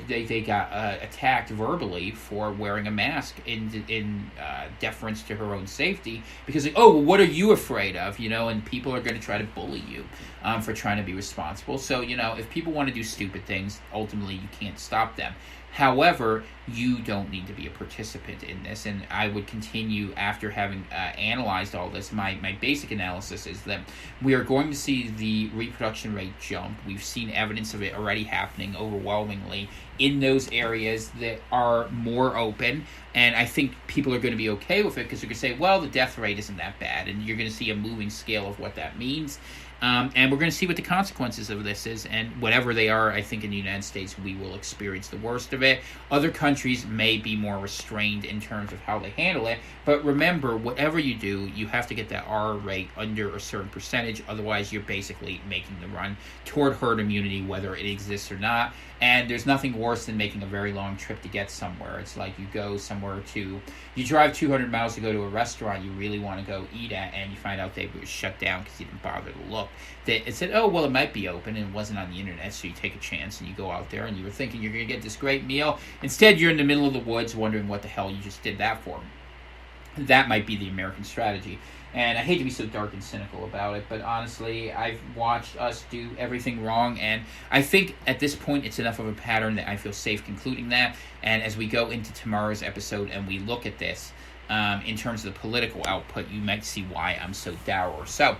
they got attacked verbally for wearing a mask in deference to her own safety, because what are you afraid of, and people are going to try to bully you for trying to be responsible. So if people want to do stupid things, ultimately you can't stop them. However, you don't need to be a participant in this, and I would continue after having analyzed all this. My basic analysis is that we are going to see the reproduction rate jump. We've seen evidence of it already happening overwhelmingly in those areas that are more open, and I think people are going to be okay with it because they're going to say, well, the death rate isn't that bad, and you're going to see a moving scale of what that means. And we're going to see what the consequences of this is, and whatever they are, I think in the United States we will experience the worst of it. Other countries may be more restrained in terms of how they handle it, but remember, whatever you do, you have to get that R rate under a certain percentage, otherwise you're basically making the run toward herd immunity, whether it exists or not. And there's nothing worse than making a very long trip to get somewhere. It's like you drive 200 miles to go to a restaurant you really want to go eat at, and you find out they were shut down because you didn't bother to look. It said, it might be open, and it wasn't on the internet, so you take a chance and you go out there and you were thinking you're going to get this great meal. Instead, you're in the middle of the woods wondering what the hell you just did that for. That might be the American strategy. And I hate to be so dark and cynical about it, but honestly, I've watched us do everything wrong, and I think at this point it's enough of a pattern that I feel safe concluding that. And as we go into tomorrow's episode and we look at this in terms of the political output, you might see why I'm so dour. So,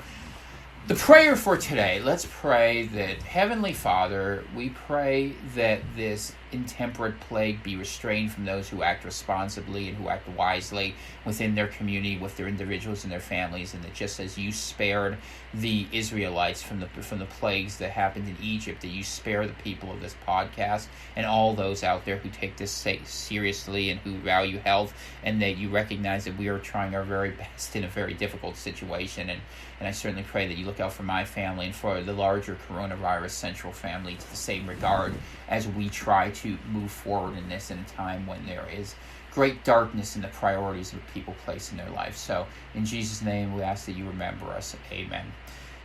the prayer for today, let's pray that, Heavenly Father, we pray that this intemperate plague be restrained from those who act responsibly and who act wisely within their community, with their individuals and their families, and that just as you spared the Israelites from the plagues that happened in Egypt, that you spare the people of this podcast and all those out there who take this seriously and who value health, and that you recognize that we are trying our very best in a very difficult situation. And I certainly pray that you look out for my family and for the larger coronavirus central family to the same regard as we try to move forward in this in a time when there is great darkness in the priorities that people place in their life. So in Jesus' name, we ask that you remember us. Amen.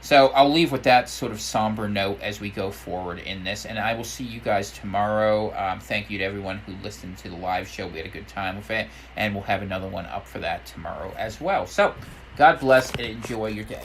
So I'll leave with that sort of somber note as we go forward in this, and I will see you guys tomorrow. Thank you to everyone who listened to the live show. We had a good time with it, and we'll have another one up for that tomorrow as well. So God bless and enjoy your day.